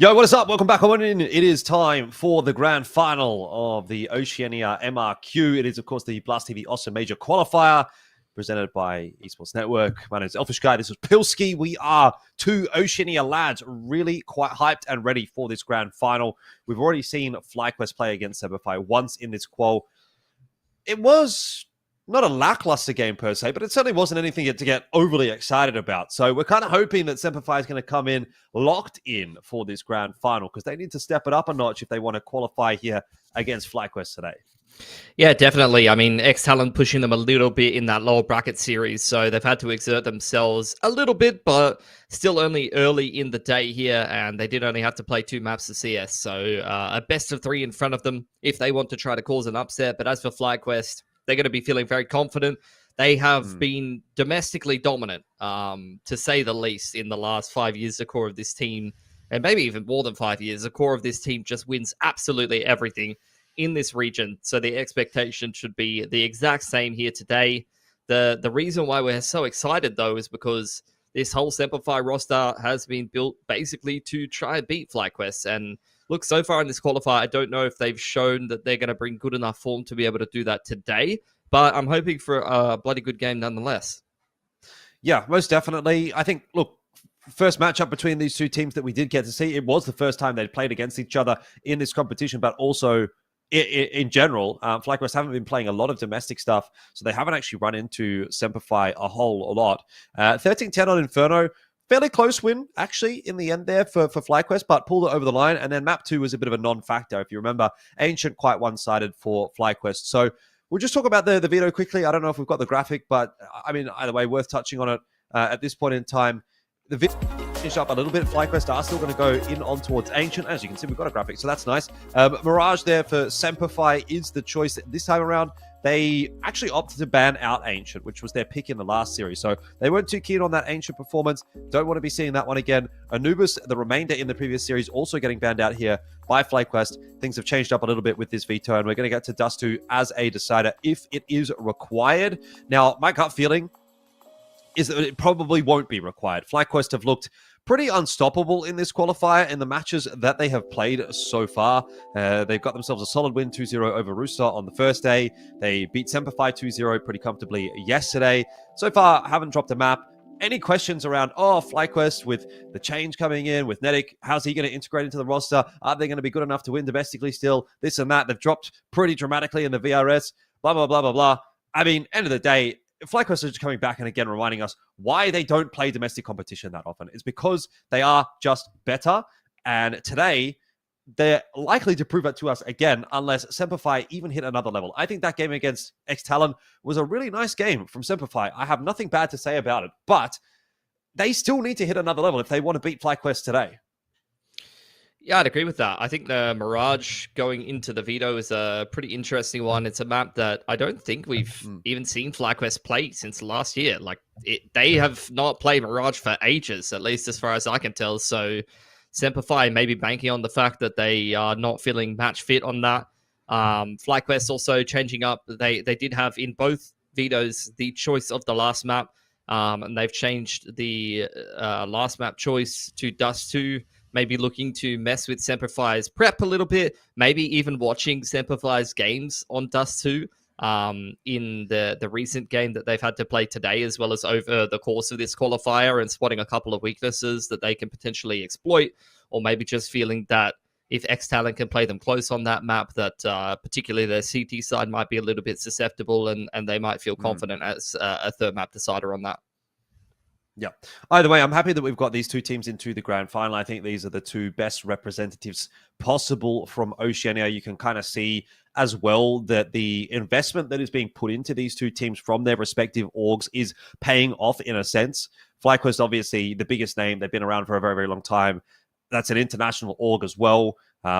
Yo, what is up? Welcome back on in. It is time for the grand final of the Oceania MRQ. It is, of course, the Blast TV Awesome Major Qualifier presented by Esports Network. My name is Elfish Guy. This is Pilski. We are two Oceania lads really quite hyped and ready for this grand final. We've already seen FlyQuest play against SemperFi once in this qual. It was not a lackluster game per se, but it certainly wasn't anything to get overly excited about. So we're kind of hoping that SemperFi is going to come in locked in for this grand final because they need to step it up a notch if they want to qualify here against FlyQuest today. Yeah, definitely. I mean, ex-TALON pushing them a little bit in that lower bracket series, so they've had to exert themselves a little bit, but still only early in the day here, and they did only have to play 2 maps of CS, so a best of 3 in front of them if they want to try to cause an upset. But as for FlyQuest, they're going to be feeling very confident. They have been domestically dominant, to say the least, in the last 5 years. The core of this team, and maybe even more than 5 years, the core of this team just wins absolutely everything in this region. So the expectation should be the exact same here today. The reason why we're so excited, though, is because this whole SemperFi roster has been built basically to try and beat FlyQuest. And look, so far in this qualifier, I don't know if they've shown that they're going to bring good enough form to be able to do that today, but I'm hoping for a bloody good game nonetheless. Yeah, most definitely. I think, look, first matchup between these two teams that we did get to see, it was the first time they'd played against each other in this competition, but also in general, FlyQuest haven't been playing a lot of domestic stuff, so they haven't actually run into SemperFi a whole lot. 13-10 on Inferno. Fairly close win, actually, in the end there for FlyQuest, but pulled it over the line. And then map 2 was a bit of a non-factor. If you remember, Ancient quite one-sided for FlyQuest. So we'll just talk about the video quickly. I don't know if we've got the graphic, but I mean, either way, worth touching on it at this point in time. The video finished up a little bit. FlyQuest are still going to go in on towards Ancient. As you can see, we've got a graphic, so that's nice. Mirage there for SemperFi is the choice this time around. They actually opted to ban out Ancient, which was their pick in the last series. So they weren't too keen on that Ancient performance. Don't want to be seeing that one again. Anubis, the remainder in the previous series, also getting banned out here by FlyQuest. Things have changed up a little bit with this veto, and we're going to get to Dust 2 as a decider if it is required. Now, my gut feeling is that it probably won't be required. FlyQuest have looked pretty unstoppable in this qualifier in the matches that they have played so far. They've got themselves a solid win 2-0 over Rooster on the first day. They beat SemperFi 2-0 pretty comfortably yesterday. So far, haven't dropped a map. Any questions around, FlyQuest with the change coming in, with Netic, how's he going to integrate into the roster? Are they going to be good enough to win domestically still? This and that. They've dropped pretty dramatically in the VRS, blah, blah, blah, blah, blah. I mean, end of the day, FlyQuest are just coming back and again reminding us why they don't play domestic competition that often. It's because they are just better. And today, they're likely to prove it to us again unless SemperFi even hit another level. I think that game against ex-TALON was a really nice game from SemperFi. I have nothing bad to say about it, but they still need to hit another level if they want to beat FlyQuest today. Yeah, I'd agree with that. I think the Mirage going into the veto is a pretty interesting one. It's a map that I don't think we've even seen FlyQuest play since last year. They have not played Mirage for ages, at least as far as I can tell. So SemperFi may be banking on the fact that they are not feeling match fit on that. FlyQuest also changing up. They did have in both vetoes the choice of the last map, and they've changed the last map choice to Dust 2. Maybe looking to mess with SemperFi's prep a little bit, maybe even watching SemperFi's games on Dust 2 in the recent game that they've had to play today, as well as over the course of this qualifier, and spotting a couple of weaknesses that they can potentially exploit, or maybe just feeling that if ex-TALON can play them close on that map, that particularly their CT side might be a little bit susceptible, and they might feel confident as a third map decider on that. Yeah. Either way, I'm happy that we've got these two teams into the grand final. I think these are the two best representatives possible from Oceania. You can kind of see as well that the investment that is being put into these two teams from their respective orgs is paying off in a sense. FlyQuest, obviously, the biggest name. They've been around for a very, very long time. That's an international org as well.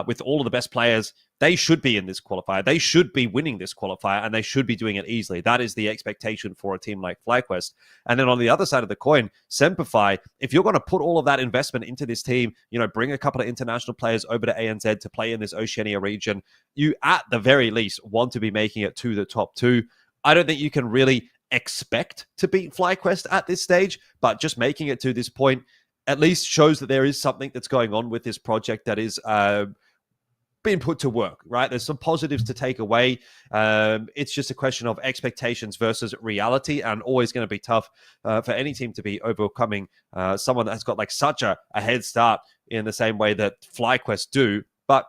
With all of the best players, they should be in this qualifier. They should be winning this qualifier, and they should be doing it easily. That is the expectation for a team like FlyQuest. And then on the other side of the coin, SemperFi, if you're going to put all of that investment into this team, bring a couple of international players over to ANZ to play in this Oceania region, you at the very least want to be making it to the top 2. I don't think you can really expect to beat FlyQuest at this stage, but just making it to this point at least shows that there is something that's going on with this project that is being put to work, right? There's some positives to take away. It's just a question of expectations versus reality, and always going to be tough for any team to be overcoming someone that has got like such a head start in the same way that FlyQuest do. But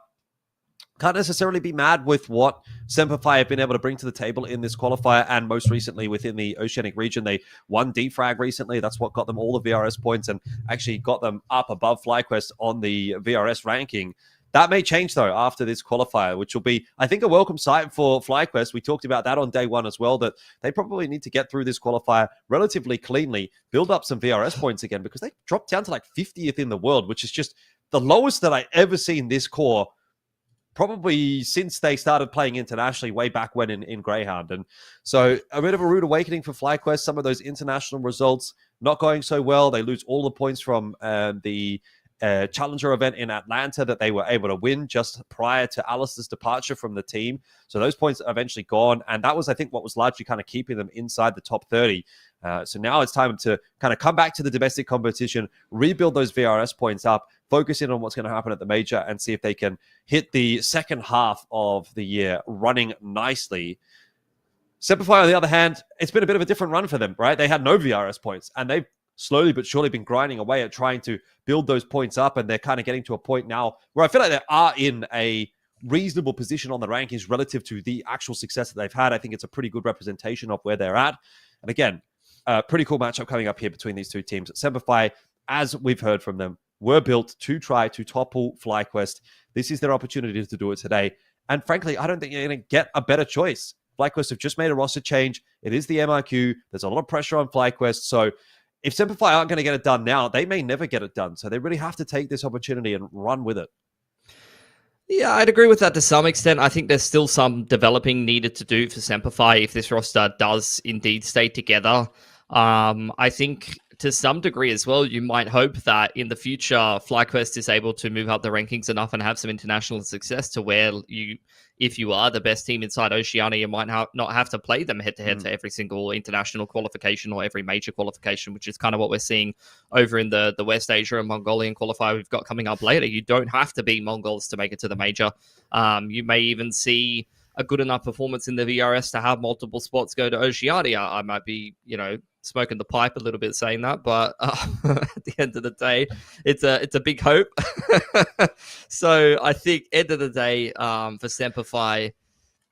can't necessarily be mad with what SemperFi have been able to bring to the table in this qualifier, and most recently within the Oceanic region. They won defrag recently. That's what got them all the VRS points and actually got them up above FlyQuest on the VRS ranking. That may change, though, after this qualifier, which will be, I think, a welcome sight for FlyQuest. We talked about that on day one as well, that they probably need to get through this qualifier relatively cleanly, build up some VRS points again, because they dropped down to like 50th in the world, which is just the lowest that I ever seen this core probably since they started playing internationally way back when in Greyhound. And so a bit of a rude awakening for FlyQuest. Some of those international results not going so well. They lose all the points from the Challenger event in Atlanta that they were able to win just prior to Alistair's departure from the team. So those points are eventually gone. And that was, I think, what was largely kind of keeping them inside the top 30. So now it's time to kind of come back to the domestic competition, rebuild those VRS points up, focus in on what's going to happen at the major, and see if they can hit the second half of the year running nicely. SemperFi, on the other hand, it's been a bit of a different run for them, right? They had no VRS points, and they've slowly but surely been grinding away at trying to build those points up, and they're kind of getting to a point now where I feel like they are in a reasonable position on the rankings relative to the actual success that they've had. I think it's a pretty good representation of where they're at. And again, pretty cool matchup coming up here between these two teams. SemperFi, as we've heard from them, were built to try to topple FlyQuest. This is their opportunity to do it today. And frankly, I don't think you're going to get a better choice. FlyQuest have just made a roster change. It is the MRQ. There's a lot of pressure on FlyQuest. So if SemperFi aren't going to get it done now, they may never get it done. So they really have to take this opportunity and run with it. Yeah, I'd agree with that to some extent. I think there's still some developing needed to do for SemperFi if this roster does indeed stay together. I think to some degree as well, you might hope that in the future, FlyQuest is able to move up the rankings enough and have some international success to where you, if you are the best team inside Oceania, you might not have to play them head-to-head to every single international qualification or every major qualification, which is kind of what we're seeing over in the West Asia and Mongolian qualifier we've got coming up later. You don't have to be Mongols to make it to the major. You may even see a good enough performance in the VRS to have multiple spots go to Oceania. I might be, smoking the pipe a little bit saying that, but at the end of the day, it's a big hope. So I think end of the day, for SemperFi,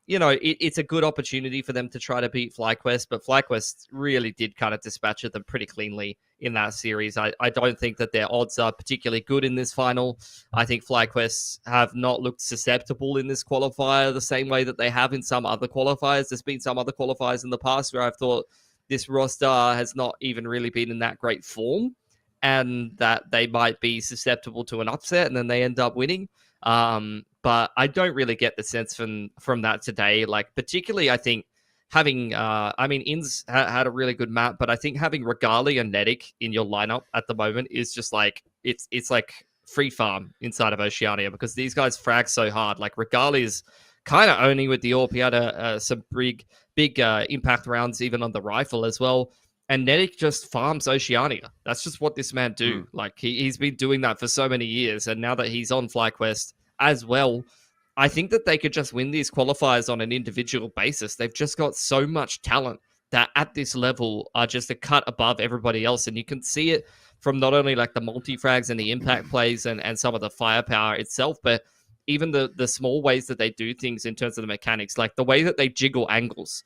it's a good opportunity for them to try to beat FlyQuest, but FlyQuest really did kind of dispatch them pretty cleanly in that series. I don't think that their odds are particularly good in this final. I think FlyQuest have not looked susceptible in this qualifier the same way that they have in some other qualifiers. There's been some other qualifiers in the past where I've thought this roster has not even really been in that great form and that they might be susceptible to an upset and then they end up winning. But I don't really get the sense from that today. Like, particularly, I think having, Inns had a really good map, but I think having Regali and Netic in your lineup at the moment is just like, it's like free farm inside of Oceania because these guys frag so hard. Like, Regali is kind of owning with the AWP. He had some big impact rounds even on the rifle as well. And Netic just farms Oceania. That's just what this man do. Like, he's been doing that for so many years. And now that he's on FlyQuest as well, I think that they could just win these qualifiers on an individual basis. They've just got so much talent that at this level are just a cut above everybody else. And you can see it from not only like the multi-frags and the impact plays and some of the firepower itself, but even the small ways that they do things in terms of the mechanics, like the way that they jiggle angles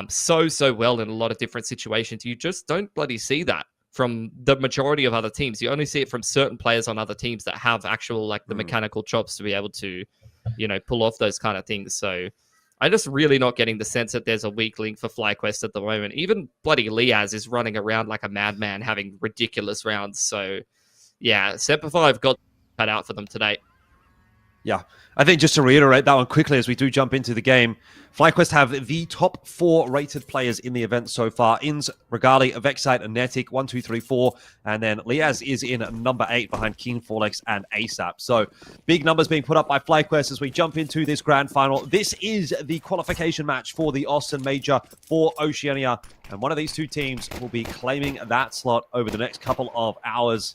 so well in a lot of different situations. You just don't bloody see that from the majority of other teams. You only see it from certain players on other teams that have actual like the mechanical chops to be able to, pull off those kind of things. So I'm just really not getting the sense that there's a weak link for FlyQuest at the moment. Even bloody Liaz is running around like a madman having ridiculous rounds. So yeah, SemperFi have got cut out for them today. Yeah, I think just to reiterate that one quickly as we do jump into the game, FlyQuest have the top 4 rated players in the event so far. Inns, Regali, Vexite, and Netic, 1, 2, 3, 4. And then Liaz is in number 8 behind Keen, Forlex, and ASAP. So big numbers being put up by FlyQuest as we jump into this grand final. This is the qualification match for the Austin Major for Oceania. And one of these two teams will be claiming that slot over the next couple of hours.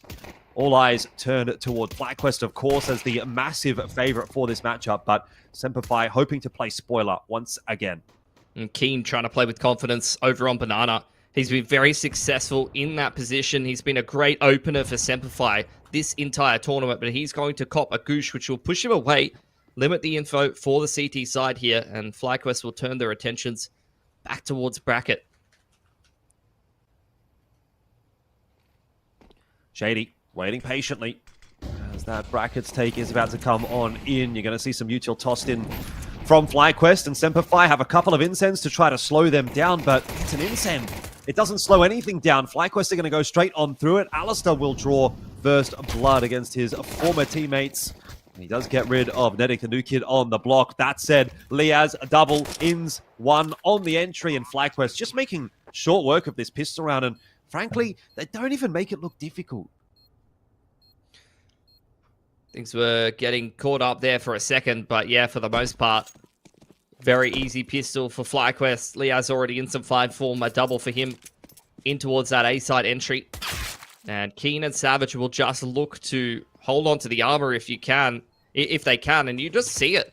All eyes turned toward FlyQuest, of course, as the massive favorite for this matchup, but SemperFi hoping to play spoiler once again. And Keen trying to play with confidence over on Banana. He's been very successful in that position. He's been a great opener for SemperFi this entire tournament, but he's going to cop a goosh, which will push him away, limit the info for the CT side here, and FlyQuest will turn their attentions back towards bracket. Shady waiting patiently as that brackets take is about to come on in. You're going to see some util tossed in from FlyQuest, and SemperFi have a couple of incens to try to slow them down, but it's an incen. It doesn't slow anything down. FlyQuest are going to go straight on through it. Alistair will draw first blood against his former teammates. And he does get rid of Netic, the new kid, on the block. That said, Liaz double, Inns 1 on the entry, and FlyQuest just making short work of this pistol round, and frankly, they don't even make it look difficult. Things were getting caught up there for a second, but yeah, for the most part, very easy pistol for FlyQuest. Liaz already in some fine form, a double for him in towards that A-side entry. And Keen and Savage will just look to hold on to the armor if they can, and you just see it.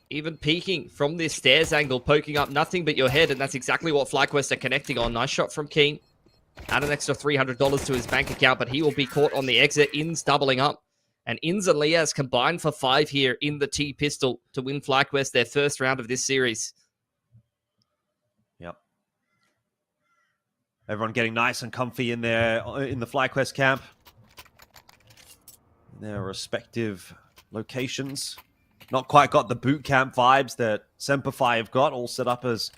Even peeking from this stairs angle, poking up nothing but your head, and that's exactly what FlyQuest are connecting on. Nice shot from Keen. Add an extra $300 to his bank account, but he will be caught on the exit. Inns doubling up. And Inns and Liaz combined for 5 here in the T-pistol to win FlyQuest their first round of this series. Yep. Everyone getting nice and comfy in there in the FlyQuest camp. In their respective locations. Not quite got the boot camp vibes that SemperFi have got, all set up as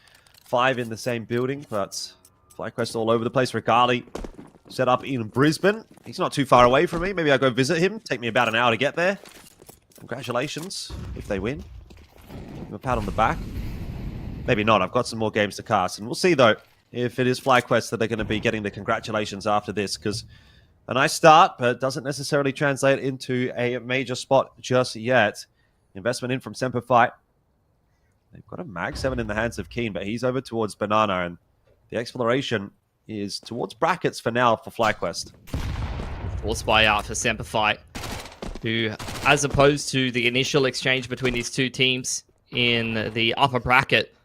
5 in the same building, but FlyQuest all over the place. Regali set up in Brisbane. He's not too far away from me. Maybe I'll go visit him. Take me about an hour to get there. Congratulations if they win. Give him a pat on the back. Maybe not. I've got some more games to cast. And we'll see, though, if it is FlyQuest that they're going to be getting the congratulations after this. Because a nice start, but it doesn't necessarily translate into a major spot just yet. Investment in from SemperFi. They've got a Mag 7 in the hands of Keen, but he's over towards Banana. And the exploration is towards brackets for now for FlyQuest. Forced buy out for SemperFi, who, as opposed to the initial exchange between these two teams in the upper bracket,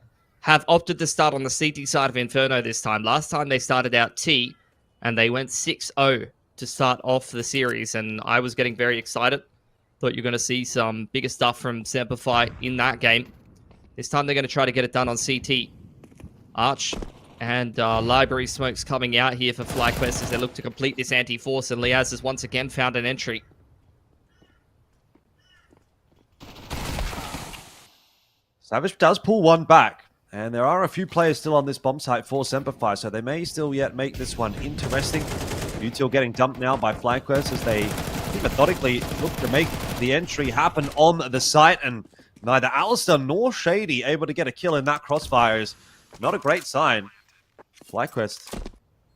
have opted to start on the CT side of Inferno this time. Last time they started out T, and they went 6-0 to start off the series, and I was getting very excited. Thought you're going to see some bigger stuff from SemperFi in that game. This time they're going to try to get it done on CT. Arch and library smokes coming out here for FlyQuest as they look to complete this anti-force, and Liaz has once again found an entry. Savage does pull one back, and there are a few players still on this bomb site for SemperFi, so they may still yet make this one interesting. Util getting dumped now by FlyQuest as they methodically look to make the entry happen on the site, and neither Alistair nor Shady able to get a kill in that crossfire is not a great sign. FlyQuest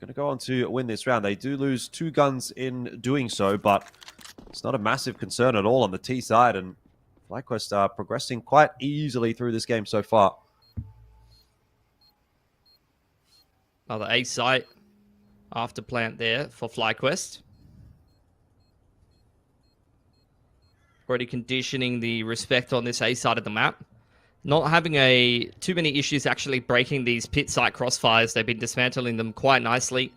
going to go on to win this round. They do lose 2 guns in doing so, but it's not a massive concern at all on the T side, and FlyQuest are progressing quite easily through this game so far. Another A site after plant there for FlyQuest. Already conditioning the respect on this A side of the map. Not having too many issues actually breaking these pit site crossfires. They've been dismantling them quite nicely.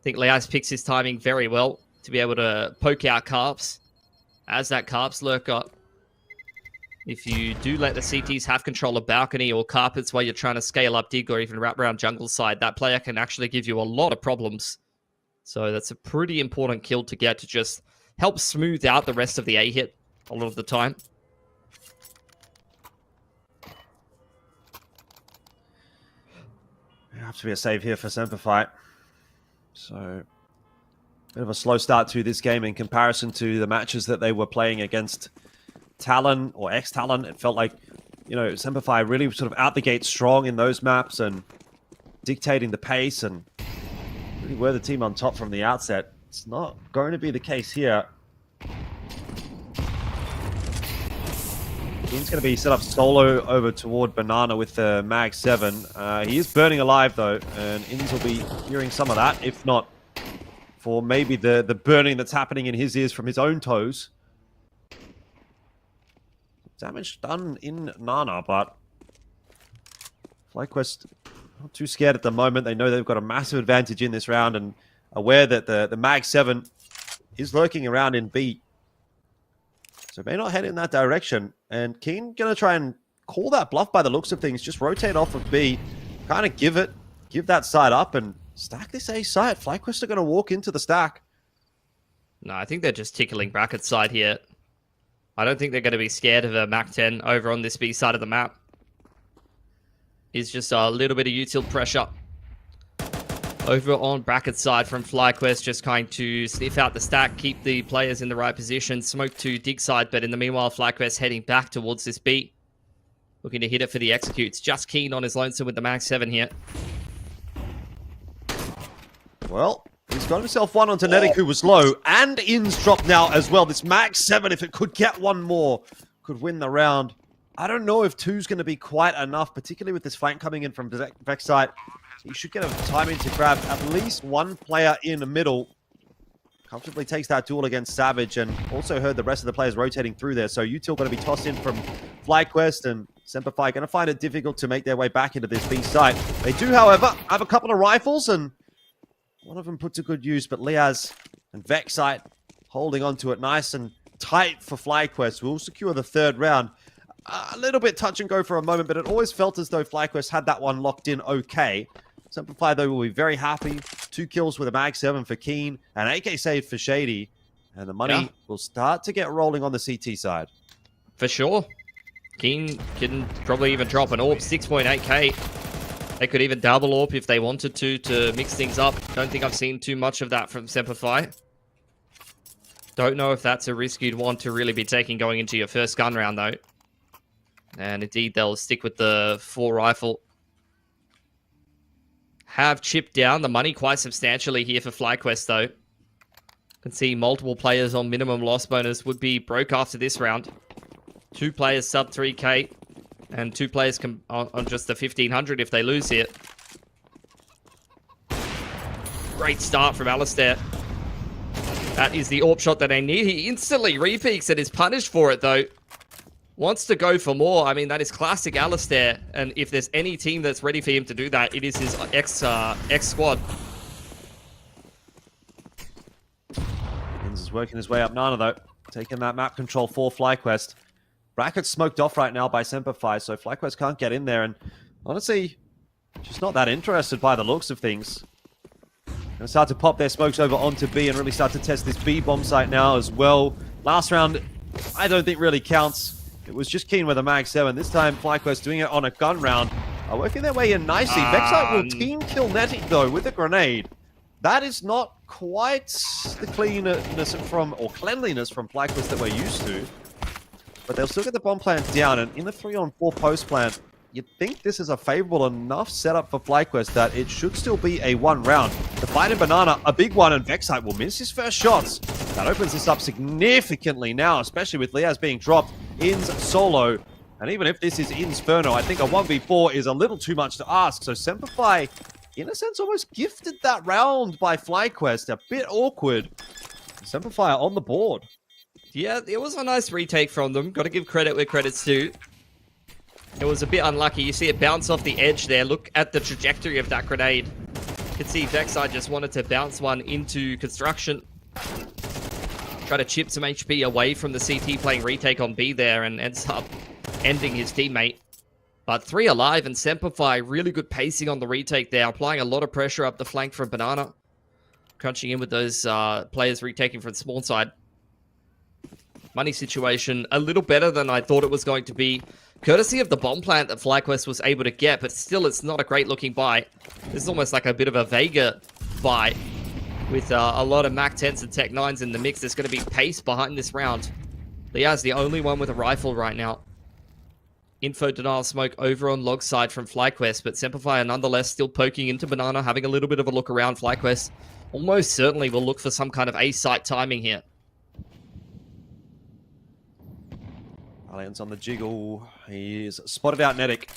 I think Liaz picks his timing very well to be able to poke out Carps as that Carps lurker. If you do let the CTs have control of balcony or carpets while you're trying to scale up dig or even wrap around jungle side, that player can actually give you a lot of problems. So that's a pretty important kill to get to just help smooth out the rest of the A hit a lot of the time. Have to be a save here for SemperFi. So, bit of a slow start to this game in comparison to the matches that they were playing against Talon or ex-Talon, it felt like, you know, SemperFi really sort of out the gate strong in those maps and dictating the pace and really were the team on top from the outset. It's not going to be the case here. He's going to be set up solo over toward Banana with the Mag 7. He is burning alive though, and Inns will be hearing some of that, if not for maybe the burning that's happening in his ears from his own toes. Damage done in Nana, but FlyQuest not too scared at the moment. They know they've got a massive advantage in this round and aware that the Mag 7 is lurking around in B. So may not head in that direction. And Keen going to try and call that bluff by the looks of things. Just rotate off of B. Kind of give that side up and stack this A side. FlyQuest are going to walk into the stack. No, I think they're just tickling bracket side here. I don't think they're going to be scared of a Mac 10 over on this B side of the map. It's just a little bit of util pressure. Over on bracket side from FlyQuest, just trying to sniff out the stack, keep the players in the right position, smoke to dig side, but in the meanwhile, FlyQuest heading back towards this B. Looking to hit it for the executes. Just Keen on his lonesome with the Mag 7 here. Well, he's got himself one onto Netic, who was low, and Inns dropped now as well. This Mag 7, if it could get one more, could win the round. I don't know if 2's going to be quite enough, particularly with this flank coming in from Vexite. He should get a timing to grab at least one player in the middle. Comfortably takes that duel against Savage, and also heard the rest of the players rotating through there. So util going to be tossed in from FlyQuest, and SemperFi going to find it difficult to make their way back into this B site. They do, however, have a couple of rifles, and one of them put to good use, but Liaz and Vexite holding onto it nice and tight for FlyQuest. Will secure the third round. A little bit touch and go for a moment, but it always felt as though FlyQuest had that one locked in okay. SemperFi, though, will be very happy. 2 kills with a Mag 7 for Keen, and AK saved for Shady. And the money will start to get rolling on the CT side. For sure. Keen can probably even drop an AWP, 6.8k. They could even double AWP if they wanted to mix things up. Don't think I've seen too much of that from SemperFi. Don't know if that's a risk you'd want to really be taking going into your first gun round, though. And indeed, they'll stick with the 4 rifle. Have chipped down the money quite substantially here for FlyQuest, though. Can see multiple players on minimum loss bonus would be broke after this round. 2 players sub 3k, and 2 players on just the 1500 if they lose here. Great start from Alistair. That is the AWP shot that they need. He instantly repeaks and is punished for it, though. Wants to go for more. I mean, that is classic Alistair. And if there's any team that's ready for him to do that, it is his ex-squad. Inns is working his way up Nana, though. Taking that map control for FlyQuest. Bracket's smoked off right now by SemperFi, so FlyQuest can't get in there. And honestly, just not that interested by the looks of things. Gonna start to pop their smokes over onto B and really start to test this B bomb site now as well. Last round, I don't think really counts. It was just Keen with a Mag 7. This time, FlyQuest doing it on a gun round. Are working their way in nicely. Vexite will team kill Netic, though, with a grenade. That is not quite the cleanness from, or cleanliness from FlyQuest that we're used to. But they'll still get the bomb plant down, and in the 3-on-4 post plant, you'd think this is a favorable enough setup for FlyQuest that it should still be a 1 round. The fight in Banana, a big one, and Vexite will miss his first shots. That opens this up significantly now, especially with Liaz being dropped. Inns solo. And even if this is Inferno, I think a 1v4 is a little too much to ask. So SemperFi, in a sense, almost gifted that round by FlyQuest. A bit awkward. SemperFi are on the board. Yeah, it was a nice retake from them. Got to give credit where credit's due. It was a bit unlucky. You see it bounce off the edge there. Look at the trajectory of that grenade. You can see Vexite just wanted to bounce one into construction. Try to chip some HP away from the CT playing retake on B there and ends up ending his teammate. But 3 alive and SemperFi, really good pacing on the retake there. Applying a lot of pressure up the flank from Banana. Crunching in with those players retaking from the spawn side. Money situation a little better than I thought it was going to be. Courtesy of the bomb plant that FlyQuest was able to get, but still it's not a great looking buy. This is almost like a bit of a Vega buy. With a lot of Mac 10s and Tech 9s in the mix, there's going to be pace behind this round. Liaz, the only one with a rifle right now. Info denial smoke over on log side from FlyQuest, but SemperFi are nonetheless still poking into Banana, having a little bit of a look around. FlyQuest almost certainly will look for some kind of A-site timing here. Valiant's on the jiggle. He's spotted out Nedic.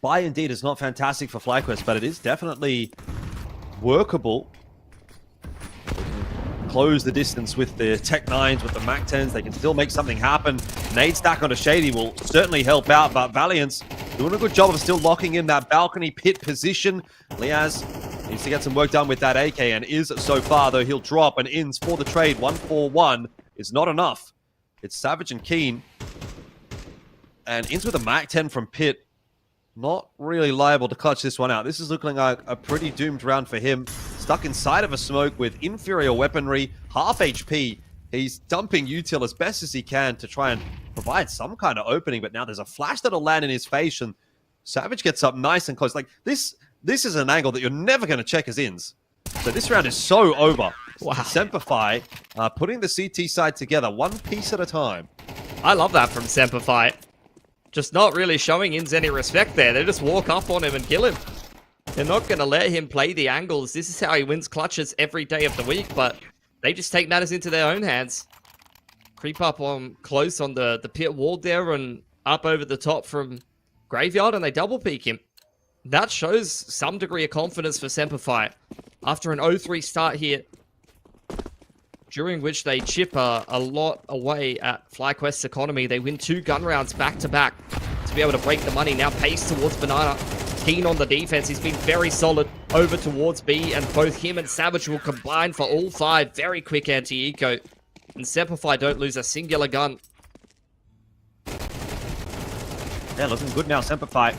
Buy indeed is not fantastic for FlyQuest, but it is definitely workable. Close the distance with the Tech 9s, with the Mac 10s. They can still make something happen. Nade stack onto Shady will certainly help out, but Valiant's doing a good job of still locking in that balcony pit position. Liaz needs to get some work done with that AK and is so far, though he'll drop and ins for the trade. 1-4-1 is not enough. It's Savage and Keen. And ins with a Mac 10 from Pit. Not really liable to clutch this one out. This is looking like a pretty doomed round for him. Stuck inside of a smoke with inferior weaponry, half HP. He's dumping util as best as he can to try and provide some kind of opening, but now there's a flash that'll land in his face, and Savage gets up nice and close. Like, this is an angle that you're never going to check as ins. So this round is so over. Wow. SemperFi putting the CT side together, one piece at a time. I love that from SemperFi. Just not really showing ins any respect there. They just walk up on him and kill him. They're not going to let him play the angles. This is how he wins clutches every day of the week, but they just take matters into their own hands. Creep up on close on the pit wall there and up over the top from Graveyard, and they double peek him. That shows some degree of confidence for SemperFi. After an 0-3 start here, during which they chip a lot away at FlyQuest's economy. They win 2 gun rounds back-to-back to be able to break the money. Now pace towards Banana. Keen on the defense. He's been very solid over towards B, and both him and Savage will combine for all 5. Very quick anti-eco. And SemperFi don't lose a singular gun. Yeah, looking good now, SemperFi.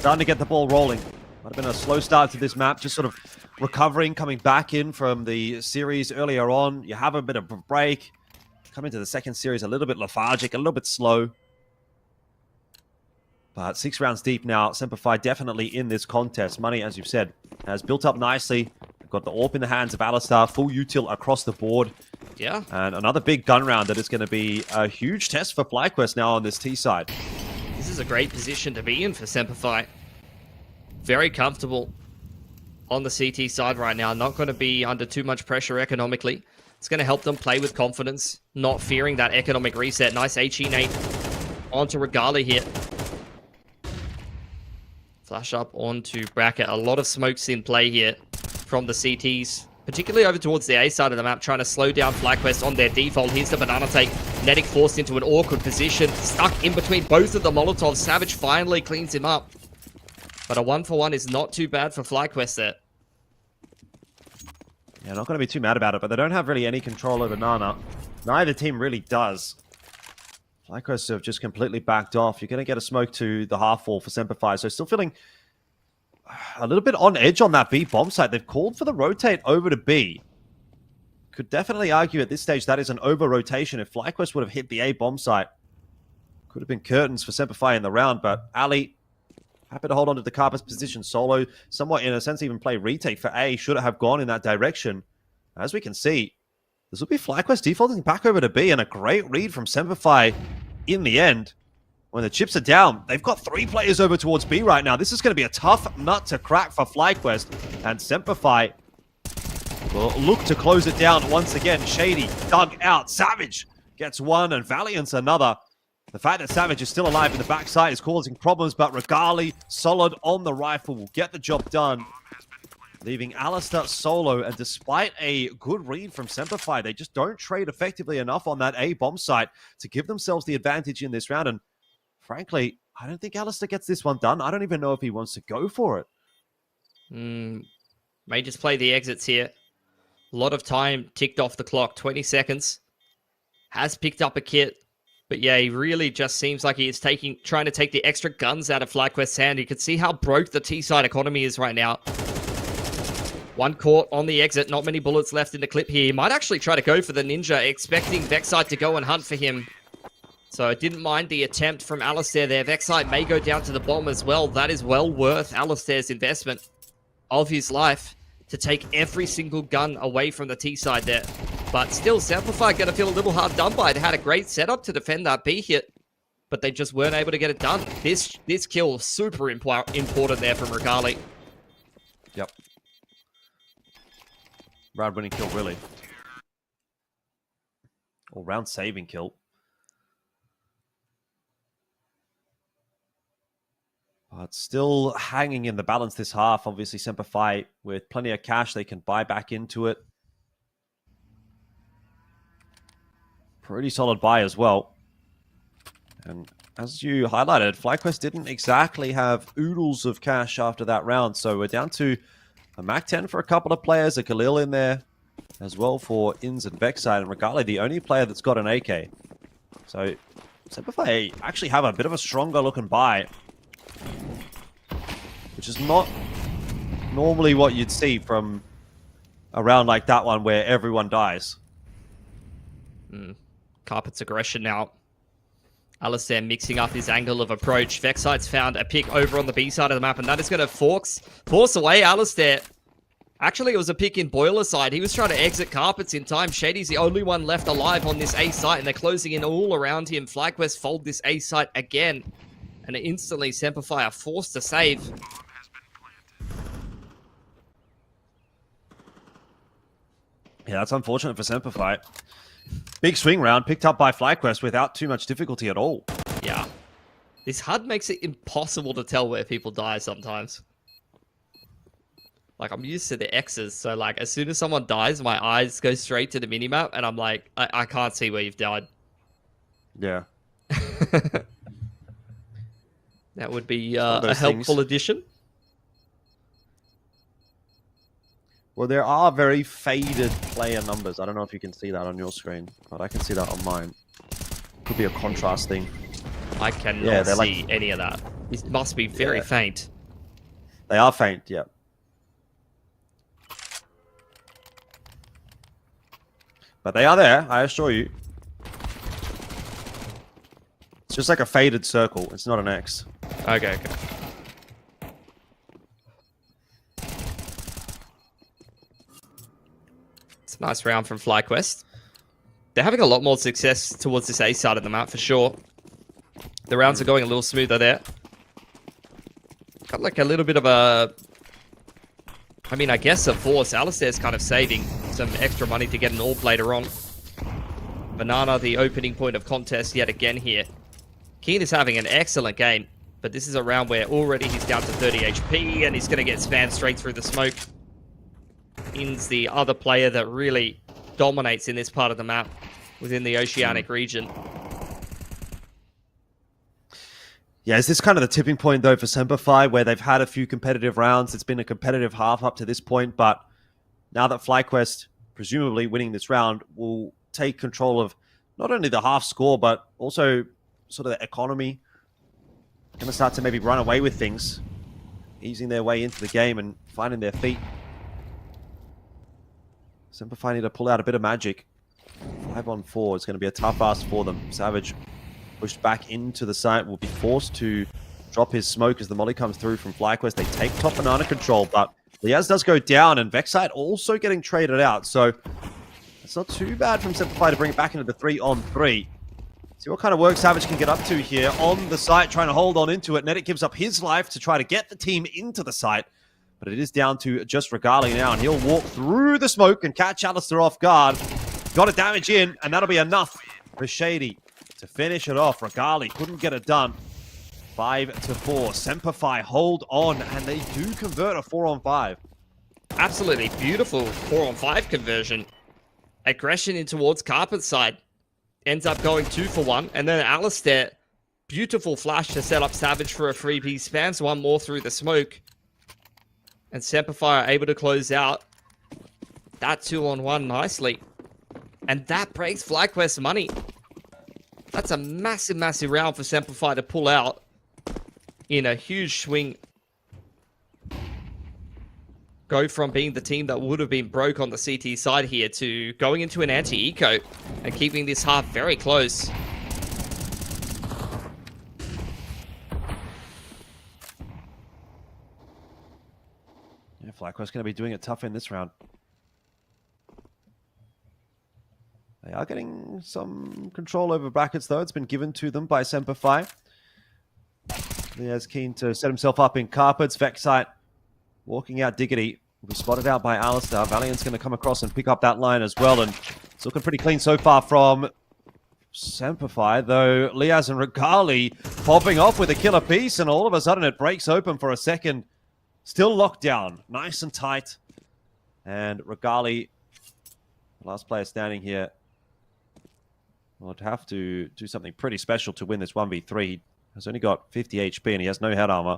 Starting to get the ball rolling. Might have been a slow start to this map, just sort of recovering, coming back in from the series earlier on. You have a bit of a break. Come into the second series a little bit lethargic, a little bit slow. But 6 rounds deep now. SemperFi definitely in this contest. Money, as you've said, has built up nicely. We've got the AWP in the hands of Alistar. Full util across the board. Yeah. And another big gun round that is going to be a huge test for FlyQuest now on this T side. This is a great position to be in for SemperFi. Very comfortable on the CT side right now. Not going to be under too much pressure economically. It's going to help them play with confidence, not fearing that economic reset. Nice HE nade onto Regala here. Flash up onto Bracket. A lot of smokes in play here from the CTs, particularly over towards the A side of the map, trying to slow down FlyQuest on their default. Here's the banana take. Nedic forced into an awkward position, stuck in between both of the Molotovs. Savage finally cleans him up. But a 1-for-1 is not too bad for FlyQuest there. Yeah, not going to be too mad about it, but they don't have really any control over Nana. Neither team really does. FlyQuest have just completely backed off. You're going to get a smoke to the half wall for SemperFi, so still feeling a little bit on edge on that B bomb site. They've called for the rotate over to B. Could definitely argue at this stage that is an over-rotation. If FlyQuest would have hit the A bomb site, could have been curtains for SemperFi in the round, but Ali happy to hold on to the Carpus position. Solo, somewhat in a sense, even play retake for A. Should have gone in that direction. As we can see, this will be FlyQuest defaulting back over to B, and a great read from SemperFi in the end. When the chips are down, they've got 3 players over towards B right now. This is going to be a tough nut to crack for FlyQuest, and SemperFi will look to close it down once again. Shady dug out. Savage gets one, and Valiant's another. The fact that Savage is still alive in the backside is causing problems, but Regali, solid on the rifle, will get the job done, leaving Alistar solo. And despite a good read from SemperFi, they just don't trade effectively enough on that A bomb site to give themselves the advantage in this round. And frankly, I don't think Alistar gets this one done. I don't even know if he wants to go for it. May just play the exits here. A lot of time ticked off the clock. 20 seconds. Has picked up a kit. But yeah, he really just seems like he is trying to take the extra guns out of FlyQuest's hand. You can see how broke the T-side economy is right now. One caught on the exit. Not many bullets left in the clip here. He might actually try to go for the Ninja, expecting Vexite to go and hunt for him. So I didn't mind the attempt from Alistair there. Vexite may go down to the bomb as well. That is well worth Alistair's investment of his life to take every single gun away from the T-side there. But still, SemperFi going to feel a little hard done by. They had a great setup to defend that B hit, but they just weren't able to get it done. This kill super important there from Regali. Yep. Round winning kill, really. Or round saving kill. But still hanging in the balance this half. Obviously, SemperFi with plenty of cash, they can buy back into it. Pretty solid buy as well. And as you highlighted, FlyQuest didn't exactly have oodles of cash after that round. So we're down to a Mac 10 for a couple of players, a Khalil in there as well for Ins and Vexide, and Regali, the only player that's got an AK. So SemperFi actually have a bit of a stronger looking buy, which is not normally what you'd see from a round like that one where everyone dies. Carpet's aggression now. Alistair mixing up his angle of approach. Vexide's found a pick over on the B side of the map, and that is going to force away Alistair. Actually, it was a pick in Boiler side. He was trying to exit Carpets in time. Shady's the only one left alive on this A site, and they're closing in all around him. FlyQuest fold this A site again, and instantly SemperFi are forced to save. Yeah, that's unfortunate for SemperFi. Big swing round picked up by FlyQuest without too much difficulty at all. Yeah. This HUD makes it impossible to tell where people die sometimes. Like, I'm used to the X's, so like as soon as someone dies, my eyes go straight to the minimap, and I'm like, I can't see where you've died. Yeah. That would be a helpful addition. Well, there are very faded player numbers. I don't know if you can see that on your screen, but I can see that on mine. Could be a contrast thing. I cannot see any of that. It must be very faint. They are faint, yeah. But they are there, I assure you. It's just like a faded circle. It's not an X. Okay. It's a nice round from FlyQuest. They're having a lot more success towards this A side of the map for sure. The rounds are going a little smoother there. Got like a little bit of a... I mean, I guess a force. Alistair's kind of saving some extra money to get an AWP later on. Banana, the opening point of contest yet again here. Keen is having an excellent game, but this is a round where already he's down to 30 HP and he's going to get spammed straight through the smoke. In's the other player that really dominates in this part of the map within the Oceanic region. Yeah, is this kind of the tipping point, though, for SemperFi, where they've had a few competitive rounds? It's been a competitive half up to this point, but now that FlyQuest, presumably winning this round, will take control of not only the half score, but also sort of the economy. Going to start to maybe run away with things, easing their way into the game and finding their feet. SemperFi need to pull out a bit of magic. 5-on-4 is going to be a tough ask for them. Savage pushed back into the site, will be forced to drop his smoke as the molly comes through from FlyQuest. They take top banana control, but Liaz does go down, and Vexide also getting traded out. So it's not too bad from SemperFi to bring it back into the 3-on-3. See what kind of work Savage can get up to here on the site, trying to hold on into it. Nedic gives up his life to try to get the team into the site, but it is down to just Regali now, and he'll walk through the smoke and catch Alistair off guard. Got a damage in, and that'll be enough for Shady to finish it off. Regali couldn't get it done. 5-4. SemperFi hold on, and they do convert a 4-on-5. Absolutely beautiful 4-on-5 conversion. Aggression in towards Carpet's side. Ends up going 2-for-1. And then Alistair, beautiful flash to set up Savage for a freebie. Spams one more through the smoke. And SemperFi are able to close out that 2-on-1 nicely. And that breaks FlyQuest's money. That's a massive, massive round for SemperFi to pull out in a huge swing. Go from being the team that would have been broke on the CT side here to going into an anti-eco and keeping this half very close. Yeah, FlyQuest going to be doing it tough in this round. They are getting some control over brackets, though. It's been given to them by SemperFi. Liaz keen to set himself up in carpets. Vexite walking out Diggity. Will be spotted out by Alistair. Valiant's going to come across and pick up that line as well. And it's looking pretty clean so far from SemperFi, though Liaz and Regali popping off with a killer piece, and all of a sudden it breaks open for a second. Still locked down. Nice and tight. And Regali, last player standing here, would have to do something pretty special to win this 1v3. He has only got 50 HP and he has no head armor.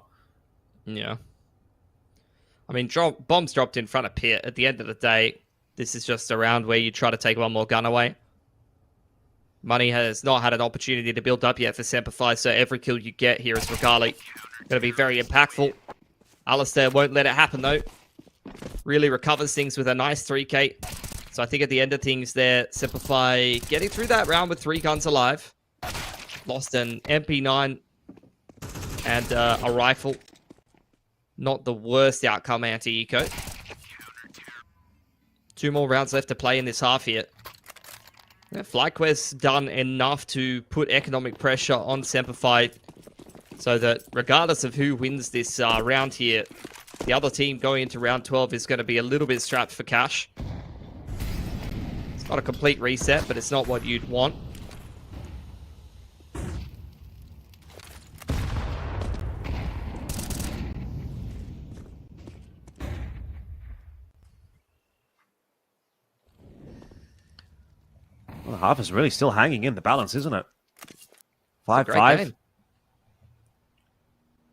Yeah. I mean, bombs dropped in front of Pit. At the end of the day, this is just a round where you try to take one more gun away. Money has not had an opportunity to build up yet for SemperFi, so every kill you get here is Regali. Going to be very impactful. Alistair won't let it happen, though. Really recovers things with a nice 3k. So I think at the end of things there, SemperFi getting through that round with 3 guns alive. Lost an MP9 and a rifle. Not the worst outcome anti-eco. 2 more rounds left to play in this half here. Yeah, FlyQuest done enough to put economic pressure on SemperFi so that regardless of who wins this round here, the other team going into round 12 is going to be a little bit strapped for cash. It's not a complete reset, but it's not what you'd want. Well, the half is really still hanging in the balance, isn't it? 5-5.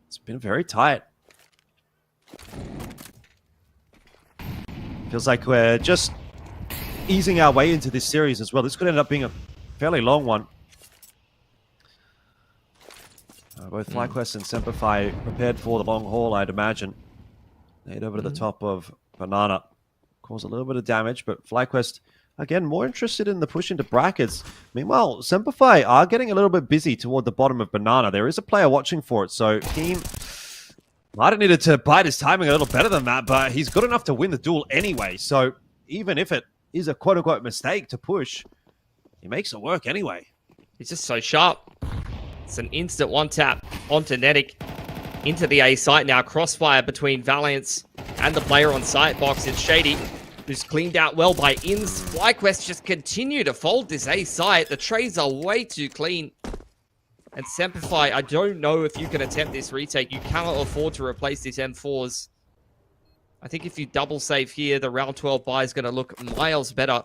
It's been very tight. Feels like we're just easing our way into this series as well. This could end up being a fairly long one. Both FlyQuest and SemperFi prepared for the long haul, I'd imagine. Nade over to the top of Banana. Cause a little bit of damage, but FlyQuest, again, more interested in the push into brackets. Meanwhile, SemperFi are getting a little bit busy toward the bottom of Banana. There is a player watching for it, so Team might have needed to bide his timing a little better than that, but he's good enough to win the duel anyway. So even if it is a quote-unquote mistake to push, he makes it work anyway. He's just so sharp. It's an instant one-tap onto Netic. Into the A site now. Crossfire between Valiance and the player on site box. It's Shady, who's cleaned out well by Ins. FlyQuest just continue to fold this A site. The trays are way too clean. And SemperFi, I don't know if you can attempt this retake. You cannot afford to replace these M4s. I think if you double save here, the round 12 buy is going to look miles better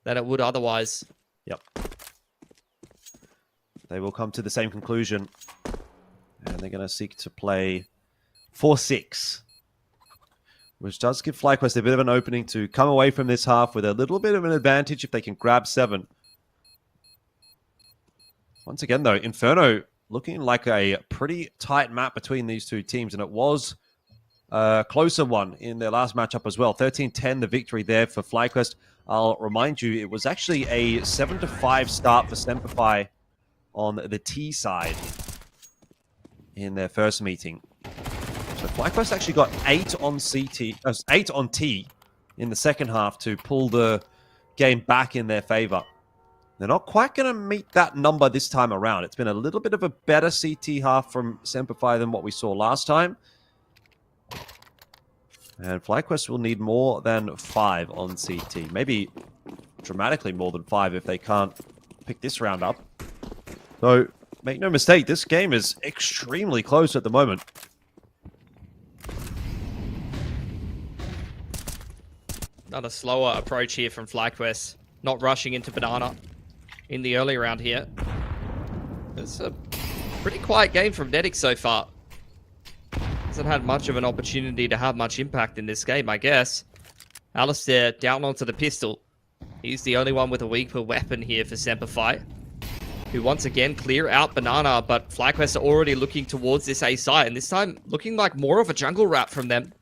than it would otherwise. Yep. They will come to the same conclusion. And they're going to seek to play 4-6. Which does give FlyQuest a bit of an opening to come away from this half with a little bit of an advantage if they can grab 7. Once again, though, Inferno looking like a pretty tight map between these two teams, and it was a closer one in their last matchup as well. 13-10, the victory there for FlyQuest. I'll remind you, it was actually a 7-5 start for SemperFi on the T side in their first meeting. So FlyQuest actually got 8 on T in the second half to pull the game back in their favor. They're not quite going to meet that number this time around. It's been a little bit of a better CT half from SemperFi than what we saw last time. And FlyQuest will need more than 5 on CT. Maybe dramatically more than 5 if they can't pick this round up. So, make no mistake, this game is extremely close at the moment. Another slower approach here from FlyQuest. Not rushing into Banana in the early round here. It's a pretty quiet game from Netic so far. Hasn't had much of an opportunity to have much impact in this game, I guess. Alistair down onto the pistol. He's the only one with a weaker weapon here for SemperFi, who once again clear out Banana, but FlyQuest are already looking towards this A site, and this time looking like more of a jungle wrap from them.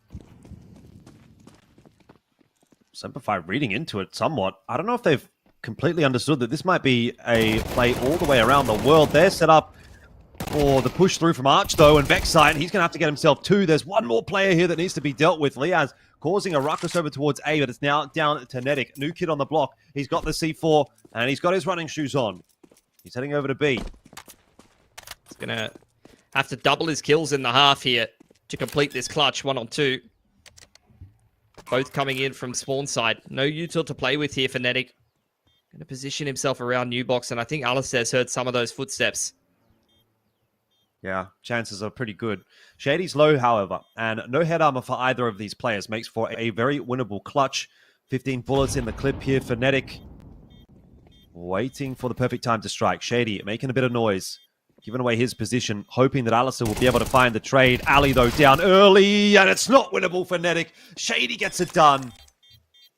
SemperFi reading into it somewhat. I don't know if they've completely understood that this might be a play all the way around the world. They're set up for the push through from Arch, though, and Vexite, he's going to have to get himself 2. There's one more player here that needs to be dealt with. Liaz causing a ruckus over towards A, but it's now down to Nedic. New kid on the block. He's got the C4, and he's got his running shoes on. He's heading over to B. He's going to have to double his kills in the half here to complete this clutch 1-on-2. Both coming in from spawn side. No util to play with here for Nedic. Going to position himself around new box, and I think Alistair's heard some of those footsteps. Yeah, chances are pretty good. Shady's low, however, and no head armor for either of these players makes for a very winnable clutch. 15 bullets in the clip here for Nedic. Waiting for the perfect time to strike. Shady making a bit of noise. Giving away his position, hoping that Alistair will be able to find the trade. Ali, though, down early, and it's not winnable for Nedic. Shady gets it done.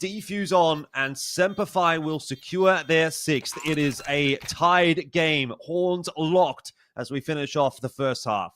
Defuse on, and SemperFi will secure their 6th. It is a tied game. Horns locked as we finish off the first half.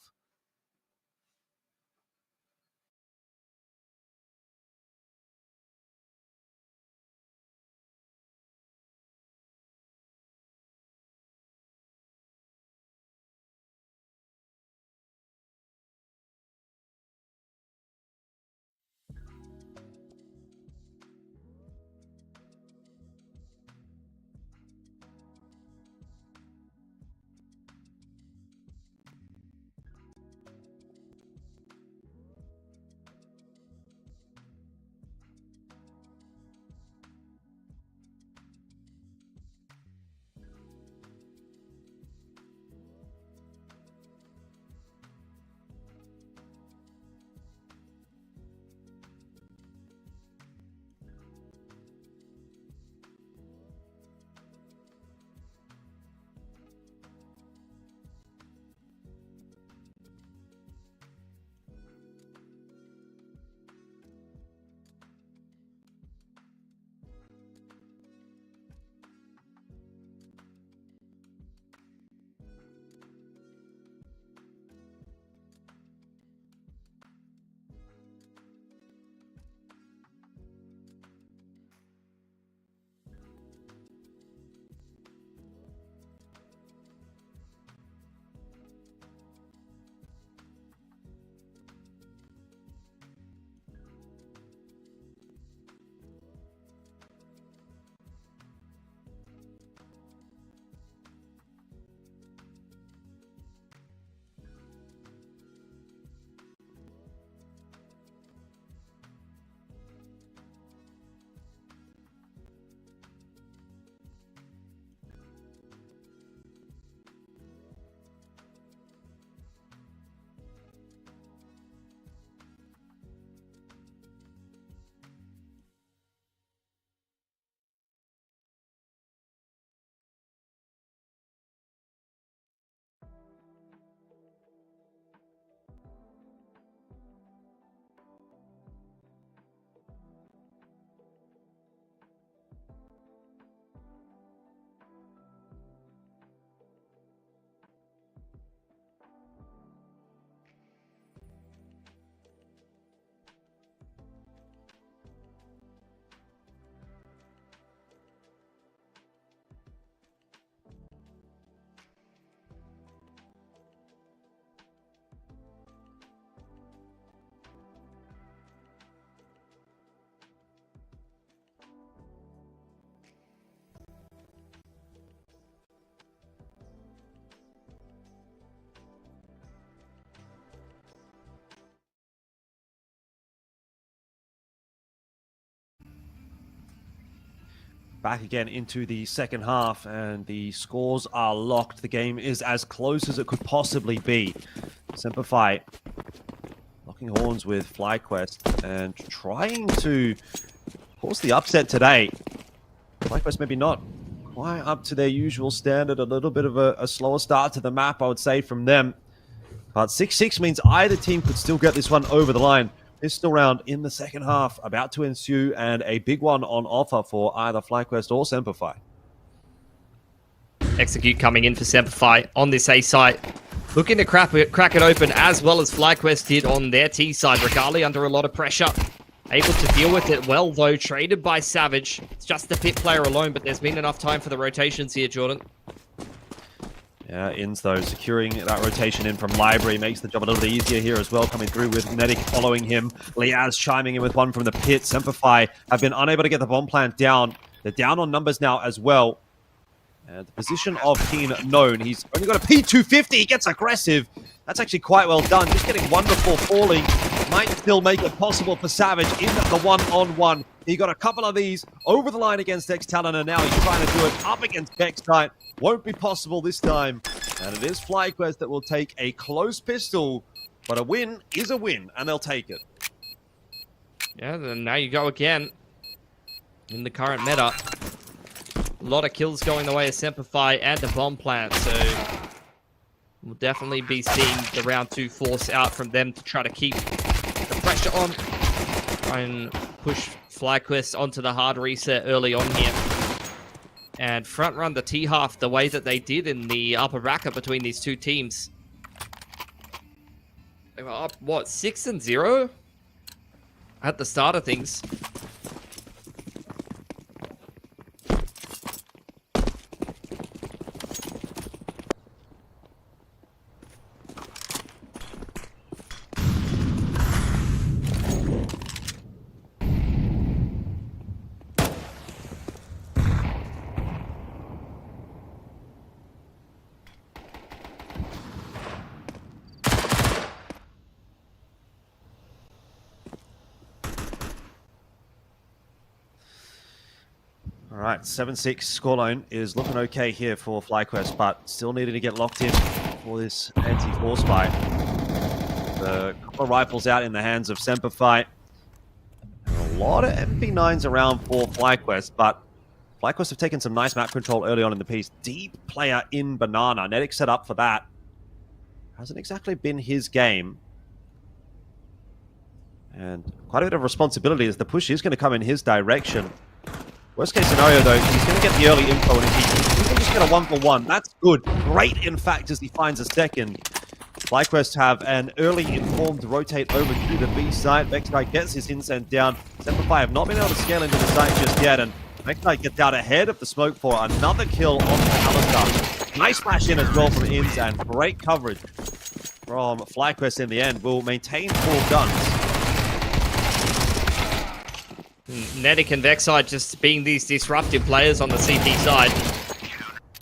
Back again into the second half, and the scores are locked. The game is as close as it could possibly be. SemperFi locking horns with FlyQuest and trying to force the upset today. FlyQuest maybe not quite up to their usual standard. A little bit of a slower start to the map, I would say, from them. But 6-6 means either team could still get this one over the line. Pistol round in the second half about to ensue, and a big one on offer for either FlyQuest or SemperFi. Execute coming in for SemperFi on this A site. Looking to crack it open as well as FlyQuest did on their T side. Regali under a lot of pressure. Able to deal with it well, though. Traded by Savage. It's just the pit player alone, but there's been enough time for the rotations here, Jordan. Yeah, Inns though, securing that rotation in from Library makes the job a little bit easier here as well, coming through with Medic following him. Liaz chiming in with one from the pit. SemperFi have been unable to get the bomb plant down. They're down on numbers now as well. And the position of Keen known. He's only got a P250. He gets aggressive. That's actually quite well done. Just getting one before falling might still make it possible for Savage in the one-on-one. He got a couple of these over the line against ex-TALON, and now he's trying to do it up against Bextite. Won't be possible this time. And it is FlyQuest that will take a close pistol, but a win is a win, and they'll take it. Yeah, then now you go again in the current meta. A lot of kills going the way of SemperFi and the bomb plant, so we'll definitely be seeing the round 2 force out from them to try to keep the pressure on. Try and push FlyQuest onto the hard reset early on here. And front run the T-half the way that they did in the upper bracket between these two teams. They were up, what, 6-0 at the start of things. All right, 7-6 scoreline is looking okay here for FlyQuest, but still needing to get locked in for this anti-force fight. The couple of rifles out in the hands of SemperFi. A lot of MP9s around for FlyQuest, but FlyQuest have taken some nice map control early on in the piece. Deep player in Banana. Netic set up for that. Hasn't exactly been his game. And quite a bit of responsibility as the push is going to come in his direction. Worst case scenario, though, he's going to get the early info, and if he can just get a 1-for-1, that's good. Great, in fact, as he finds a second. FlyQuest have an early informed rotate over to the B site. Bextite gets his incent down. SemperFi have not been able to scale into the site just yet, and Bextite gets out ahead of the smoke for another kill on the Alistar. Nice flash in as well from Inns, and great coverage from FlyQuest in the end. Will maintain 4 guns. Netic and Vexite just being these disruptive players on the CT side.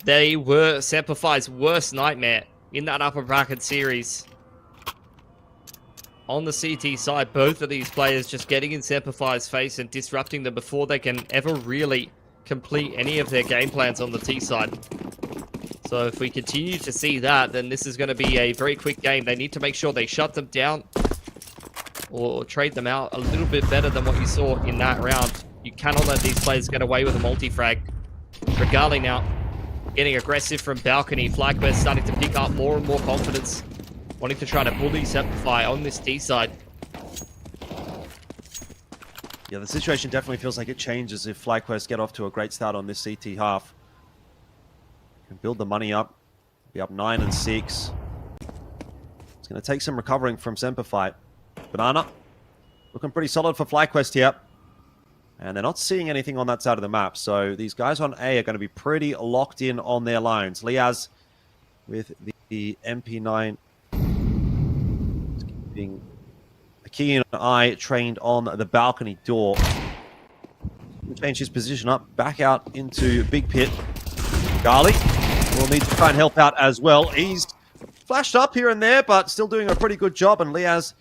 They were SemperFi's worst nightmare in that upper bracket series. On the CT side, both of these players just getting in SemperFi's face and disrupting them before they can ever really complete any of their game plans on the T side. So if we continue to see that, then this is going to be a very quick game. They need to make sure they shut them down or trade them out a little bit better than what you saw in that round. You cannot let these players get away with a multi-frag. Regali now getting aggressive from balcony. FlyQuest starting to pick up more and more confidence, wanting to try to bully SemperFi on this T side. Yeah, the situation definitely feels like it changes if FlyQuest get off to a great start on this CT half. Can build the money up, be up 9 and 6. It's going to take some recovering from SemperFi. Banana looking pretty solid for FlyQuest here. And they're not seeing anything on that side of the map. So these guys on A are going to be pretty locked in on their lines. Liaz with the MP9. Keeping a keen eye trained on the balcony door. Change his position up, back out into Big Pit. Gali will need to try and help out as well. He's flashed up here and there, but still doing a pretty good job. And Liaz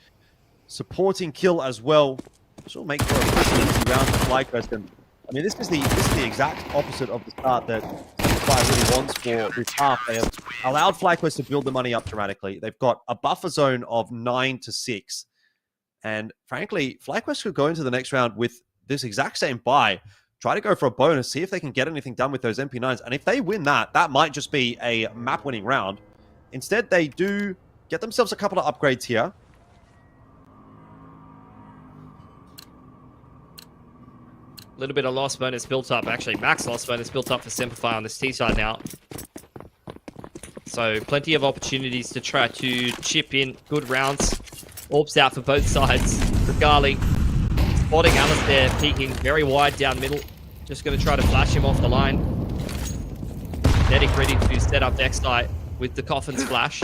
supporting kill as well. This will make for a pretty easy round for FlyQuest. And I mean, this is the exact opposite of the start that SemperFi really wants for this half. They have allowed FlyQuest to build the money up dramatically. They've got a buffer zone of 9 to 6. And frankly, FlyQuest could go into the next round with this exact same buy, try to go for a bonus, see if they can get anything done with those MP9s. And if they win that, that might just be a map-winning round. Instead, they do get themselves a couple of upgrades here. A little bit of loss bonus built up. Actually, max loss bonus built up for SemperFi on this T side now. So plenty of opportunities to try to chip in good rounds. Orbs out for both sides. Regali spotting Alice there, peeking very wide down middle. Just going to try to flash him off the line. Netic ready to set up Bextite. with the Coffin's flash.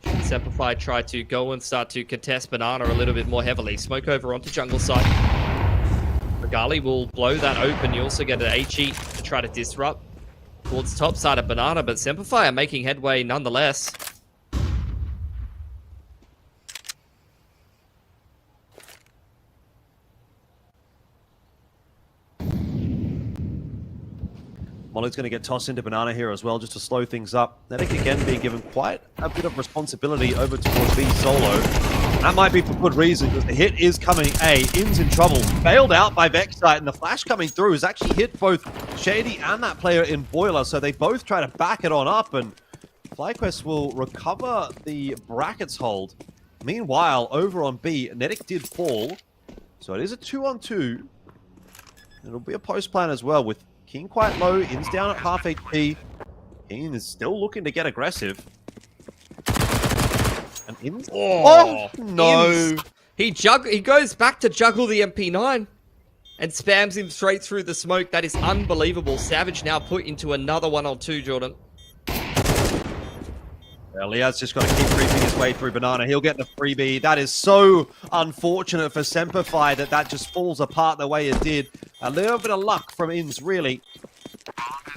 SemperFi try to go and start to contest Banana a little bit more heavily. Smoke over onto jungle side. Regali will blow that open. You also get an HE to try to disrupt towards top side of Banana, but SemperFi are making headway nonetheless. Molly's going to get tossed into Banana here as well, just to slow things up. Nedic again being given quite a bit of responsibility over towards B solo. That might be for good reason, because the hit is coming A. In's in trouble. Bailed out by Vexite, and the flash coming through has actually hit both Shady and that player in Boiler, so they both try to back it on up, and FlyQuest will recover the brackets hold. Meanwhile, over on B, Nedic did fall, so it is a 2-on-2. It'll be a post plan as well, with King quite low, In's down at half HP. King is still looking to get aggressive. And In's... Oh, no! Inns. He goes back to juggle the MP9 and spams him straight through the smoke. That is unbelievable. Savage now put into another 1-on-2, Jordan. Well, Leah's just got to keep creeping his way through Banana. He'll get the freebie. That is so unfortunate for SemperFi that just falls apart the way it did. A little bit of luck from Inns, really.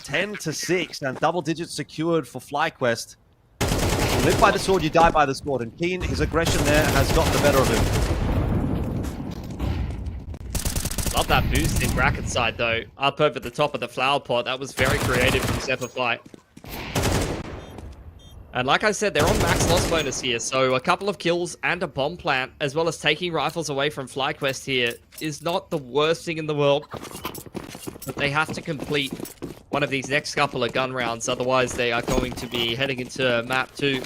10-6, and double digits secured for FlyQuest. You live by the sword, you die by the sword. And Keen, his aggression there has gotten the better of him. Love that boost in bracket side, though. Up over the top of the flower pot. That was very creative from SemperFi. And like I said, they're on max loss bonus here, so a couple of kills and a bomb plant, as well as taking rifles away from FlyQuest here, is not the worst thing in the world. But they have to complete one of these next couple of gun rounds, otherwise they are going to be heading into map 2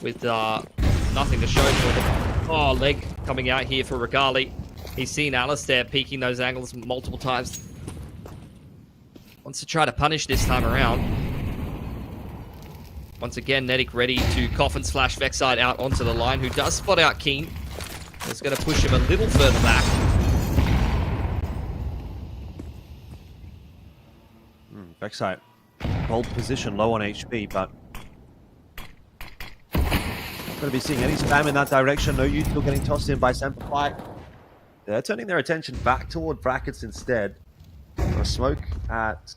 with nothing to show for them. Oh, leg coming out here for Regali. He's seen Alistair peeking those angles multiple times. Wants to try to punish this time around. Once again, Nedic ready to Coffin's flash Vexite out onto the line, who does spot out Keen. It's going to push him a little further back. Vexite, bold position, low on HP, but not going to be seeing any spam in that direction. No use still getting tossed in by SemperFi. They're turning their attention back toward brackets instead. A smoke at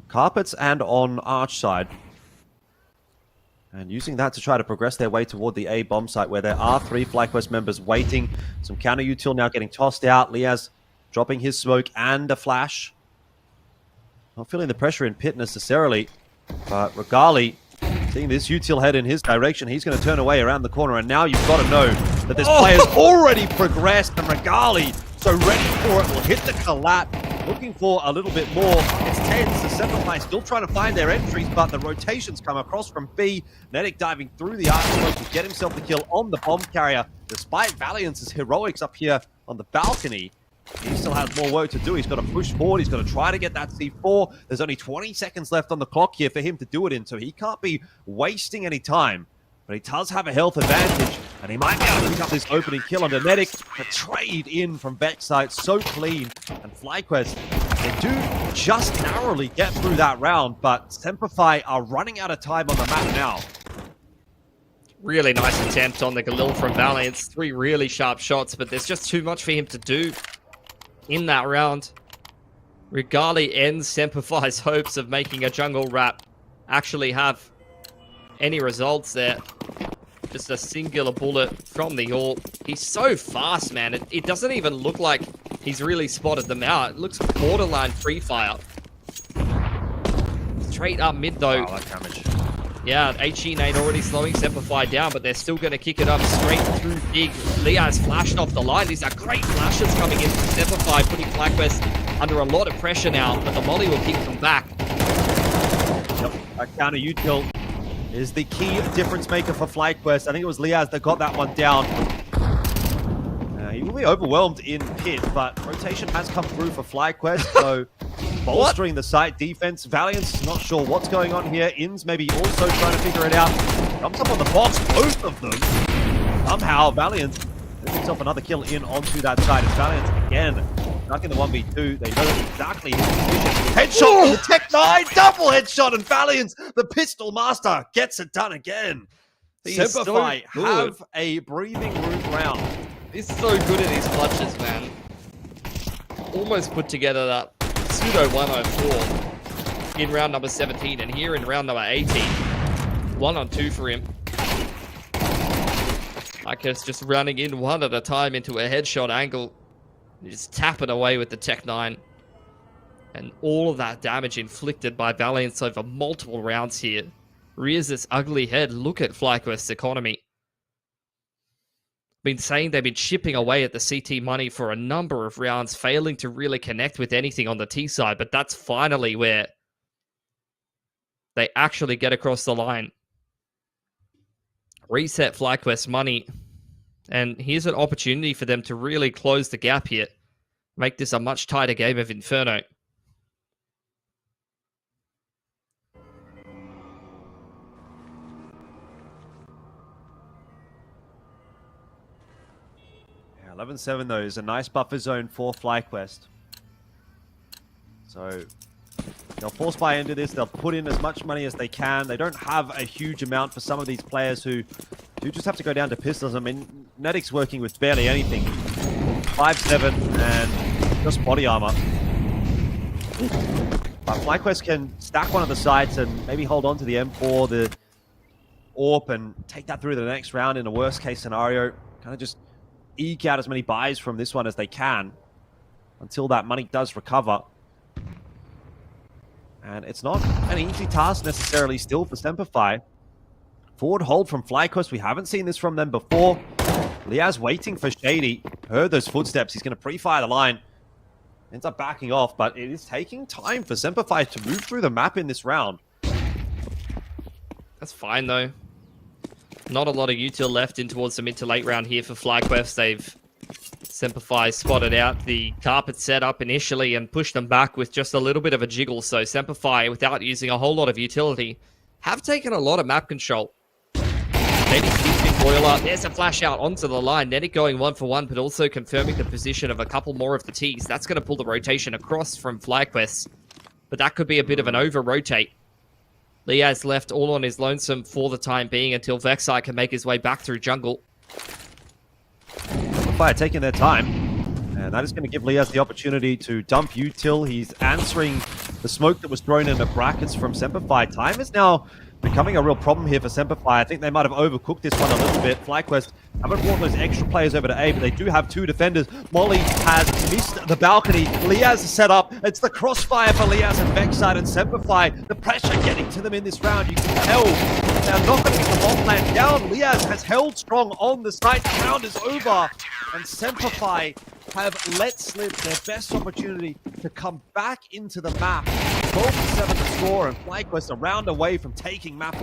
carpets and on arch side. And using that to try to progress their way toward the A bomb site, where there are 3 FlyQuest members waiting. Some counter util now getting tossed out. Liaz dropping his smoke and a flash. Not feeling the pressure in pit necessarily, but Regali, seeing this util head in his direction, he's going to turn away around the corner, and now you've got to know that this player's already progressed, and Regali, so ready for it, will hit the collat, looking for a little bit more. It's tense, the SemperFi still trying to find their entries, but the rotations come across from B. Nedic diving through the arc smoke to get himself the kill on the bomb carrier, despite Valiance's heroics up here on the balcony. He still has more work to do. He's got to push forward. He's got to try to get that C4. There's only 20 seconds left on the clock here for him to do it in, so he can't be wasting any time. But he does have a health advantage, and he might be able to pick up this opening kill on Nedic. The trade in from Vexite, so clean. And FlyQuest, they do just narrowly get through that round, but SemperFi are running out of time on the map now. Really nice attempt on the Galil from Valiance. 3 really sharp shots, but there's just too much for him to do in that round. Regali ends SemperFi's hopes of making a jungle wrap actually have any results there. Just a singular bullet from the AWP. He's so fast, man. It doesn't even look like he's really spotted them out. It looks borderline free fire. Straight up mid though. Wow, that damage. Yeah, HE nade already slowing SemperFi down, but they're still going to kick it up straight through Big. Leah's flashed off the line. These are great flashes coming in from SemperFi, putting FlyQuest under a lot of pressure now, but the molly will keep them back. Yep, a counter util is the key difference maker for FlyQuest. I think it was Liaz that got that one down. He will be overwhelmed in pit, but rotation has come through for FlyQuest, so bolstering the site defense. Valiant's not sure what's going on here. Inns maybe also trying to figure it out. Comes up on the box, both of them. Somehow, Valiant gets himself another kill in onto that side. It's Valiant again stuck in the 1v2. They know exactly his position. Headshot from the Tech 9, double headshot, and Valiance, the pistol master, gets it done again. He is so SemperFi good. have a breathing room round. He's so good at his clutches, man. Almost put together that pseudo 104 in round number 17, and here in round number 18, 1-on-2 for him. FlyQuest just running in one at a time into a headshot angle. Just tapping away with the Tech 9. And all of that damage inflicted by Valiance over multiple rounds here. Rears this ugly head. Look at FlyQuest's economy. Been saying they've been chipping away at the CT money for a number of rounds, failing to really connect with anything on the T side, but that's finally where they actually get across the line. Reset FlyQuest money, and here's an opportunity for them to really close the gap here. Make this a much tighter game of Inferno. Yeah, 11-7 though is a nice buffer zone for FlyQuest. So they'll force buy into this. They'll put in as much money as they can. They don't have a huge amount for some of these players who do just have to go down to pistols. I mean, Nedic's working with barely anything. 5-7 and just body armor. But FlyQuest can stack one of the sites and maybe hold on to the M4, the AWP, and take that through to the next round in a worst case scenario. Kind of just eke out as many buys from this one as they can until that money does recover. And it's not an easy task necessarily still for SemperFi. Forward hold from FlyQuest. We haven't seen this from them before. Liaz waiting for Shady. Heard those footsteps. He's going to pre-fire the line. Ends up backing off, but it is taking time for SemperFi to move through the map in this round. That's fine, though. Not a lot of util left in towards the mid to late round here for FlyQuest. They've SemperFi spotted out the carpet setup initially and pushed them back with just a little bit of a jiggle. So SemperFi, without using a whole lot of utility, have taken a lot of map control. Nedic's keeping Boiler. There's a flash out onto the line. Nedic going 1-for-1, but also confirming the position of a couple more of the Ts. That's going to pull the rotation across from FlyQuest. But that could be a bit of an over-rotate. Liaz left all on his lonesome for the time being until Vexite can make his way back through jungle. Fire taking their time, and that is going to give Liaz the opportunity to dump util. He's answering the smoke that was thrown in the brackets from SemperFi. Time is now becoming a real problem here for SemperFi. I think they might have overcooked this one a little bit. FlyQuest haven't brought those extra players over to A, but they do have two defenders. Molly has missed the balcony. Liaz is set up. It's the crossfire for Liaz and Vexite and SemperFi. The pressure getting to them in this round. You can tell they're not going to get the bomb plant down. Liaz has held strong on the site. The round is over. And SemperFi have let slip their best opportunity to come back into the map. 12-7 the score, and FlyQuest a round away from taking map 1.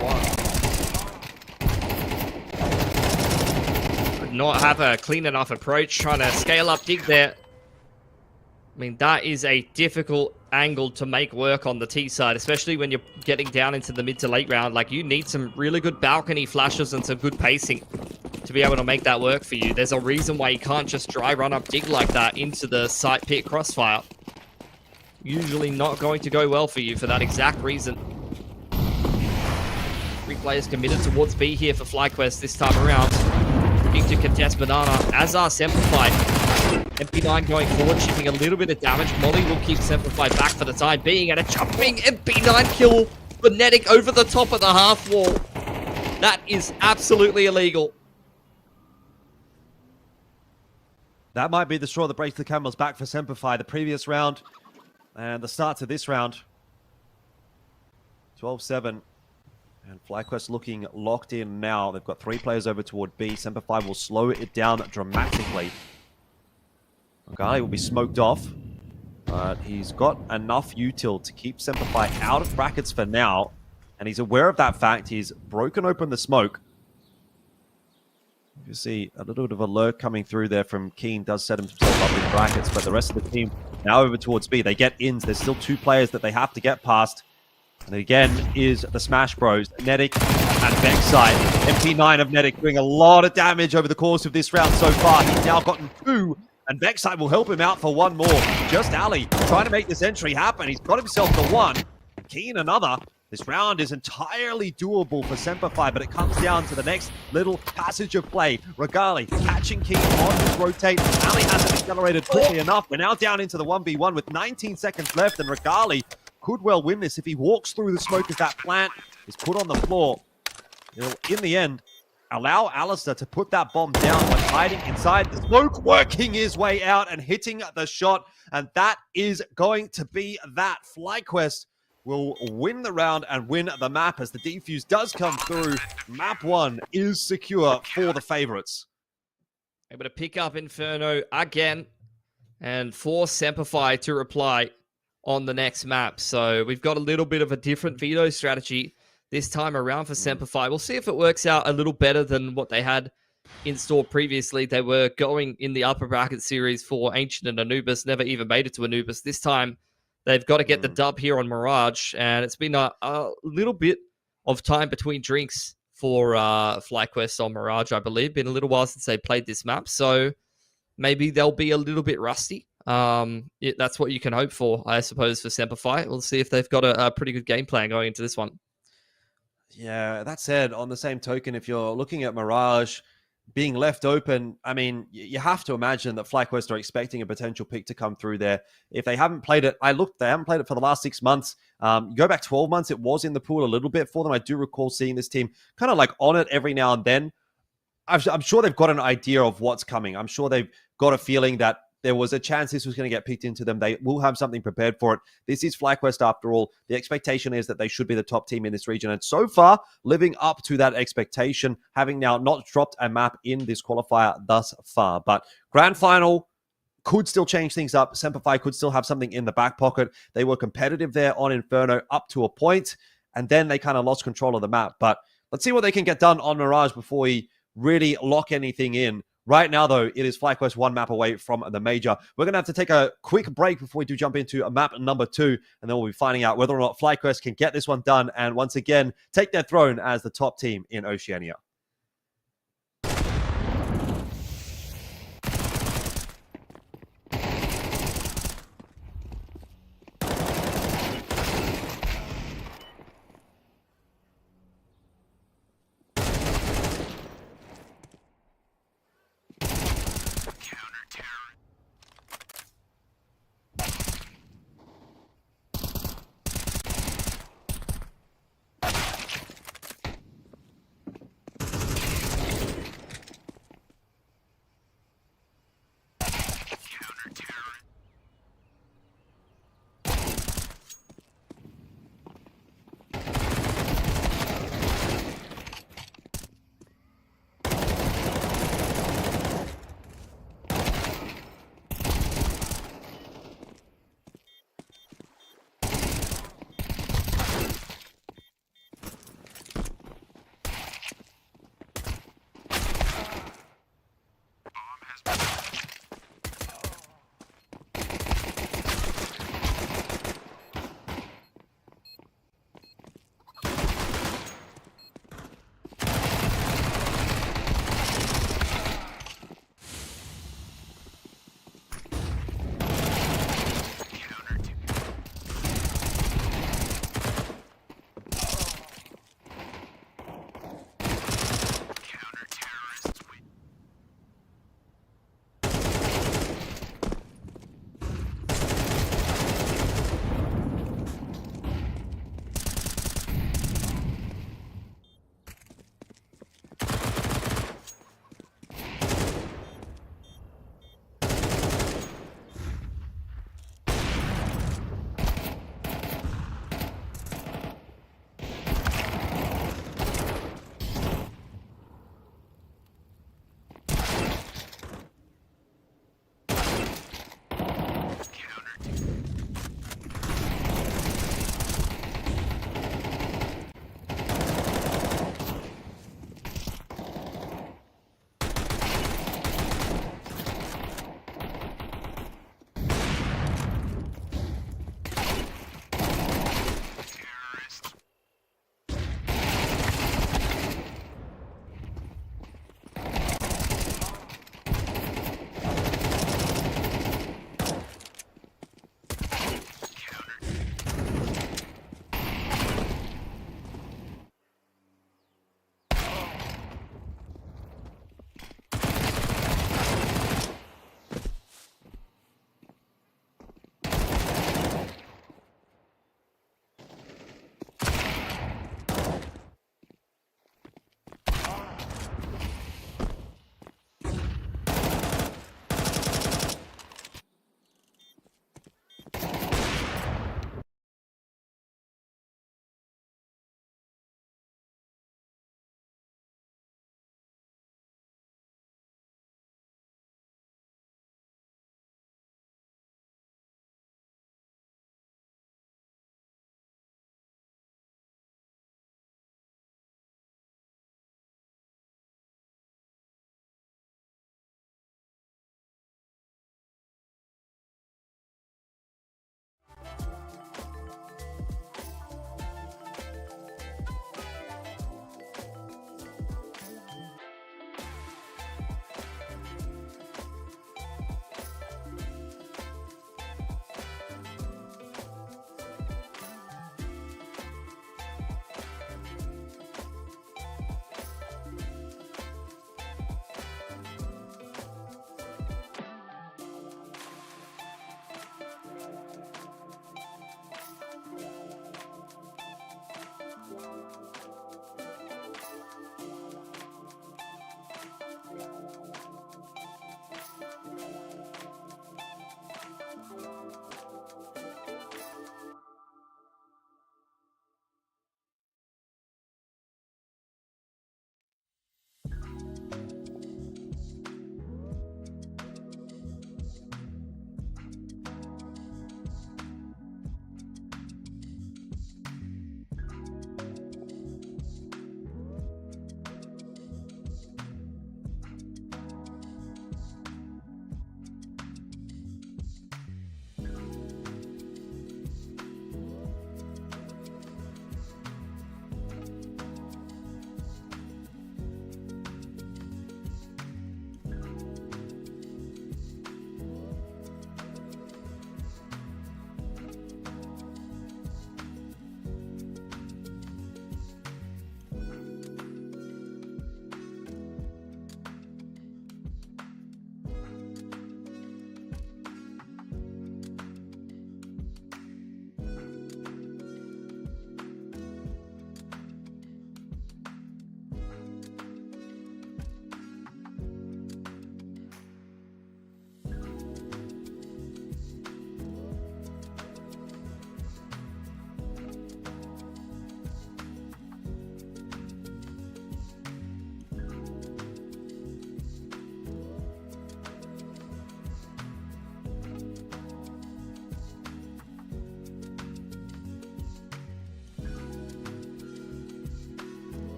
Could not have a clean enough approach, trying to scale up dig there. I mean, that is a difficult angle to make work on the T side, especially when you're getting down into the mid to late round. Like, you need some really good balcony flashes and some good pacing to be able to make that work for you. There's a reason why you can't just dry run up dig like that into the site pit crossfire. Usually not going to go well for you for that exact reason. 3 players committed towards B here for FlyQuest this time around. Looking to contest Banana, as are SemperFi. MP9 going forward, shipping a little bit of damage. Molly will keep SemperFi back for the time being, and a jumping MP9 kill for Nedic over the top of the half wall. That is absolutely illegal. That might be the straw that breaks the camel's back for SemperFi. The previous round and the start to this round. 12-7. And FlyQuest looking locked in now. They've got 3 players over toward B. SemperFi will slow it down dramatically. Gali will be smoked off. But he's got enough util to keep SemperFi out of brackets for now. And he's aware of that fact. He's broken open the smoke. You see a little bit of a lurk coming through there from Keen. Does set himself up in brackets, but the rest of the team now over towards B. They get ins. There's still 2 players that they have to get past. And again is the Smash Bros, Nedic and Vexite. MP9 of Nedic doing a lot of damage over the course of this round so far. He's now gotten 2 And Vexite will help him out for one more. Just Ali trying to make this entry happen. He's got himself the one. Keen another. This round is entirely doable for SemperFi, but it comes down to the next little passage of play. Regali catching Keen on his rotate. Ali hasn't accelerated quickly enough. We're now down into the 1v1 with 19 seconds left, and Regali could well win this if he walks through the smoke as that plant is put on the floor. It'll, in the end, allow Alistair to put that bomb down by hiding inside the smoke, working his way out and hitting the shot. And that is going to be that. FlyQuest will win the round and win the map as the defuse does come through. Map 1 is secure for the favorites. Able to pick up Inferno again and force SemperFi to reply on the next map. So we've got a little bit of a different veto strategy this time around for SemperFi. We'll see if it works out a little better than what they had in store previously. They were going in the upper bracket series for Ancient and Anubis, never even made it to Anubis. This time, they've got to get the dub here on Mirage, and it's been a little bit of time between drinks for FlyQuest on Mirage, I believe. Been a little while since they played this map, so maybe they'll be a little bit rusty. That's what you can hope for, I suppose, for SemperFi. We'll see if they've got a pretty good game plan going into this one. Yeah, that said, on the same token, if you're looking at Mirage being left open, I mean, you have to imagine that FlyQuest are expecting a potential pick to come through there. If they haven't played it, they haven't played it for the last 6 months. You go back 12 months, it was in the pool a little bit for them. I do recall seeing this team kind of like on it every now and then. I'm sure they've got an idea of what's coming. I'm sure they've got a feeling that there was a chance this was going to get picked into them. They will have something prepared for it. This is FlyQuest after all. The expectation is that they should be the top team in this region. And so far, living up to that expectation, having now not dropped a map in this qualifier thus far. But grand final could still change things up. SemperFi could still have something in the back pocket. They were competitive there on Inferno up to a point, and then they kind of lost control of the map. But let's see what they can get done on Mirage before we really lock anything in. Right now, though, it is FlyQuest one map away from the major. We're going to have to take a quick break before we do jump into map number 2, and then we'll be finding out whether or not FlyQuest can get this one done and once again take their throne as the top team in Oceania.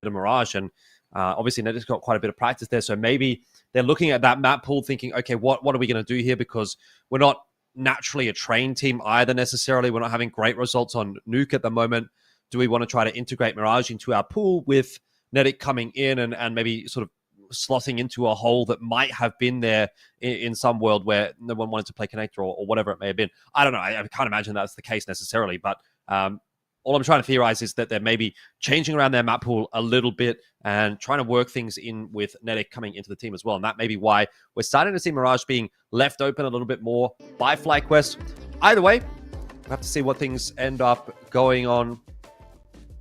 the Mirage, and obviously Nedic's got quite a bit of practice there, so maybe they're looking at that map pool thinking, okay, what are we going to do here? Because we're not naturally a trained team either necessarily. We're not having great results on Nuke at the moment. Do we want to try to integrate Mirage into our pool with Nedic coming in and maybe sort of slotting into a hole that might have been there in some world where no one wanted to play Connector or whatever it may have been? I don't know. I can't imagine that's the case necessarily, but all I'm trying to theorize is that they're maybe changing around their map pool a little bit and trying to work things in with Nedic coming into the team as well. And that may be why we're starting to see Mirage being left open a little bit more by FlyQuest. Either way, we'll have to see what things end up going on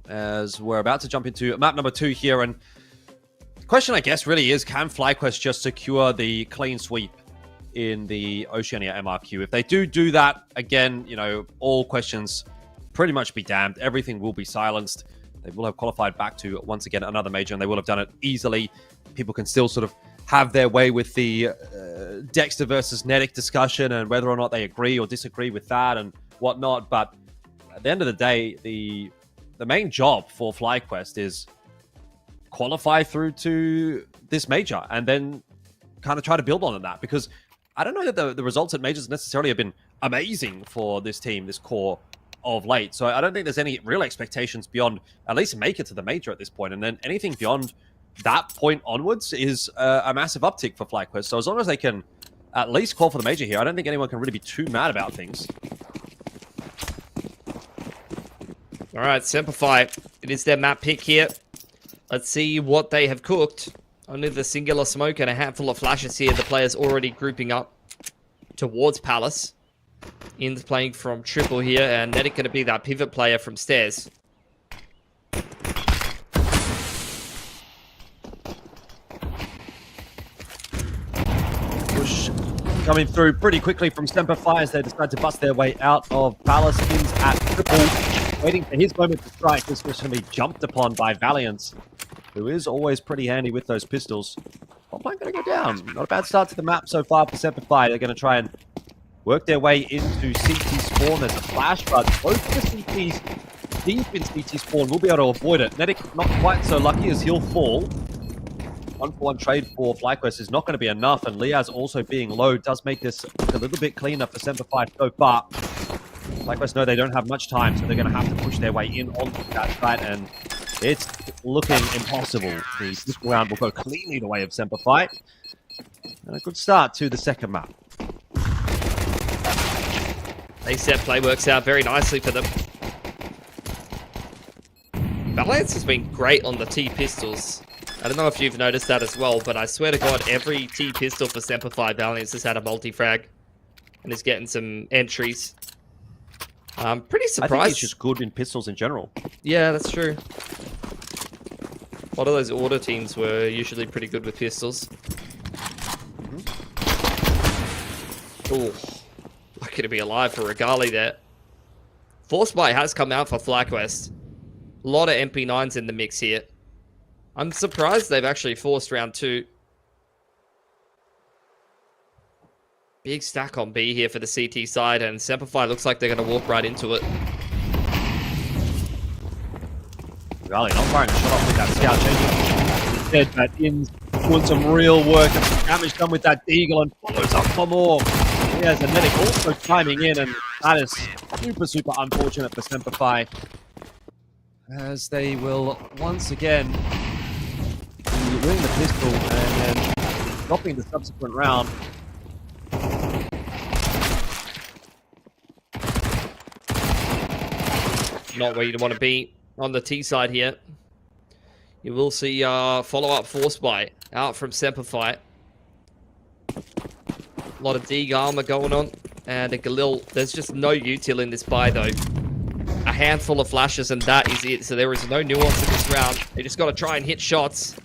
as we're about to jump into map number 2 here. And the question, I guess, really is, can FlyQuest just secure the clean sweep in the Oceania MRQ? If they do that, again, you know, all questions pretty much be damned. Everything will be silenced. They will have qualified back to, once again, another major, and they will have done it easily. People can still sort of have their way with the Dexter versus Nedic discussion and whether or not they agree or disagree with that and whatnot. But at the end of the day, the main job for FlyQuest is qualify through to this major and then kind of try to build on that, because I don't know that the results at majors necessarily have been amazing for this team, this core, of late. So I don't think there's any real expectations beyond at least make it to the major at this point. And then anything beyond that point onwards is a massive uptick for FlyQuest. So as long as they can at least call for the major here, I don't think anyone can really be too mad about things. All right, SemperFi, it is their map pick here. Let's see what they have cooked. Only the singular smoke and a handful of flashes here. The players already grouping up towards Palace. In's playing from triple here, and Nedic going to be that pivot player from stairs. Push coming through pretty quickly from SemperFi as they decide to bust their way out of Palace. In's at triple, waiting for his moment to strike. This was going to be jumped upon by Valiant, who is always pretty handy with those pistols. Hotline going to go down. Not a bad start to the map so far for SemperFi. They're going to try and work their way into CT spawn. There's a flash, but both the CTs deep in CT spawn will be able to avoid it. Nedic not quite so lucky as he'll fall. 1-for-1 trade for FlyQuest is not going to be enough, and Liaz also being low does make this look a little bit cleaner for SemperFi so far. FlyQuest know they don't have much time, so they're going to have to push their way in onto that site, and it's looking impossible. The pistol round will go cleanly the way of SemperFi. And a good start to the second map. A-set play works out very nicely for them. Valiance has been great on the T-pistols. I don't know if you've noticed that as well, but I swear to God, every T-pistol for SemperFi Valiance has had a multi-frag and is getting some entries. I'm pretty surprised. I think he's just good in pistols in general. Yeah, that's true. A lot of those order teams were usually pretty good with pistols. Ooh. Lucky to be alive for Regali there. Force Buy has come out for FlyQuest. A lot of MP9s in the mix here. I'm surprised they've actually forced round 2. Big stack on B here for the CT side, and SemperFi looks like they're going to walk right into it. Regali not firing a shot off with that scout changing. Instead, but In's doing some real work and some damage done with that Deagle and follows up for more. There's a Nedic also chiming in, and that is super unfortunate for SemperFi, as they will once again be winning the pistol and then dropping the subsequent round. Not where you'd want to be on the T side here. You will see follow-up Force Buy out from SemperFi. A lot of Deagle armor going on, and a Galil. There's just no util in this buy though. A handful of flashes and that is it. So there is no nuance in this round. They just got to try and hit shots.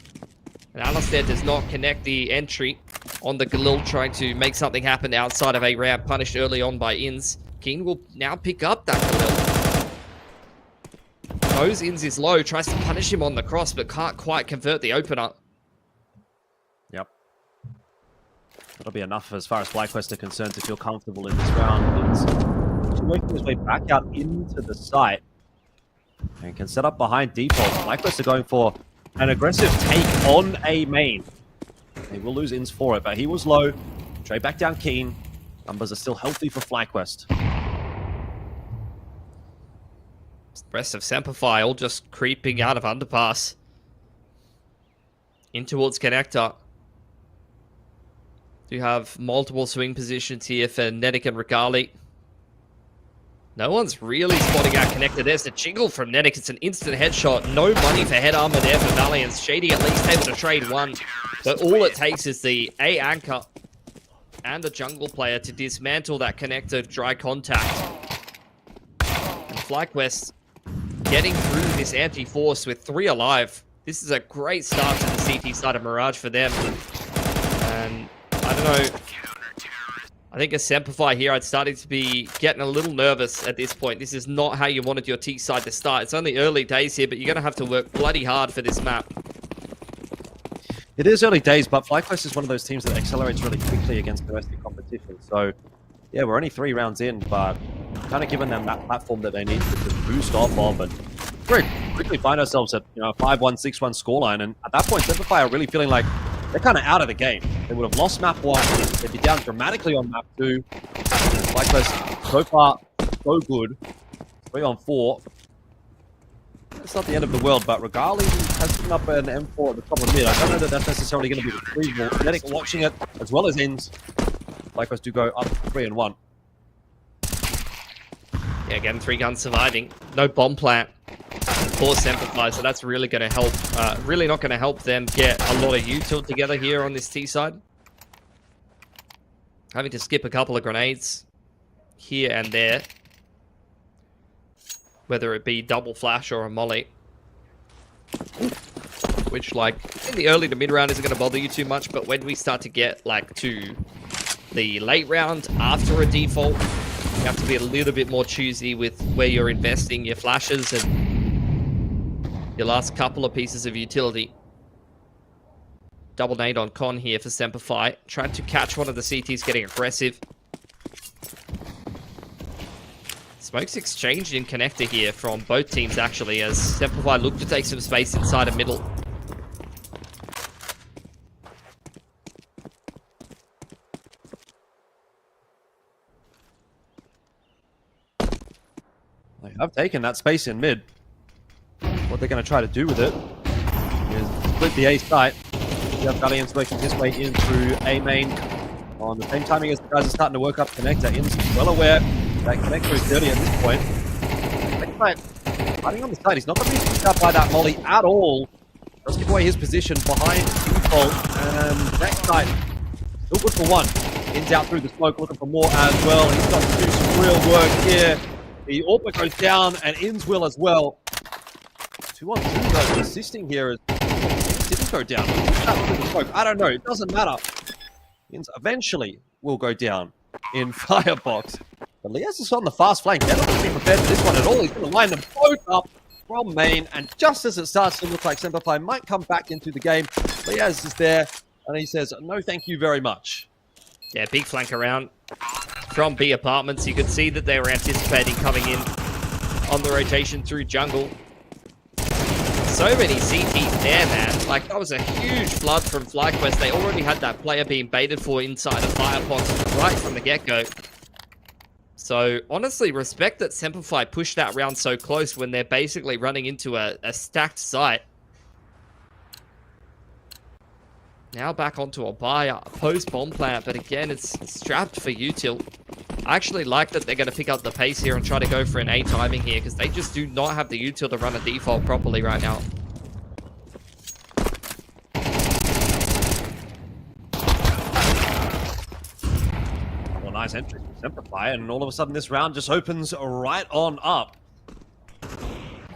And Alistair does not connect the entry on the Galil, trying to make something happen outside of a ramp, punished early on by Inns. King will now pick up that Galil. Knows Inns is low, tries to punish him on the cross, but can't quite convert the opener. Yep. That'll be enough as far as FlyQuest are concerned to feel comfortable in this round. It's working his way back out into the site and can set up behind default. FlyQuest are going for an aggressive take on a main. They will lose ins for it, but he was low. Trade back down Keen. Numbers are still healthy for FlyQuest. Rest of SemperFi all just creeping out of underpass. In towards connector. You have multiple swing positions here for Netic and Regali. No one's really spotting out connector. There's the jingle from Netic. It's an instant headshot. No money for head armor there for Valiance. Shady at least able to trade one. But all it takes is the A anchor and the jungle player to dismantle that connector dry contact. And FlyQuest getting through this anti-force with 3 alive. This is a great start to the CT side of Mirage for them. And I don't know. I think as SemperFi here, I'd started to be getting a little nervous at this point. This is not how you wanted your T side to start. It's only early days here, but you're going to have to work bloody hard for this map. It is early days, but FlyQuest is one of those teams that accelerates really quickly against the rest of the competition. So, yeah, we're only 3 rounds in, but kind of given them that platform that they need to just boost off of, and very quickly find ourselves at, a 5-1, 6-1 scoreline. And at that point, SemperFi are really feeling like they're kind of out of the game. They would have lost map 1. They'd be down dramatically on map 2. FlyQuest, so far, so good. 3 on 4. It's not the end of the world, but Regali has put up an M4 at the top of mid. I don't know that that's necessarily going to be retrievable. Netic watching it, as well as ends. FlyQuest do go up 3 and 1. Yeah, again, 3 guns surviving. No bomb plant for SemperFi, so that's really going to help. Really not going to help them get a lot of util together here on this T side. Having to skip a couple of grenades here and there, whether it be double flash or a molly, which, like, in the early to mid round isn't going to bother you too much, but when we start to get like to the late round after a default, you have to be a little bit more choosy with where you're investing your flashes and your last couple of pieces of utility. Double nade on Con here for SemperFi, trying to catch one of the CTs getting aggressive. Smokes exchanged in connector here from both teams, actually, as SemperFi look to take some space inside of middle. They have taken that space in mid. What they're going to try to do with it is split the A site. You have Valiance working his way in through A main on the same timing as the guys are starting to work up connector. In's well aware that connector is dirty at this point. Fighting on the side, he's not going to be pushed out by that molly at all. Does give away his position behind default, and next side still good for 1. In's out through the smoke looking for more as well. He's got to do some real work here. The AWP goes down, and In's will as well. 2 on 2 though, assisting here as didn't go down. I don't know. It doesn't matter. Inns eventually will go down in Firebox. But Liaz is on the fast flank. They're not going to be prepared for this one at all. He's going to line them both up from main. And just as it starts to look like SemperFi might come back into the game, Liaz is there. And he says, no, thank you very much. Yeah, big flank around from B apartments. You could see that they were anticipating coming in on the rotation through jungle. So many CTs there, man. Like, that was a huge flood from FlyQuest. They already had that player being baited for inside of Firebox right from the get-go. So, honestly, respect that SemperFi pushed that round so close when they're basically running into a stacked site. Now back onto a buy, post-bomb plant, but again, it's strapped for util. I actually like that they're going to pick up the pace here and try to go for an A timing here, because they just do not have the util to run a default properly right now. Well, nice entry from SemperFi, and all of a sudden this round just opens right on up.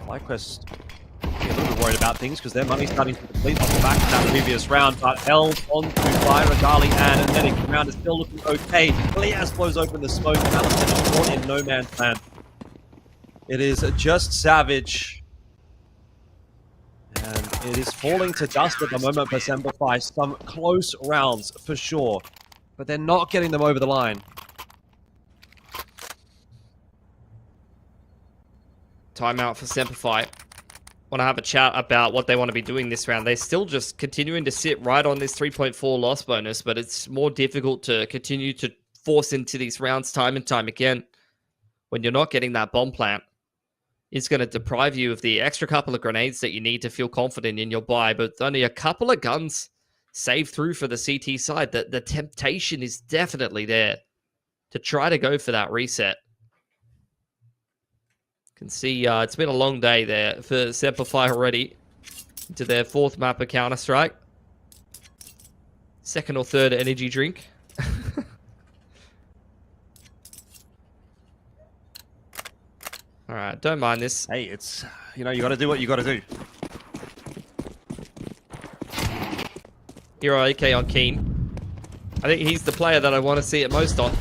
FlyQuest a little bit worried about things because their money's starting to deplete off the back of that previous round, but held onto by Regali and Netic. The round is still looking okay. Liaz blows open the smoke. Allison is caught in no man's land. It is just savage. And it is falling to dust at the moment for SemperFi. Some close rounds for sure, but they're not getting them over the line. Timeout for SemperFi. want to have a chat about what they want to be doing this round. They're still just continuing to sit right on this 3.4 loss bonus, but it's more difficult to continue to force into these rounds time and time again when you're not getting that bomb plant. It's going to deprive you of the extra couple of grenades that you need to feel confident in your buy, but only a couple of guns saved through for the CT side. The temptation is definitely there to try to go for that reset. Can see it's been a long day there for SemperFi already. Into their 4th map of Counter-Strike. 2nd or 3rd energy drink. Alright, don't mind this. Hey, it's, you know, you got to do what you got to do. Hero AK on Keen. I think he's the player that I want to see it most on.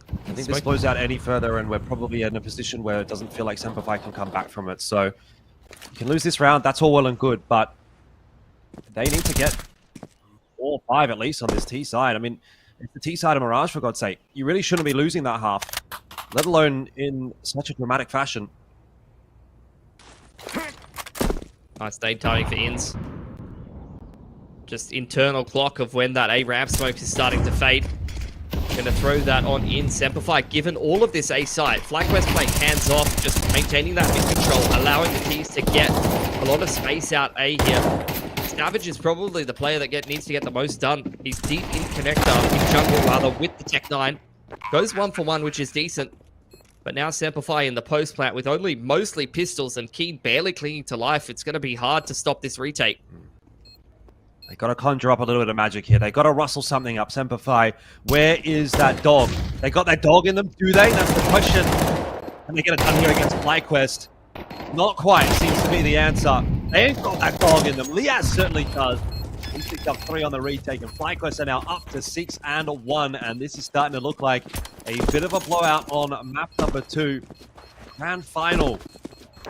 I think this blows out any further, and we're probably in a position where it doesn't feel like SemperFi can come back from it. So you can lose this round, that's all well and good, but they need to get 4 or 5 at least on this T side. I mean, it's the T side of Mirage, for God's sake. You really shouldn't be losing that half, let alone in such a dramatic fashion. Nice nade timing for Ins. Just internal clock of when that A ramp smoke is starting to fade. Gonna throw that on in SemperFi, given all of this A site. FlyQuest playing hands off, just maintaining that mid control, allowing the T's to get a lot of space out A here. Savage is probably the player that needs to get the most done. He's deep in connector, in jungle rather, with the Tech 9. Goes 1 for 1, which is decent. But now SemperFi in the post plant with only mostly pistols and Keen barely clinging to life. It's gonna be hard to stop this retake. They got to conjure up a little bit of magic here. They got to rustle something up. SemperFi, where is that dog? They got that dog in them, do they? That's the question. And they get it done here against FlyQuest. Not quite, seems to be the answer. They ain't got that dog in them. Liaz certainly does. He picked up 3 on the retake, and FlyQuest are now up to 6-1, and this is starting to look like a bit of a blowout on map number 2. Grand final.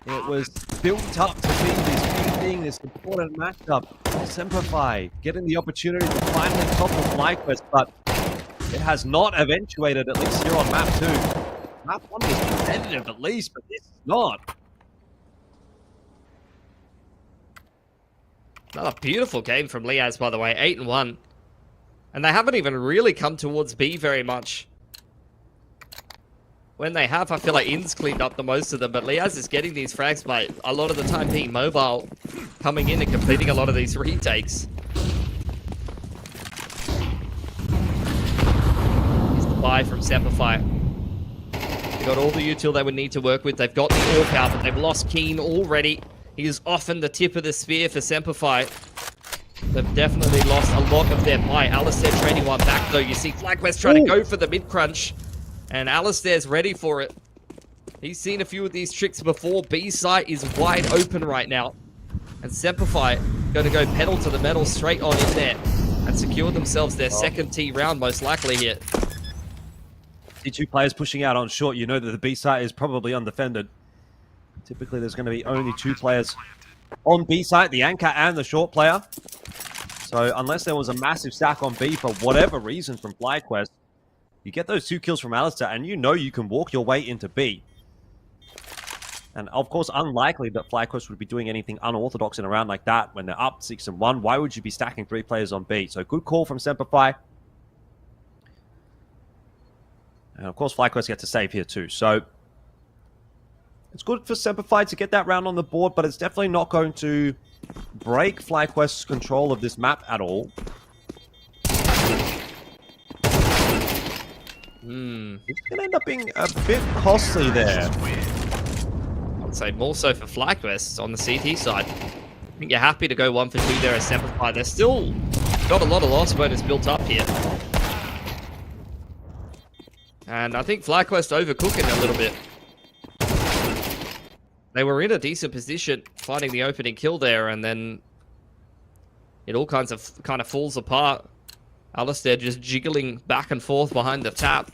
It was built up to be this big thing, this important matchup. SemperFi getting the opportunity to finally topple FlyQuest, but it has not eventuated, at least here on map 2. Map 1 was competitive at least, but this is not. Another beautiful game from Liaz, by the way, 8-1. And they haven't even really come towards B very much. When they have, I feel like In's cleaned up the most of them, but Liaz is getting these frags by a lot of the time being mobile, coming in and completing a lot of these retakes. Here's the buy from SemperFi. They got all the util they would need to work with. They've got the AWP out, but they've lost Keen already. He is often the tip of the spear for SemperFi. They've definitely lost a lot of their buy. Alistair trading one back, though. You see FlyQuest trying to go for the mid-crunch. And Alistair's ready for it. He's seen a few of these tricks before. B site is wide open right now. And SemperFi going to go pedal to the metal straight on in there. And secure themselves their second T round, most likely here. See 2 players pushing out on short. You know that the B site is probably undefended. Typically, there's going to be only 2 players on B site, the anchor and the short player. So unless there was a massive stack on B for whatever reason from FlyQuest, you get those 2 kills from Alistair, and you know you can walk your way into B. And of course, unlikely that FlyQuest would be doing anything unorthodox in a round like that when they're up 6-1. Why would you be stacking 3 players on B? So good call from SemperFi. And of course, FlyQuest gets a save here too. So it's good for SemperFi to get that round on the board, but it's definitely not going to break FlyQuest's control of this map at all. It's going to end up being a bit costly there. I'd say more so for FlyQuest on the CT side. I think you're happy to go 1 for 2 there as SemperFi. They're still got a lot of loss bonus built up here. And I think FlyQuest overcooking a little bit. They were in a decent position, finding the opening kill there, and then it all kind of falls apart. Alistair just jiggling back and forth behind the tap.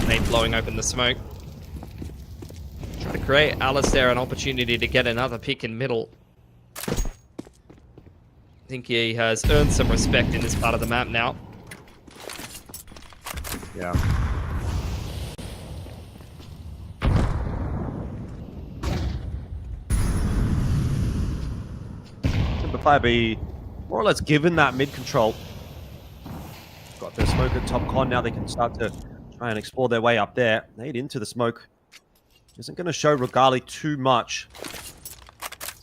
Nate blowing open the smoke. Trying to create Alistair an opportunity to get another pick in middle. I think he has earned some respect in this part of the map now. Yeah. SemperFi be more or less given that mid control. Got their smoke at top con. Now they can start to try and explore their way up there. Nade into the smoke. Isn't going to show Regali too much.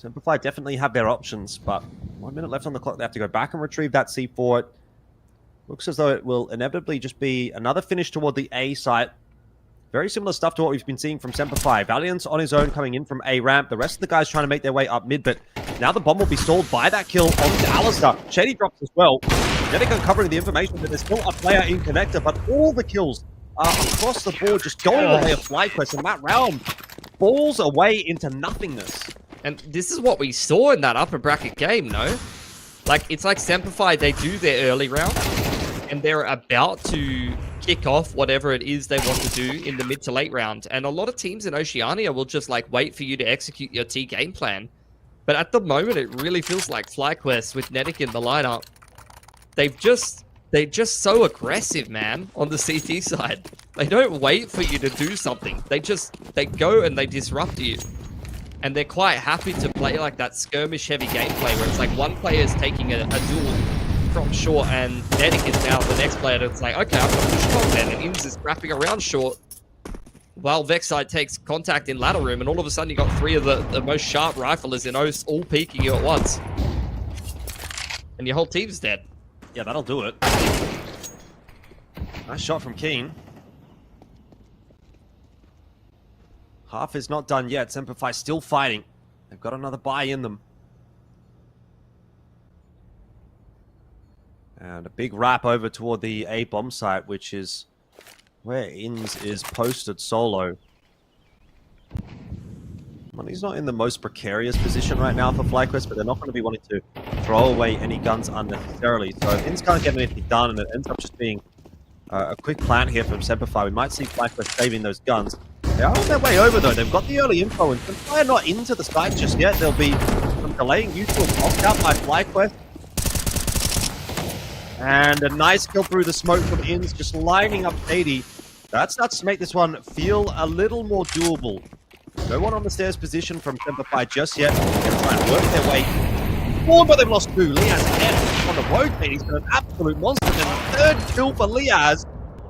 SemperFi definitely have their options, but 1 minute left on the clock. They have to go back and retrieve that C4. Looks as though it will inevitably just be another finish toward the A site. Very similar stuff to what we've been seeing from SemperFi. Valiant's on his own coming in from A ramp. The rest of the guys trying to make their way up mid, but now the bomb will be stalled by that kill onto Alistair. Shady drops as well. Medic uncovering the information that there's still a player in connector, but all the kills are across the board just going the way of FlyQuest, and that round falls away into nothingness. And this is what we saw in that upper bracket game, no? Like, it's like SemperFi, they do their early round, and they're about to kick off whatever it is they want to do in the mid to late round. And a lot of teams in Oceania will just, like, wait for you to execute your T game plan. But at the moment, it really feels like FlyQuest with Nedic in the lineup, they're just so aggressive, man, on the CT side. They don't wait for you to do something. They go and they disrupt you. And they're quite happy to play like that skirmish-heavy gameplay where it's like one player is taking a duel from short and Nedic is now the next player that's like, okay, I'm going to push top then. And Inns is wrapping around short while Vexside takes contact in ladder room, and all of a sudden you got three of the most sharp riflers in OCE all peeking you at once. And your whole team's dead. Yeah, that'll do it. Nice shot from Keen. Half is not done yet. SemperFi still fighting. They've got another buy in them. And a big wrap over toward the A bomb site, which is where Inns is posted solo. Money's not in the most precarious position right now for FlyQuest, but they're not going to be wanting to throw away any guns unnecessarily. So if Inns can't get anything done, and it ends up just being a quick plant here from SemperFi, we might see FlyQuest saving those guns. They are on their way over, though. They've got the early info, and SemperFi are not into the site just yet. There'll be some delaying mutual knocked out by FlyQuest. And a nice kill through the smoke from Inns, just lining up 80. That starts to make this one feel a little more doable. No one on the stairs position from SemperFi just yet. They're going to try and work their way forward, but they've lost two. Liaz again on the road. He's been an absolute monster. And a third kill for Liaz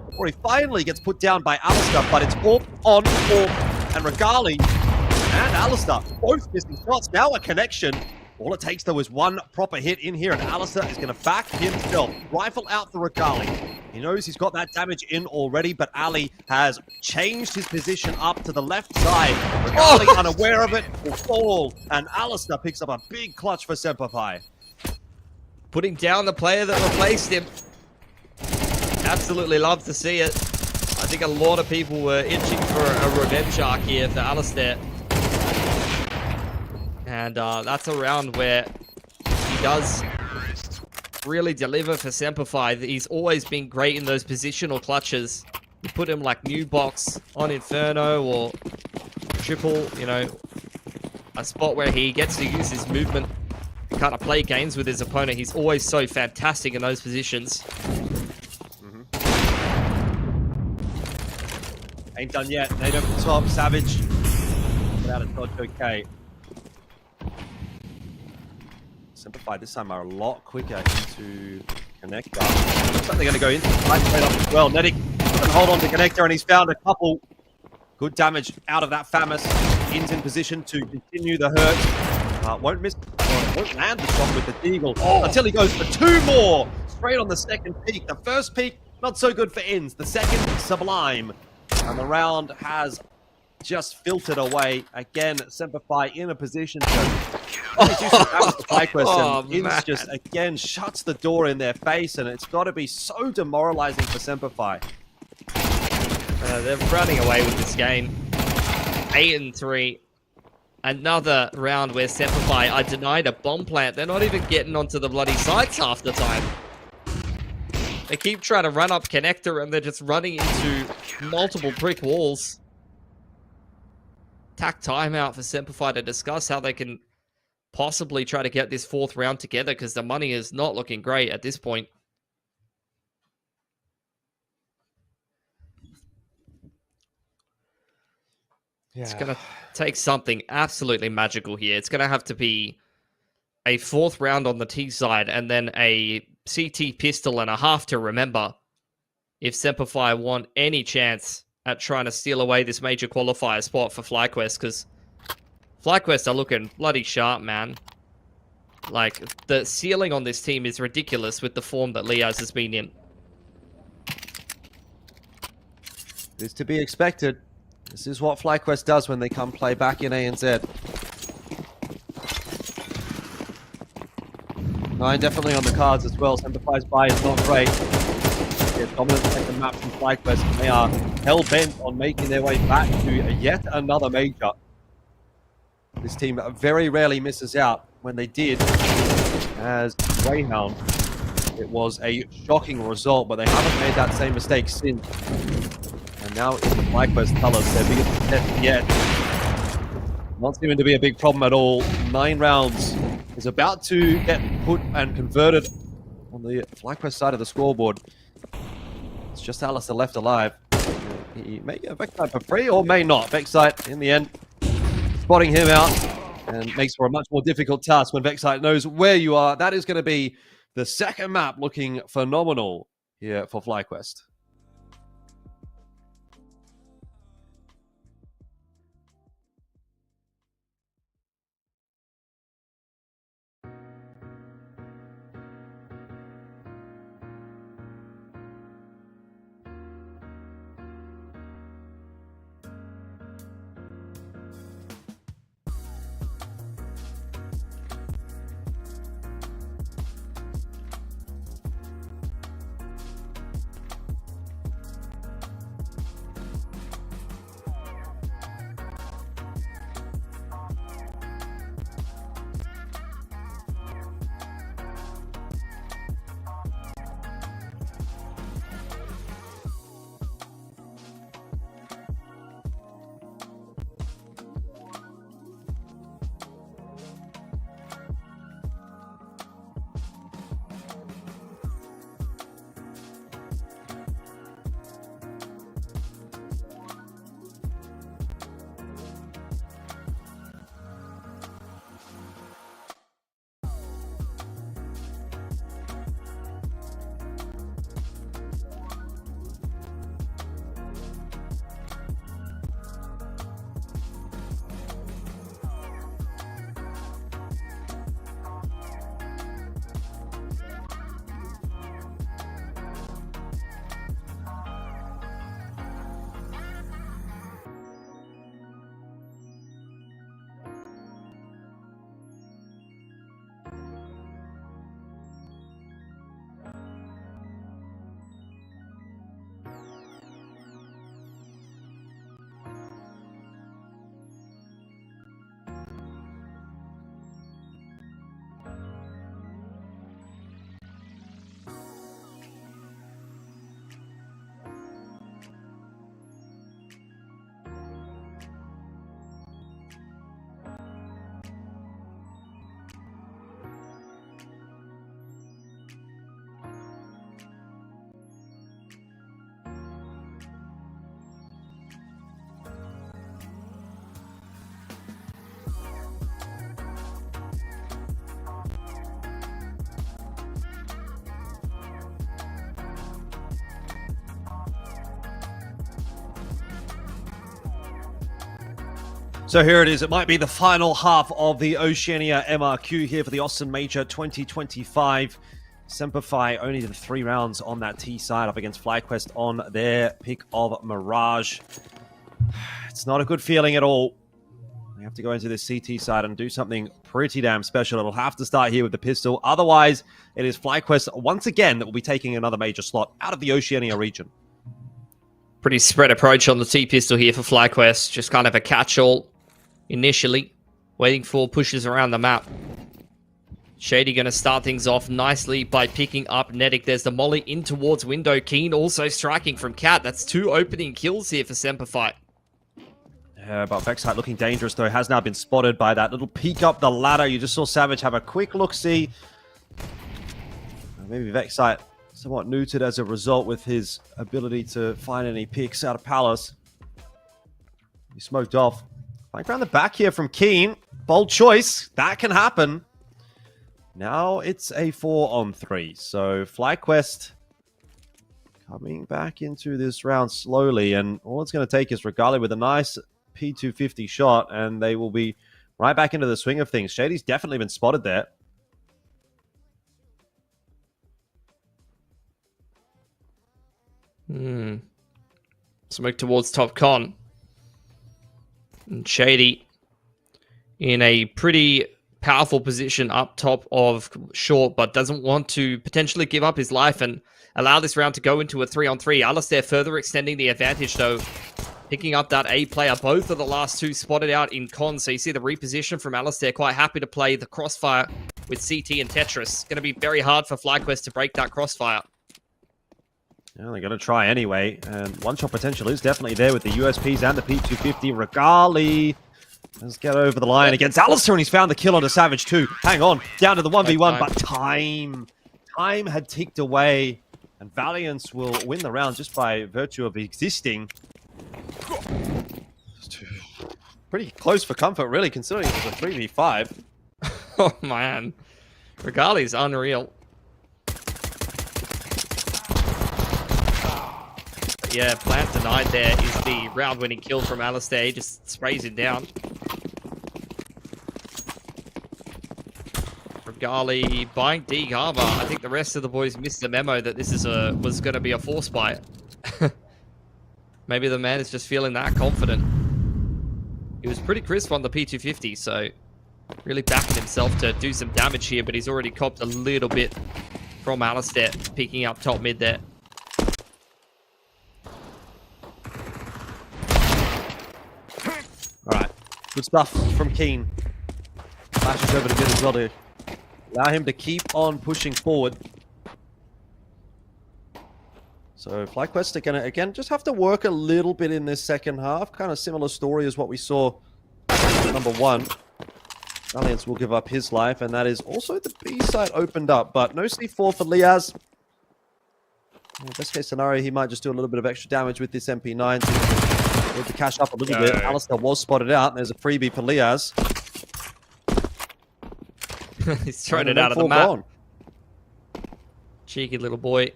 before he finally gets put down by Alistair, but it's AWP on AWP, and Regali and Alistair both missing shots. Now a connection. All it takes, though, is one proper hit in here, and Alistair is going to back himself. Rifle out for Regali. He knows he's got that damage in already, but Ali has changed his position up to the left side. Regali, unaware of it, will fall, and Alistair picks up a big clutch for SemperFi. Putting down the player that replaced him. Absolutely love to see it. I think a lot of people were itching for a revenge arc here for Alistair. And that's a round where he does really deliver for SemperFi. He's always been great in those positional clutches. You put him like new box on Inferno or triple, you know, a spot where he gets to use his movement to kind of play games with his opponent. He's always so fantastic in those positions. Ain't done yet. Nade over the top. Savage. Without a dodge, okay. SemperFi this time are a lot quicker into connector. Looks like they're going to go into the fight straight up as well. Nedic can hold on to connector, and he's found a couple. Good damage out of that Famis. Inns in position to continue the hurt. Won't miss, won't land the shot with the Deagle until he goes for two more. Straight on the second peak. The first peak, not so good for Inns. The second, sublime. And the round has just filtered away. Again, SemperFi in a position to do some damage to FlyQuest, and Inns just again shuts the door in their face, and it's got to be so demoralizing for SemperFi. They're running away with this game. 8-3. Another round where SemperFi are denied a bomb plant. They're not even getting onto the bloody sites half the time. They keep trying to run up connector and they're just running into multiple brick walls. Tack timeout for SemperFi to discuss how they can possibly try to get this 4th round together, because the money is not looking great at this point. Yeah. It's going to take something absolutely magical here. It's going to have to be a 4th round on the T side and then a CT pistol and a half to remember if SemperFi want any chance at trying to steal away this major qualifier spot for FlyQuest, because FlyQuest are looking bloody sharp, man. Like, the ceiling on this team is ridiculous with the form that Leaz has been in. It's to be expected. This is what FlyQuest does when they come play back in ANZ. 9 definitely on the cards as well. SemperFi's buy is not great. They're dominant second map from FlyQuest, and they are hell-bent on making their way back to yet another major. This team very rarely misses out. When they did, as Greyhound, it was a shocking result, but they haven't made that same mistake since. And now it's the FlyQuest colors, their biggest test yet. Not seeming to be a big problem at all. 9 rounds is about to get put and converted on the FlyQuest side of the scoreboard. It's just Alistair left alive. He may get Vexite for free or may not. Vexite, in the end, spotting him out and makes for a much more difficult task when Vexite knows where you are. That is going to be the second map, looking phenomenal here for FlyQuest. So here it is. It might be the final half of the Oceania MRQ here for the Austin Major 2025. SemperFi only did 3 rounds on that T side up against FlyQuest on their pick of Mirage. It's not a good feeling at all. They have to go into the CT side and do something pretty damn special. It'll have to start here with the pistol. Otherwise, it is FlyQuest once again that will be taking another major slot out of the Oceania region. Pretty spread approach on the T pistol here for FlyQuest. Just kind of a catch-all initially, waiting for pushes around the map. Shady going to start things off nicely by picking up Nedic. There's the molly in towards window. Keen also striking from Cat. That's 2 opening kills here for SemperFi. Yeah, but Vexite looking dangerous, though, has now been spotted by that little peek up the ladder. You just saw Savage have a quick look-see. Maybe Vexite somewhat neutered as a result with his ability to find any picks out of Palace. He smoked off. Flank around the back here from Keen. Bold choice. That can happen. Now it's a 4-on-3. So FlyQuest coming back into this round slowly. And all it's going to take is Regali with a nice P250 shot. And they will be right back into the swing of things. Shady's definitely been spotted there. Smoke towards top con. And Shady in a pretty powerful position up top of short, but doesn't want to potentially give up his life and allow this round to go into a 3-on-3. Alistair further extending the advantage, though, picking up that A player. Both of the last two spotted out in con, so you see the reposition from Alistair. Quite happy to play the crossfire with CT and Tetris. Going to be very hard for FlyQuest to break that crossfire. Yeah, they're going to try anyway, and one-shot potential is definitely there with the USPs and the P250. Regali, let's get over the line against Alistair, and he's found the kill on a Savage too. Hang on, down to the 1v1, but time had ticked away, and Valiance will win the round just by virtue of existing. Pretty close for comfort, really, considering it was a 3v5. Oh, man. Regali's unreal. Yeah, plant denied there is the round-winning kill from Alistair. He just sprays him down. Regali buying D Harbor. I think the rest of the boys missed the memo that this is was going to be a force buy. Maybe the man is just feeling that confident. He was pretty crisp on the P250, so really backing himself to do some damage here, but he's already copped a little bit from Alistair, picking up top mid there. All right, good stuff from Keen. Flashes over to mid as well to allow him to keep on pushing forward. So FlyQuest are going to, again, just have to work a little bit in this second half. Kind of similar story as what we saw number one. Valiance will give up his life, and that is also the B side opened up, but no C4 for Liaz. Best case scenario, he might just do a little bit of extra damage with this MP9 to cash up a little bit. Alistair was spotted out, and there's a freebie for Liaz. He's thrown it out of the map. Gone. Cheeky little boy.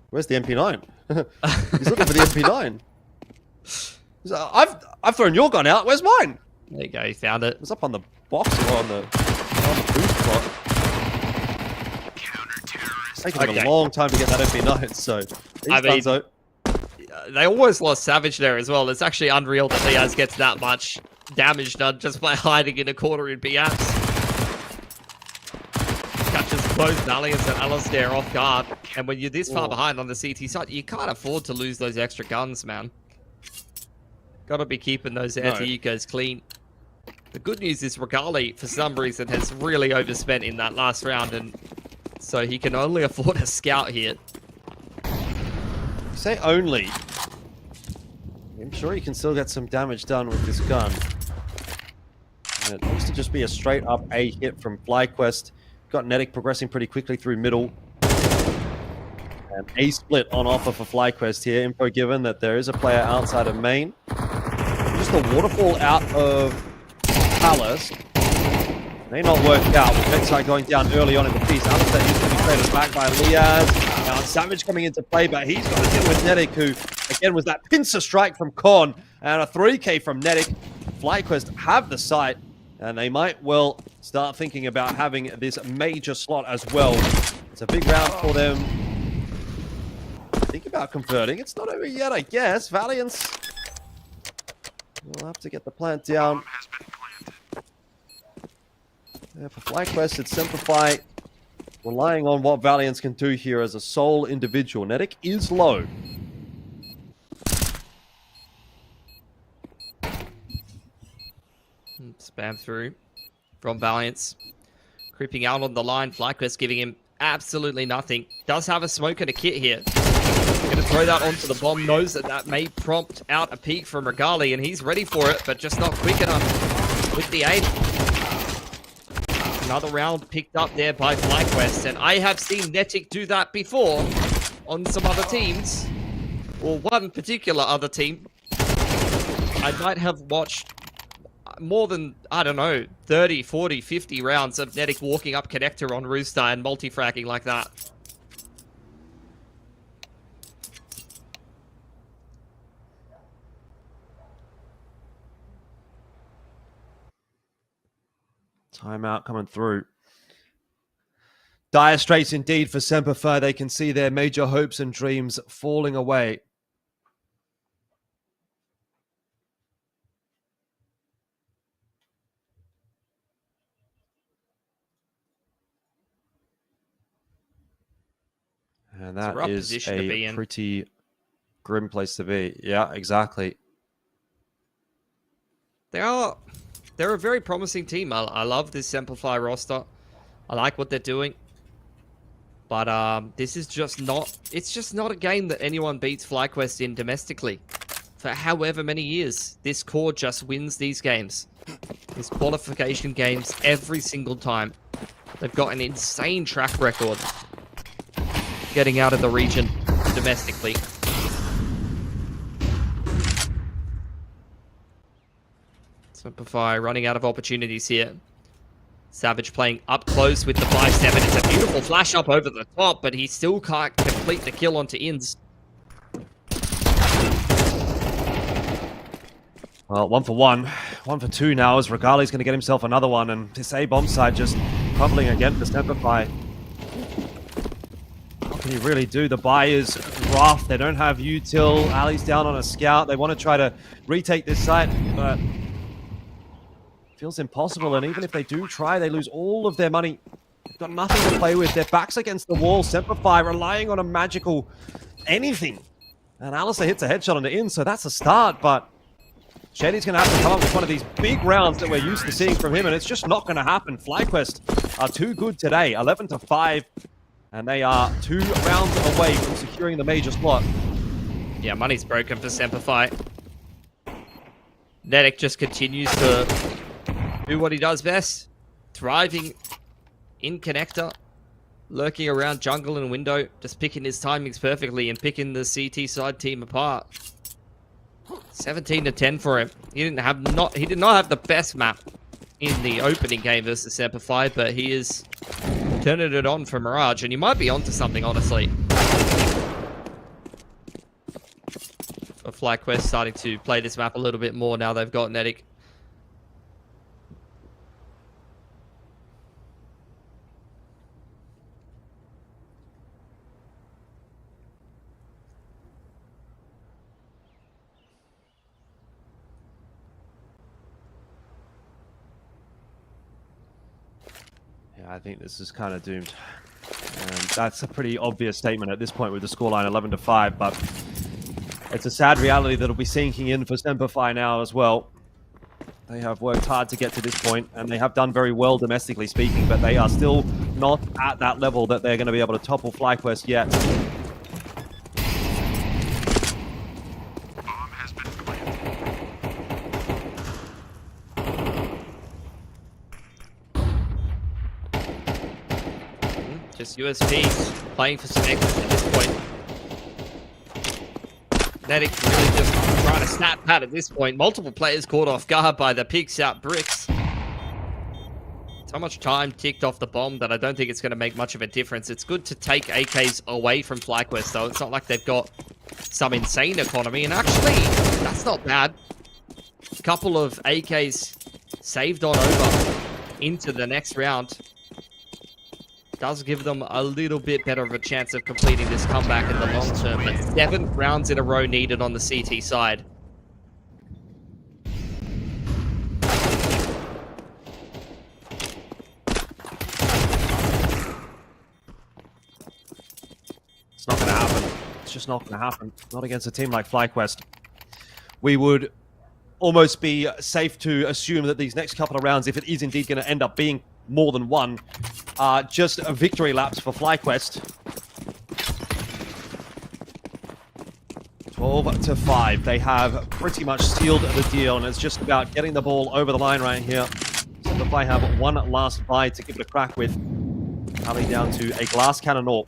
Where's the MP9? He's looking for the MP9. I've thrown your gun out. Where's mine? There you go. He found it. It was up on the box or on the boost spot. It's taken him a long time to get that MP9, so they almost lost Savage there as well. It's actually unreal that Diaz gets that much damage done just by hiding in a corner in BX. Catches both Valiance and Alistair off guard. And when you're this far behind on the CT side, you can't afford to lose those extra guns, man. Gotta be keeping those anti-ecos clean. The good news is Regali, for some reason, has really overspent in that last round, and so he can only afford a scout here. You say only. I'm sure he can still get some damage done with this gun. And it looks to just be a straight up A hit from FlyQuest. Got Nedic progressing pretty quickly through middle. And A split on offer for FlyQuest here. Info given that there is a player outside of main. Just a waterfall out of Palace. May not work out with Vexite going down early on in the piece. Alistair is going to be traded back by Liaz. Now Savage coming into play, but he's got to deal with Nedic, who again was that pincer strike from Con and a 3k from Nedic. FlyQuest have the site, and they might well start thinking about having this major slot as well. It's a big round for them. Think about converting. It's not over yet, I guess. Valiance will have to get the plant down. Yeah, for FlyQuest, it's SemperFi relying on what Valiance can do here as a sole individual. Nedic is low. Spam through from Valiance. Creeping out on the line. FlyQuest giving him absolutely nothing. Does have a smoke and a kit here. Going to throw that onto the bomb. Knows that that may prompt out a peek from Regali, and he's ready for it, but just not quick enough with the aim. Another round picked up there by FlyQuest, and I have seen Netic do that before on some other teams, or one particular other team. I might have watched more than, I don't know, 30, 40, 50 rounds of Netic walking up connector on Rooster and multi-fragging like that. Timeout coming through. Dire straits indeed for SemperFi. They can see their major hopes and dreams falling away. And that is a pretty grim place to be. Yeah, exactly. They're a very promising team. I love this SemperFi roster. I like what they're doing. But this is just not... It's just not a game that anyone beats FlyQuest in domestically. For however many years. This core just wins these games. These qualification games every single time. They've got an insane track record getting out of the region domestically. SemperFi running out of opportunities here. Savage playing up close with the 5-7. It's a beautiful flash up over the top, but he still can't complete the kill onto Ins. Well, 1 for 1. 1 for 2 now as Regali's going to get himself another one, and this A-bomb side just crumbling again for SemperFi. What can he really do? The buy is rough. They don't have util. Ali's down on a scout. They want to try to retake this site, but feels impossible, and even if they do try, they lose all of their money. They've got nothing to play with. Their backs against the wall. SemperFi relying on a magical anything. And Alistair hits a headshot on the in, so that's a start, but Shady's going to have to come up with one of these big rounds that we're used to seeing from him, and it's just not going to happen. FlyQuest are too good today, 11-5, and they are 2 rounds away from securing the major slot. Yeah, money's broken for SemperFi. Netic just continues to do what he does best. Thriving in connector. Lurking around jungle and window. Just picking his timings perfectly and picking the CT side team apart. 17-10 for him. He did not have the best map in the opening game versus SemperFi, but he is turning it on for Mirage, and you might be onto something, honestly. For FlyQuest starting to play this map a little bit more now they've got Netic. I think this is kind of doomed. And that's a pretty obvious statement at this point with the scoreline 11-5, but it's a sad reality that'll be sinking in for SemperFi now as well. They have worked hard to get to this point, and they have done very well domestically speaking, but they are still not at that level that they're going to be able to topple FlyQuest yet. Just USPs playing for some exits at this point. Netic really just trying to snap that at this point. Multiple players caught off guard by the peeks out bricks. So much time ticked off the bomb that I don't think it's going to make much of a difference. It's good to take AKs away from FlyQuest, though. It's not like they've got some insane economy. And actually, that's not bad. A couple of AKs saved on over into the next round. Does give them a little bit better of a chance of completing this comeback in the long term. But 7 rounds in a row needed on the CT side. It's not going to happen. It's just not going to happen. Not against a team like FlyQuest. We would almost be safe to assume that these next couple of rounds, if it is indeed going to end up being more than one, are just a victory laps for FlyQuest. 12-5. They have pretty much sealed the deal, and it's just about getting the ball over the line right here. SemperFi have one last buy to give it a crack with, coming down to a glass cannon all.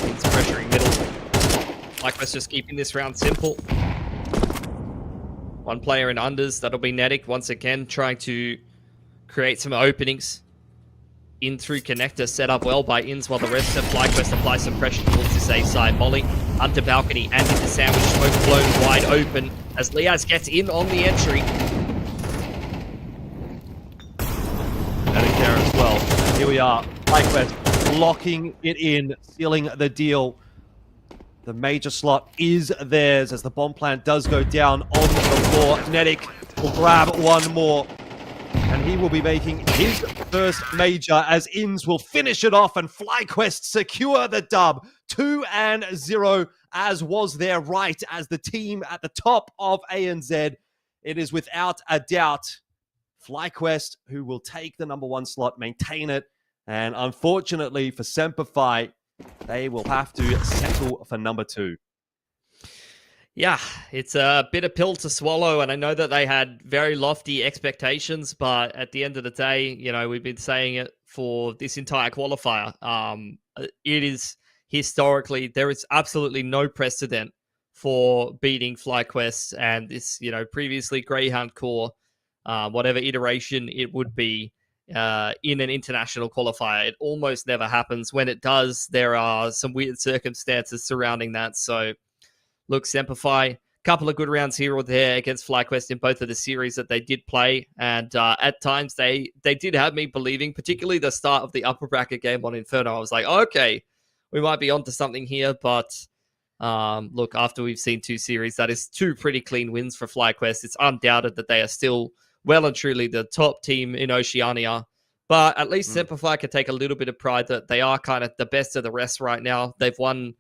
It's pressuring middle. FlyQuest just keeping this round simple. One player in unders, that'll be Netic once again, trying to create some openings. In through connector, set up well by Ins, while the rest of FlyQuest apply some pressure towards this A side. Molly, under balcony, and into sandwich, smoke blown wide open as Liaz gets in on the entry. Netic there as well. Here we are, FlyQuest locking it in, sealing the deal. The major slot is theirs as the bomb plant does go down on the floor. Netic will grab one more, and he will be making his first major as Ins will finish it off and FlyQuest secure the dub. 2-0, as was their right as the team at the top of ANZ. It is without a doubt FlyQuest who will take the number one slot, maintain it, and unfortunately for SemperFi, they will have to settle for number two. Yeah, it's a bitter pill to swallow, and I know that they had very lofty expectations, but at the end of the day, you know, we've been saying it for this entire qualifier. It is historically, there is absolutely no precedent for beating FlyQuest and this, you know, previously Greyhound core, whatever iteration it would be, in an international qualifier. It almost never happens. When it does, there are some weird circumstances surrounding that. So, look, SemperFi, couple of good rounds here or there against FlyQuest in both of the series that they did play. And at times, they did have me believing, particularly the start of the upper bracket game on Inferno. I was like, okay, we might be onto something here. But look, after we've seen two series, that is two pretty clean wins for FlyQuest. It's undoubted that they are still well and truly the top team in Oceania. But at least SemperFi can take a little bit of pride that they are kind of the best of the rest right now. They've won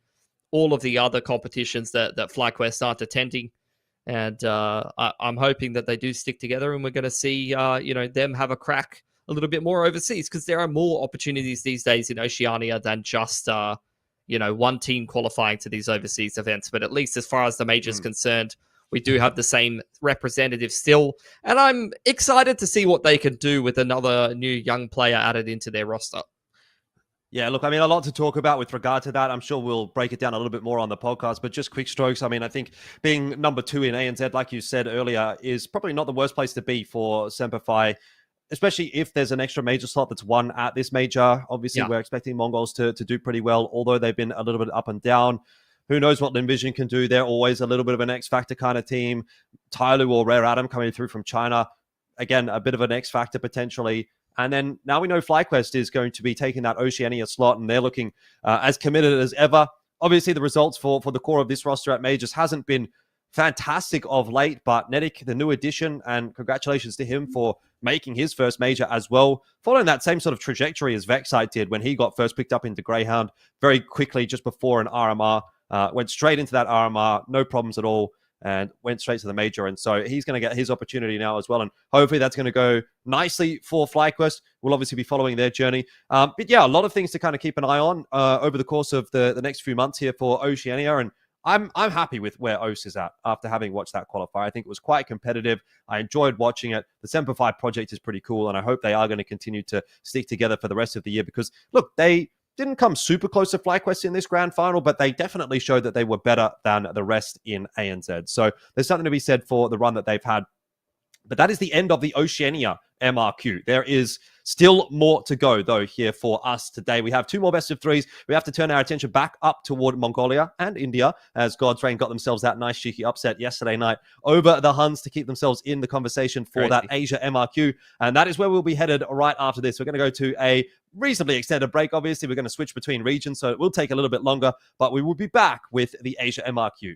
all of the other competitions that FlyQuest aren't attending. And I'm hoping that they do stick together and we're going to see, them have a crack a little bit more overseas, because there are more opportunities these days in Oceania than just, one team qualifying to these overseas events. But at least as far as the major is concerned, we do have the same representative still. And I'm excited to see what they can do with another new young player added into their roster. Yeah, look, I mean, a lot to talk about with regard to that. I'm sure we'll break it down a little bit more on the podcast, but just quick strokes. I mean, I think being number two in ANZ, like you said earlier, is probably not the worst place to be for SemperFi, especially if there's an extra major slot that's won at this major. Obviously, we're expecting Mongols to do pretty well, although they've been a little bit up and down. Who knows what Envision can do? They're always a little bit of an X-Factor kind of team. Tyloo or Rare Atom coming through from China. Again, a bit of an X-Factor potentially. And then now we know FlyQuest is going to be taking that Oceania slot, and they're looking as committed as ever. Obviously, the results for the core of this roster at Majors hasn't been fantastic of late, but Netic, the new addition, and congratulations to him for making his first major as well, following that same sort of trajectory as Vexite did when he got first picked up into Greyhound very quickly just before an RMR. Went straight into that RMR, no problems at all, and went straight to the major. And so he's going to get his opportunity now as well. And hopefully that's going to go nicely for FlyQuest. We'll obviously be following their journey. But yeah, a lot of things to kind of keep an eye on over the course of the next few months here for Oceania. And I'm happy with where OCE is at after having watched that qualifier. I think it was quite competitive. I enjoyed watching it. The SemperFi project is pretty cool, and I hope they are going to continue to stick together for the rest of the year because, look, they didn't come super close to FlyQuest in this grand final, but they definitely showed that they were better than the rest in ANZ. So there's something to be said for the run that they've had. But that is the end of the Oceania MRQ. There is still more to go, though, here for us today. We have two more best of threes. We have to turn our attention back up toward Mongolia and India, as God's Rain got themselves that nice cheeky upset yesterday night over the Huns to keep themselves in the conversation for that Asia MRQ. And that is where we'll be headed right after this. We're going to go to a reasonably extended break. Obviously, we're going to switch between regions, so it will take a little bit longer, but we will be back with the Asia MRQ.